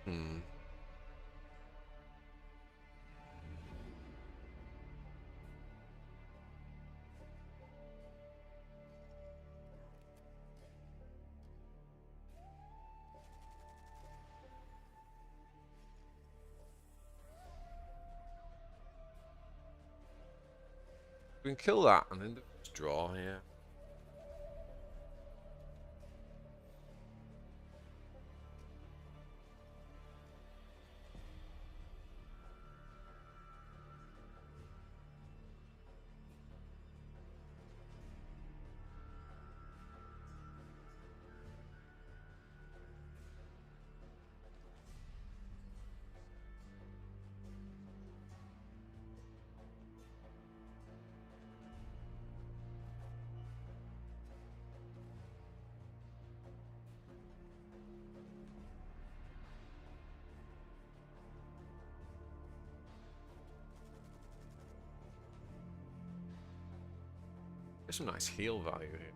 Hmm. We can kill that and then just draw here. There's some nice heal value here.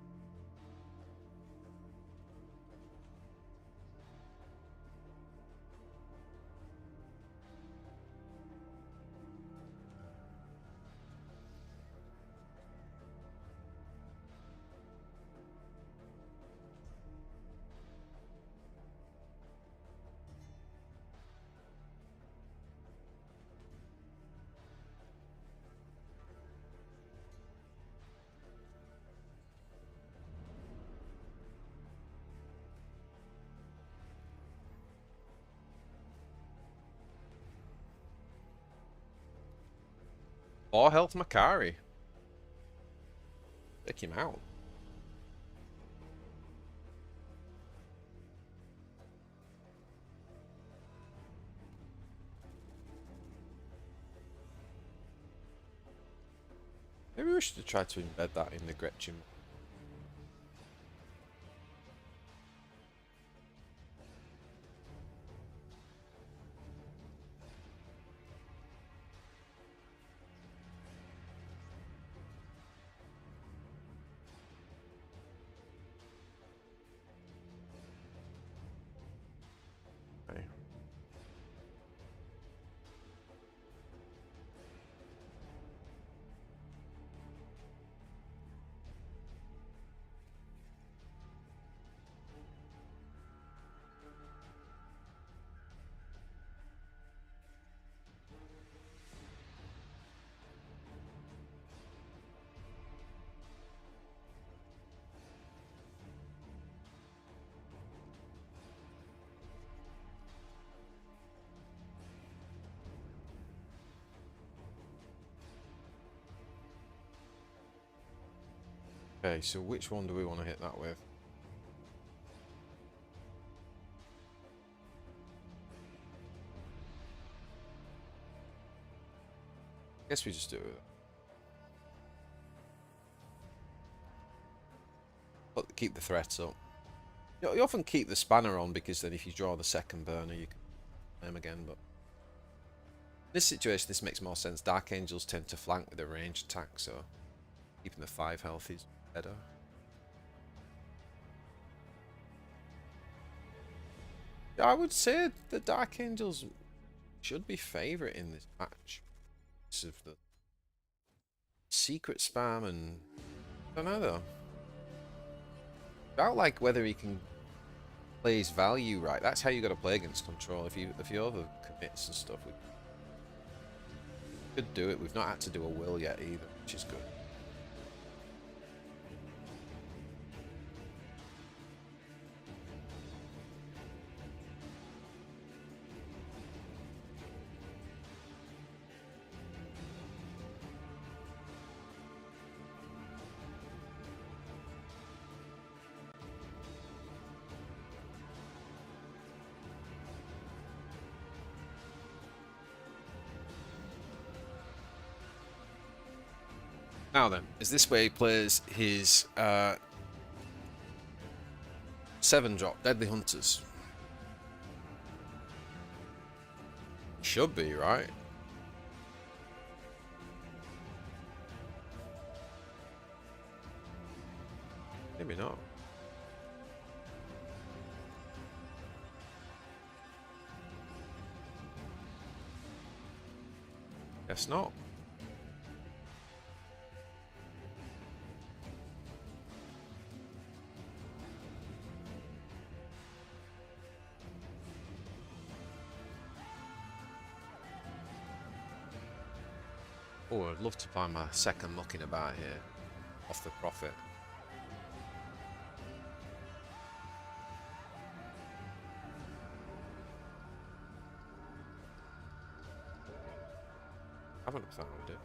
4 health Makari. Take him out. Maybe we should try to embed that in the Gretchen. Okay. Okay, so which one do we want to hit that with? I guess we just do it. But keep the threats up. You often keep the spanner on because then if you draw the second burner, you can play them again. But in this situation, this makes more sense. Dark Angels tend to flank with a ranged attack, so keeping the 5 health is better. I would say the Dark Angels should be favourite in this match. Of the secret spam and I don't know though. About like whether he can play his value right. That's how you got to play against control. If you over commits and stuff, we could do it. We've not had to do a will yet either, which is good. Now then, is this where he plays his 7-drop Deadly Hunters? Should be, right? Maybe not. Guess not. Oh, I'd love to find my second looking about here off the Prophet. I haven't found it.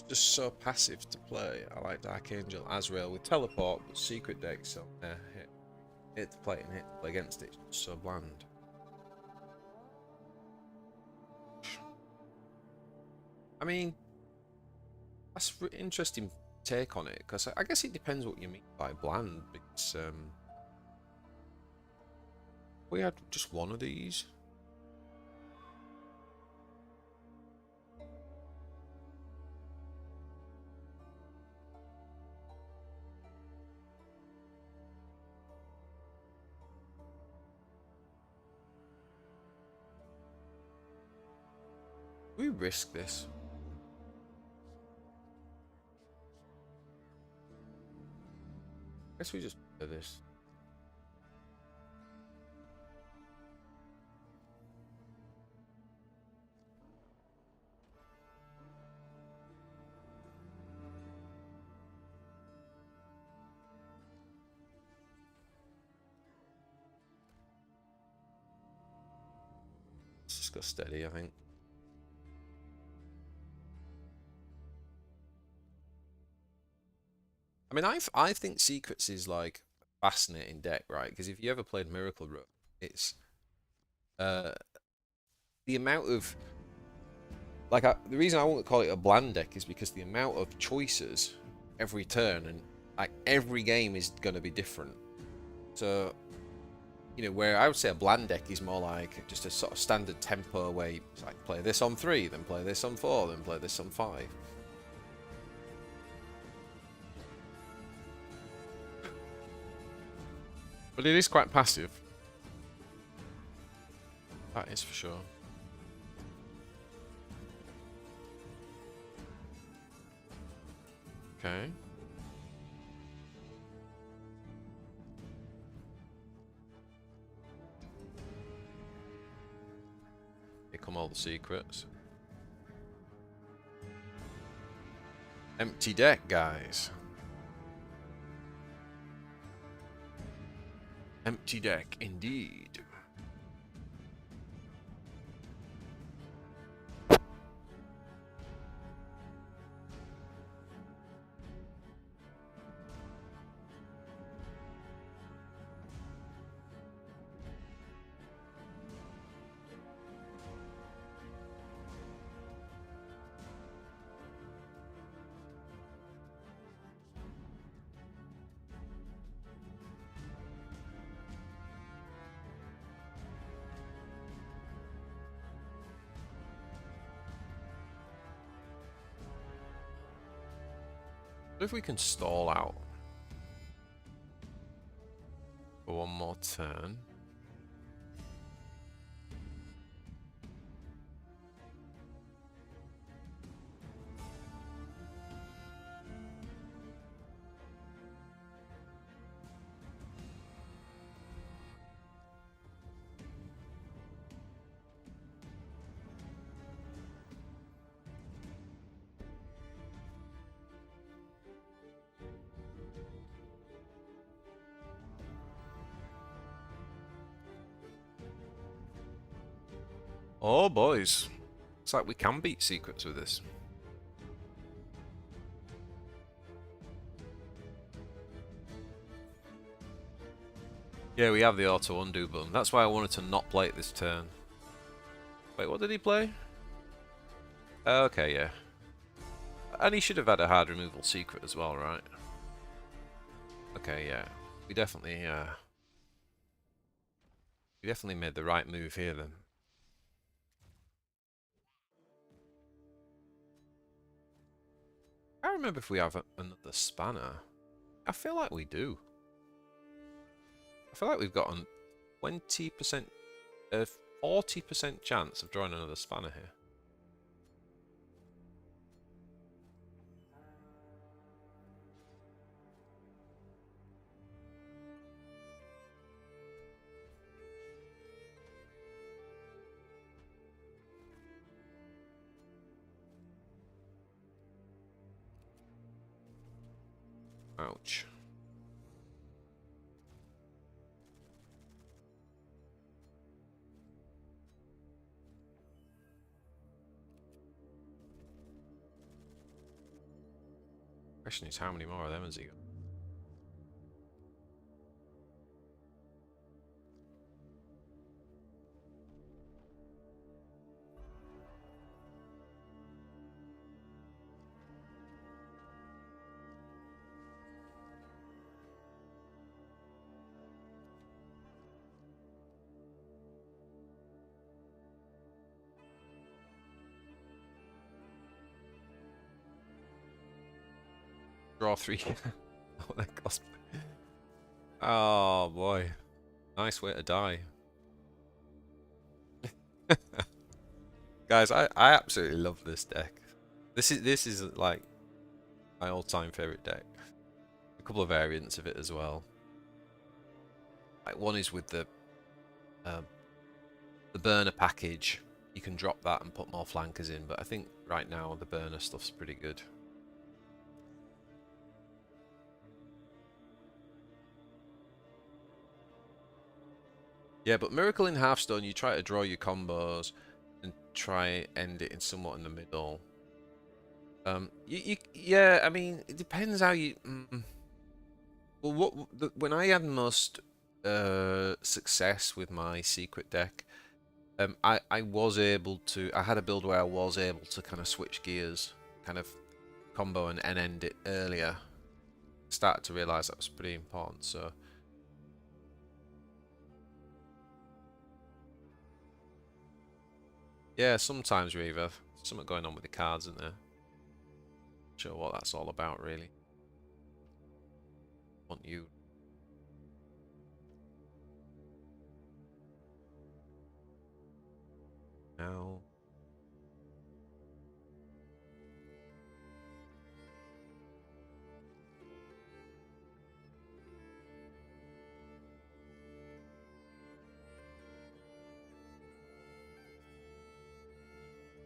just so passive to play. I like Dark Angel, Azrael with teleport, but secret deck, so hit to play and hit to play against it. It's so bland. I mean, that's an interesting take on it, because I guess it depends what you mean by bland, because we had just one of these. We risk this. Guess we just do this. Let's just go steady, I think. I mean, I think Secrets is like a fascinating deck, right? Because if you ever played Miracle Run, it's the amount of the reason I won't call it a bland deck is because the amount of choices every turn and like every game is going to be different. So, you know, where I would say a bland deck is more like just a sort of standard tempo where you like play this on 3, then play this on 4, then play this on 5. But it is quite passive. That is for sure. Okay. Here come all the secrets. Empty deck, guys. Empty deck, indeed. What if we can stall out for one more turn? Oh, boys. Looks like we can beat secrets with this. Yeah, we have the auto undo button. That's why I wanted to not play it this turn. Wait, what did he play? Okay, yeah. And he should have had a hard removal secret as well, right? Okay, yeah. We definitely made the right move here then. I don't remember if we have another spanner. I feel like we do. I feel like we've got a 20%, 40% chance of drawing another spanner here. Ouch. Question is, how many more of them has he got? Draw 3. Oh, that cost. Oh boy, nice way to die. Guys, I absolutely love this deck. This is like my all-time favorite deck. A couple of variants of it as well. Like one is with the burner package. You can drop that and put more flankers in, but I think right now the burner stuff's pretty good. Yeah, but Miracle in Hearthstone, you try to draw your combos and try end it in somewhat in the middle. Yeah, I mean, it depends how you. Well, when I had most success with my secret deck, I was able to. I had a build where I was able to kind of switch gears, kind of combo and end it earlier. Started to realize that was pretty important. So. Yeah, sometimes Reaver. Something going on with the cards, isn't there? Not sure what that's all about, really. Want you. Now.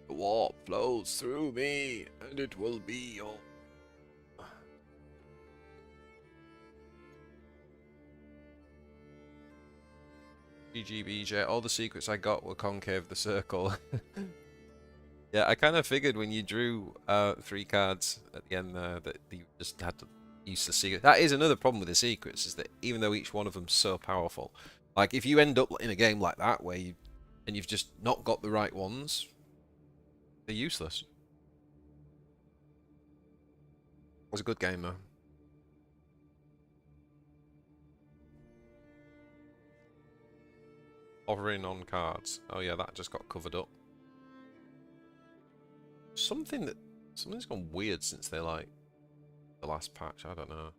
The warp flows through me, and it will be your. GGBJ, all the secrets I got were concave the circle. Yeah, I kind of figured when you drew 3 cards at the end there that you just had to use the secret. That is another problem with the secrets, is that even though each one of them's so powerful, like if you end up in a game like that where you've just not got the right ones, they're useless. It was a good game though. Hovering on cards. Oh yeah, that just got covered up. Something's gone weird since they like the last patch. I don't know.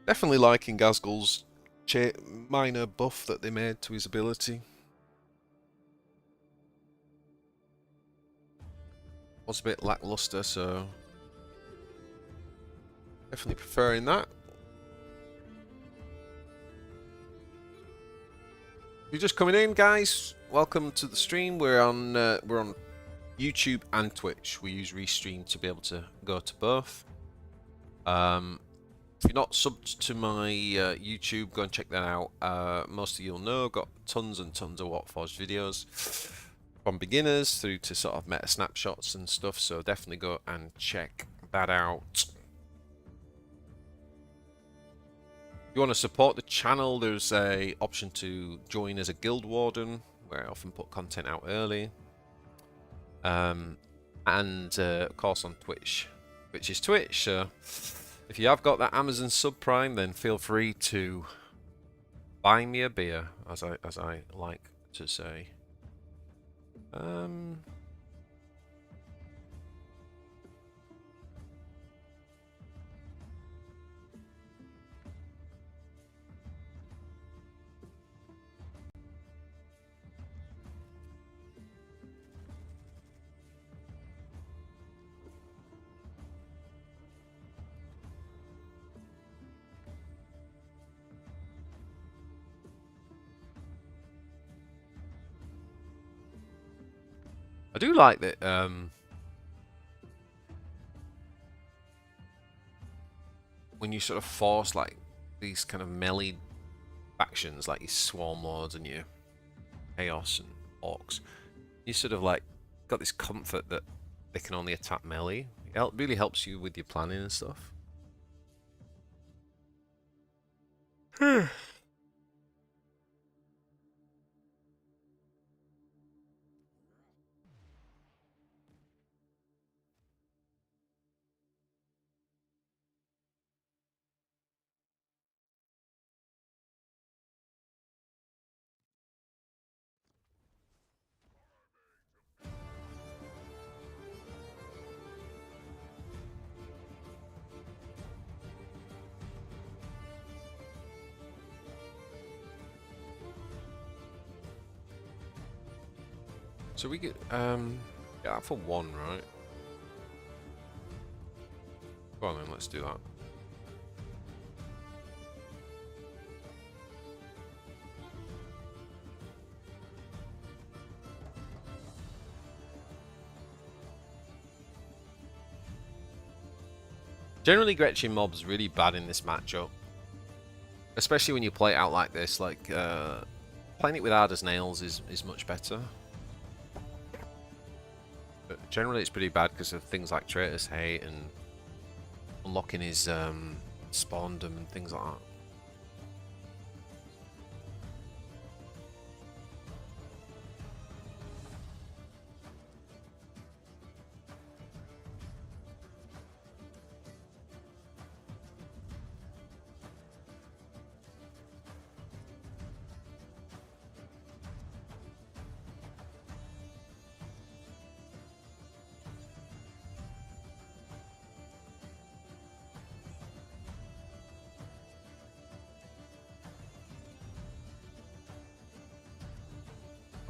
Definitely liking Ghazghkull's minor buff that they made to his ability. Was a bit lackluster, so definitely preferring that. If you're just coming in, guys, welcome to the stream. We're on YouTube and Twitch. We use Restream to be able to go to both. If you're not subbed to my YouTube, go and check that out. Most of you'll know, I've got tons and tons of Warforged videos from beginners through to sort of meta snapshots and stuff, so definitely go and check that out. If you want to support the channel, there's a option to join as a guild warden, where I often put content out early. And of course on Twitch, which is Twitch, so if you have got that Amazon subprime, then feel free to buy me a beer, as I like to say. I do like that when you sort of force like these kind of melee factions like your Swarm Lords and your Chaos and Orcs, you sort of like got this comfort that they can only attack melee. It really helps you with your planning and stuff. So we get yeah, for one, right? Go on then, let's do that. Generally, Gretchen mob's really bad in this matchup, especially when you play it out like this. Like playing it with hard as nails is much better. But generally, it's pretty bad because of things like Traitor's Hate and unlocking his spawndom and things like that.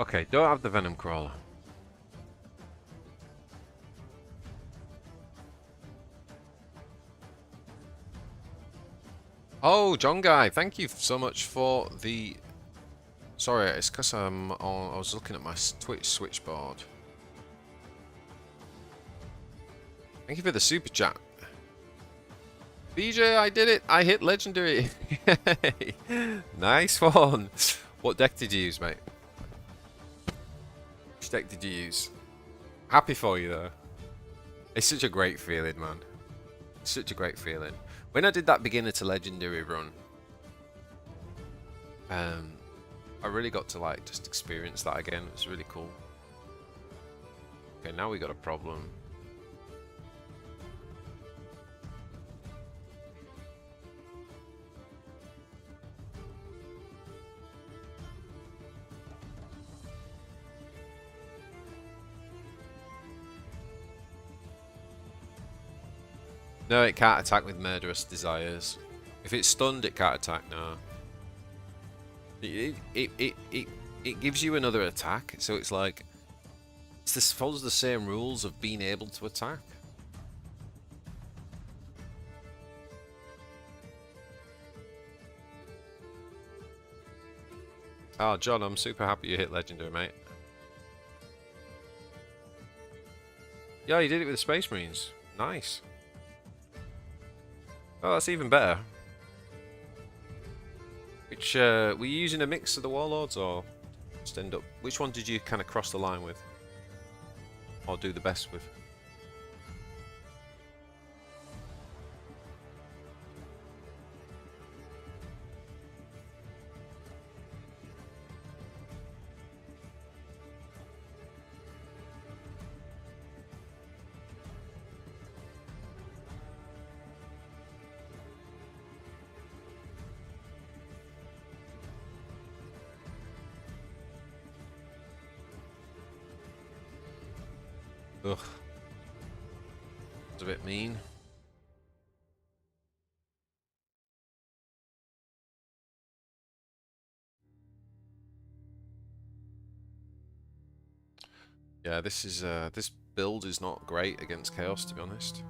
Okay, don't have the Venom Crawler. Oh, John Guy, thank you so much for the... Sorry, it's because I was looking at my Twitch switchboard. Thank you for the super chat. BJ, I did it! I hit legendary! Nice one! What deck did you use, mate? Which deck did you use? Happy for you, though. It's such a great feeling, man. It's such a great feeling. When I did that beginner to legendary run, I really got to like just experience that again. It was really cool. Okay, now we got a problem. No, it can't attack with murderous desires. If it's stunned, it can't attack. No. It gives you another attack, so it's like this follows the same rules of being able to attack. Oh, John, I'm super happy you hit legendary, mate. Yeah, you did it with the Space Marines. Nice. Oh, that's even better. Which, were you using a mix of the Warlords, or just end up... Which one did you kind of cross the line with? Or do the best with? Ugh. It's a bit mean. Yeah, this is this build is not great against Chaos, to be honest.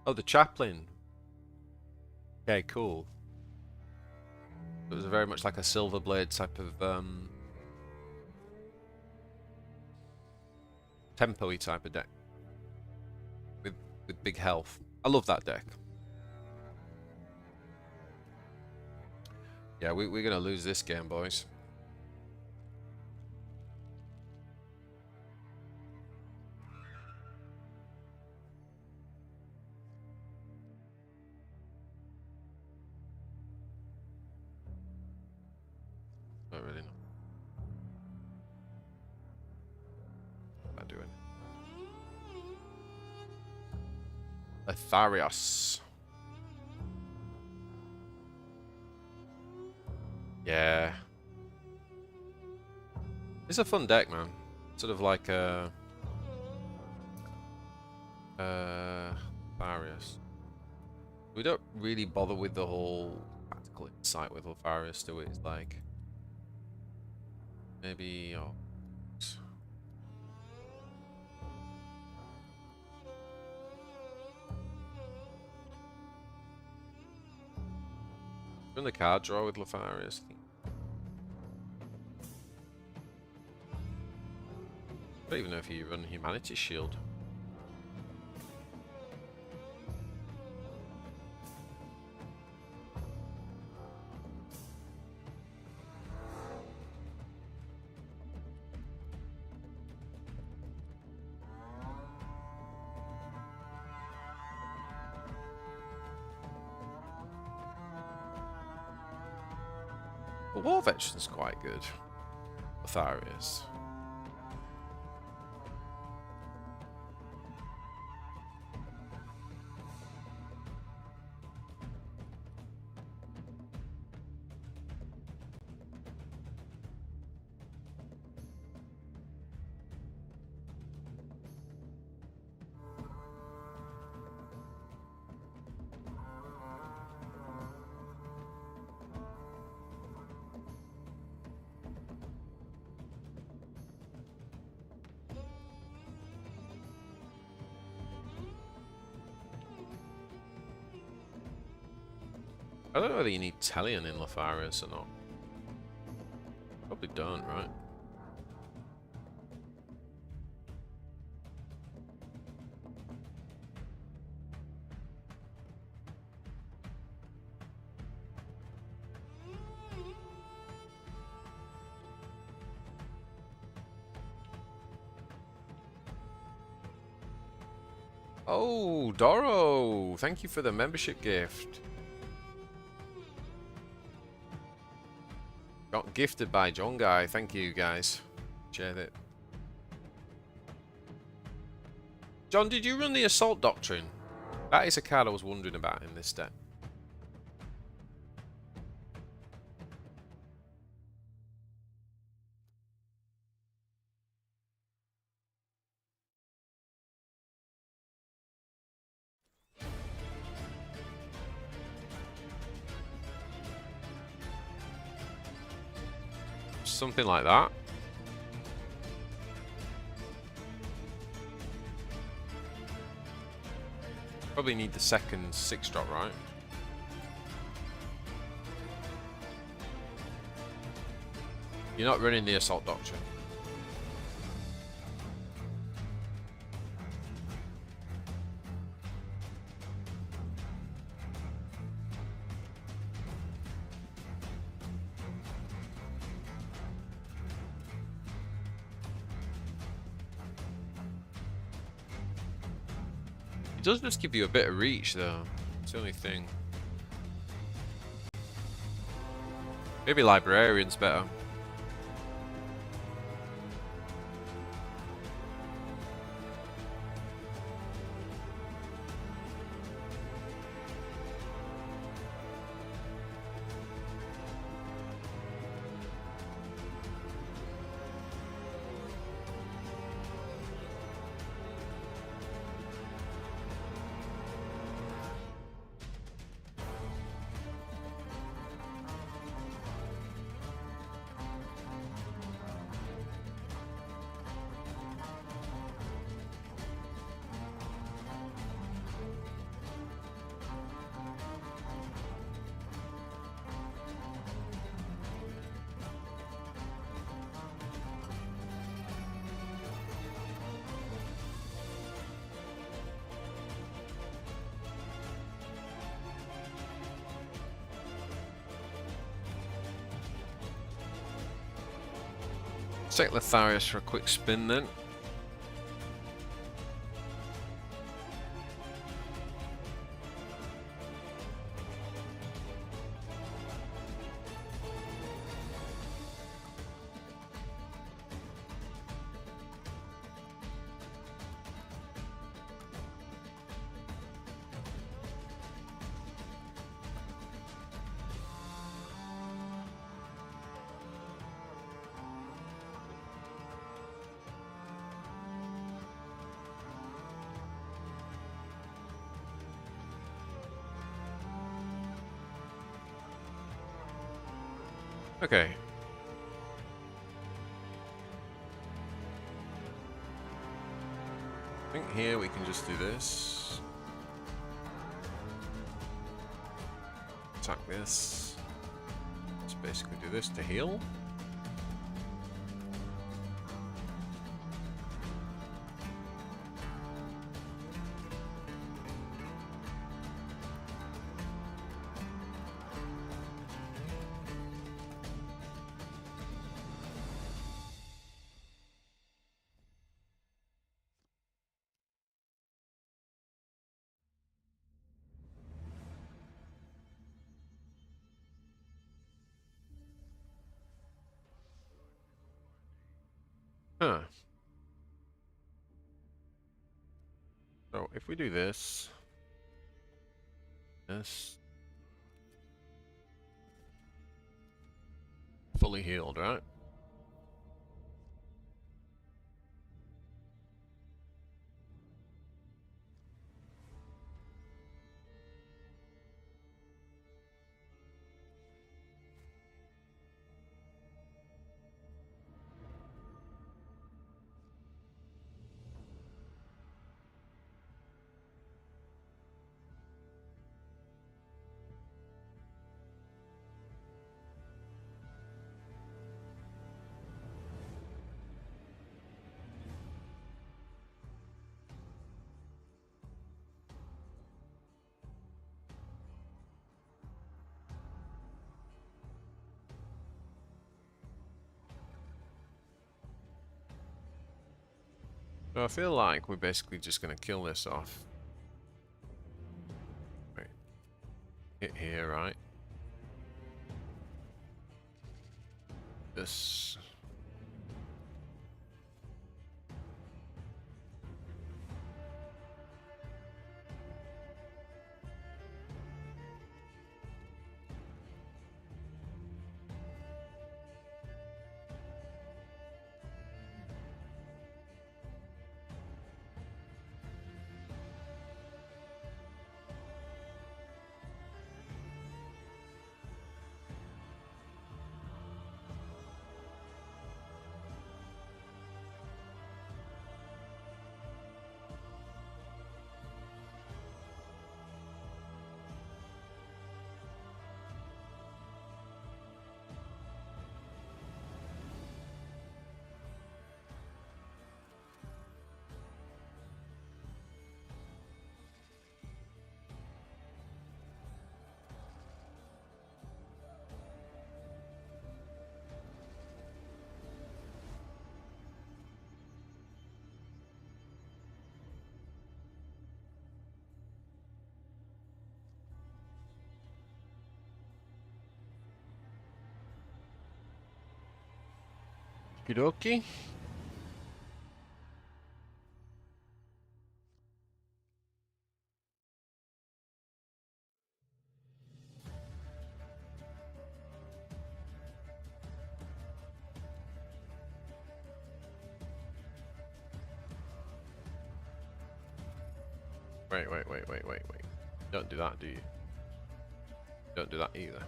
Oh, the chaplain. Okay, cool. It was very much like a Silver Blade type of tempo-y type of deck with big health. I love that deck. Yeah, we're gonna lose this game, boys. Not really know. What am I doing? Letharius. Yeah. It's a fun deck, man. Sort of like Letharius. We don't really bother with the whole tactical insight with Letharius, do we? It's like maybe run the card draw with Letharius. I don't even know if you run Humanity Shield. But War Veteran's quite good. Letharius. I don't know whether you need Talion in Letharius or not. Probably don't, right? Oh, Doro! Thank you for the membership gift. Got gifted by John Guy. Thank you, guys. Appreciate it. John, did you run the Assault Doctrine? That is a card I was wondering about in this deck. Something like that. Probably need the second 6-drop, right? You're not running the Assault Doctrine. It does just give you a bit of reach, though. It's the only thing. Maybe Librarian's better. take Letharius for a quick spin then. Okay. I think here we can just do this. Attack this. Just basically do this to heal. Huh. So if we do this, fully healed, right? So I feel like we're basically just gonna kill this off. Right. Hit here, right? This. Okie wait. Don't do that, do you? Don't do that either.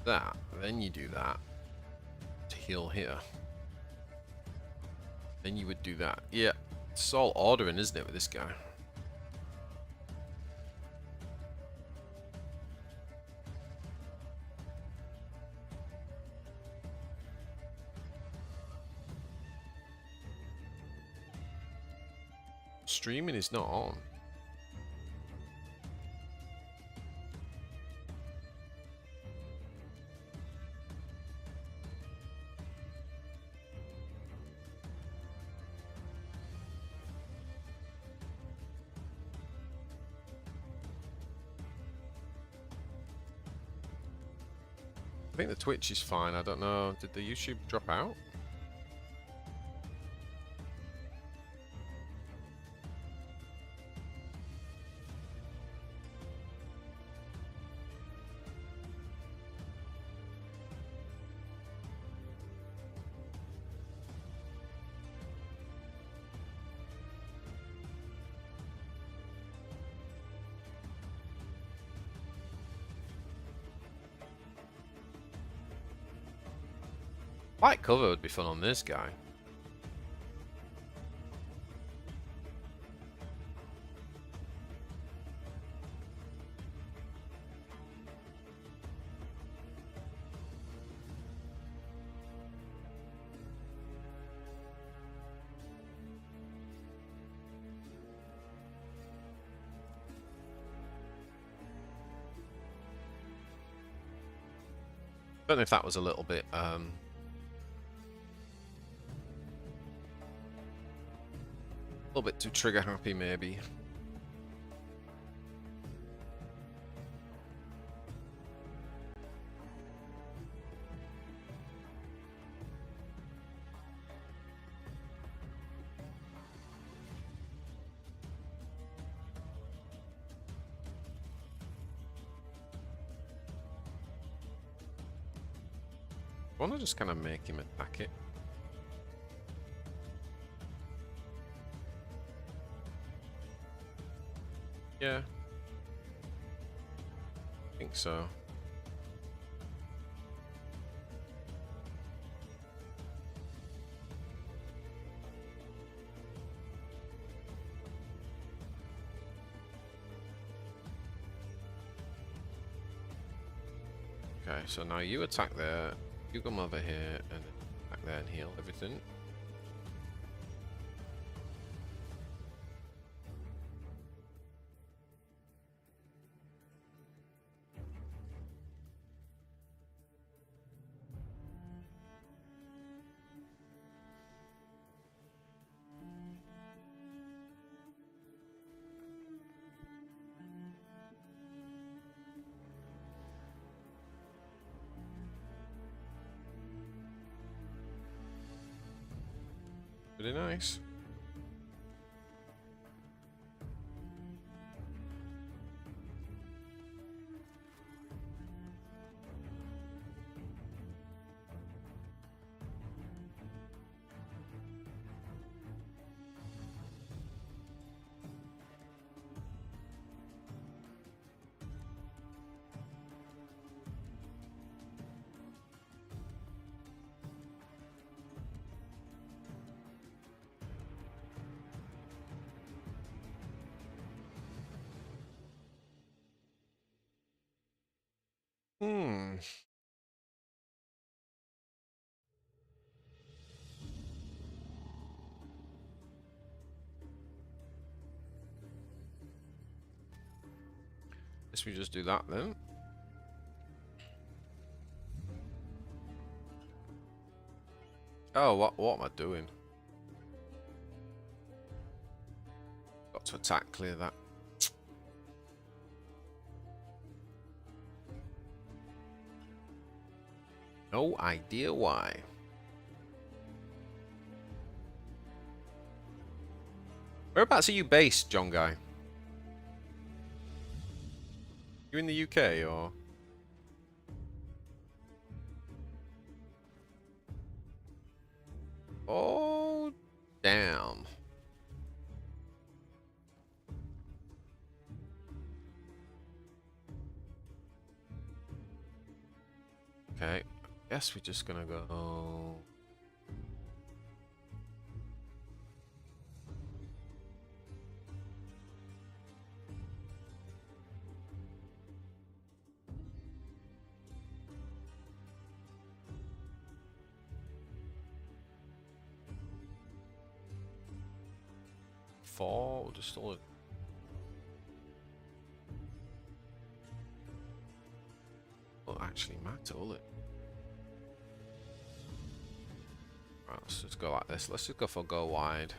That, then you do that to heal here. Then you would do that. Yeah, it's all ordering, isn't it, with this guy? Streaming is not on. think the Twitch is fine. I don't know. Did the YouTube drop out? White cover would be fun on this guy. Don't know if that was a little bit too trigger happy, maybe. I want to just kind of make him attack it. Yeah. I think so. Okay, so now you attack there, you come over here and attack there and heal everything. Pretty nice. Guess we just do that then. Oh, what am I doing? Got to attack, clear that. No idea why. Whereabouts are you based, John Guy? You in the UK or? Oh, damn. Okay, guess we're just gonna go. Four, we'll just all. Won't actually matter, will it? Right, let's just go like this. Let's just go for go wide.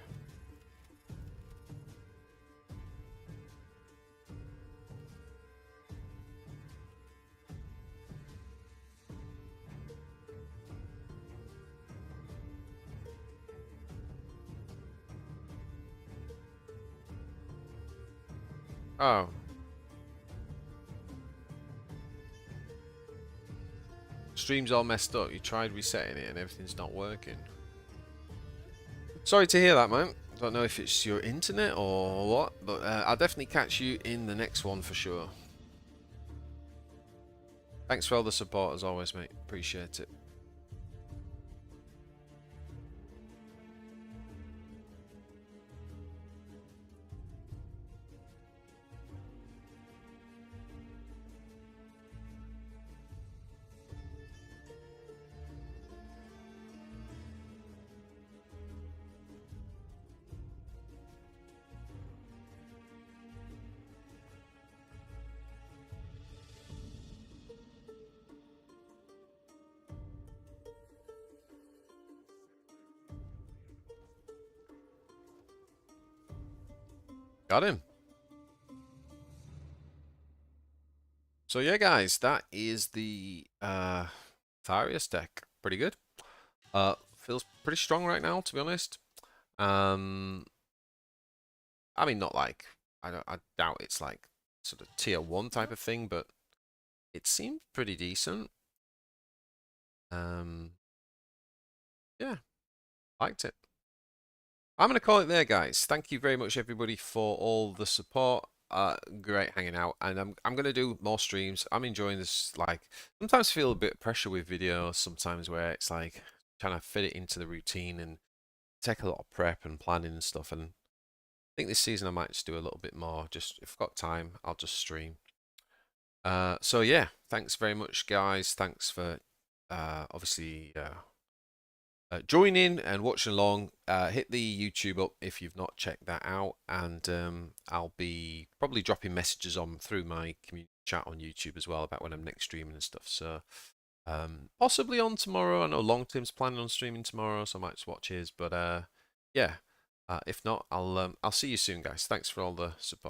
Oh. Stream's all messed up. You tried resetting it and everything's not working. Sorry to hear that, man. Don't know if it's your internet or what, but I'll definitely catch you in the next one for sure. Thanks for all the support as always, mate. Appreciate it. Got him. So yeah, guys, that is the Letharius deck. Pretty good. Feels pretty strong right now, to be honest. I mean, not like I doubt it's like sort of tier 1 type of thing, but it seemed pretty decent. Yeah, liked it. I'm going to call it there, guys. Thank you very much, everybody, for all the support. Great hanging out, and I'm going to do more streams. I'm enjoying this. Like, sometimes feel a bit of pressure with videos, sometimes where it's like trying to fit it into the routine and take a lot of prep and planning and stuff. And I think this season I might just do a little bit more. Just if I've got time, I'll just stream. So yeah, thanks very much, guys. Thanks for obviously join in and watching along. Hit the YouTube up if you've not checked that out, and I'll be probably dropping messages on through my community chat on YouTube as well about when I'm next streaming and stuff. So possibly on tomorrow. I know Long Tim's planning on streaming tomorrow, so I might just watch his. But yeah, if not, I'll see you soon, guys. Thanks for all the support.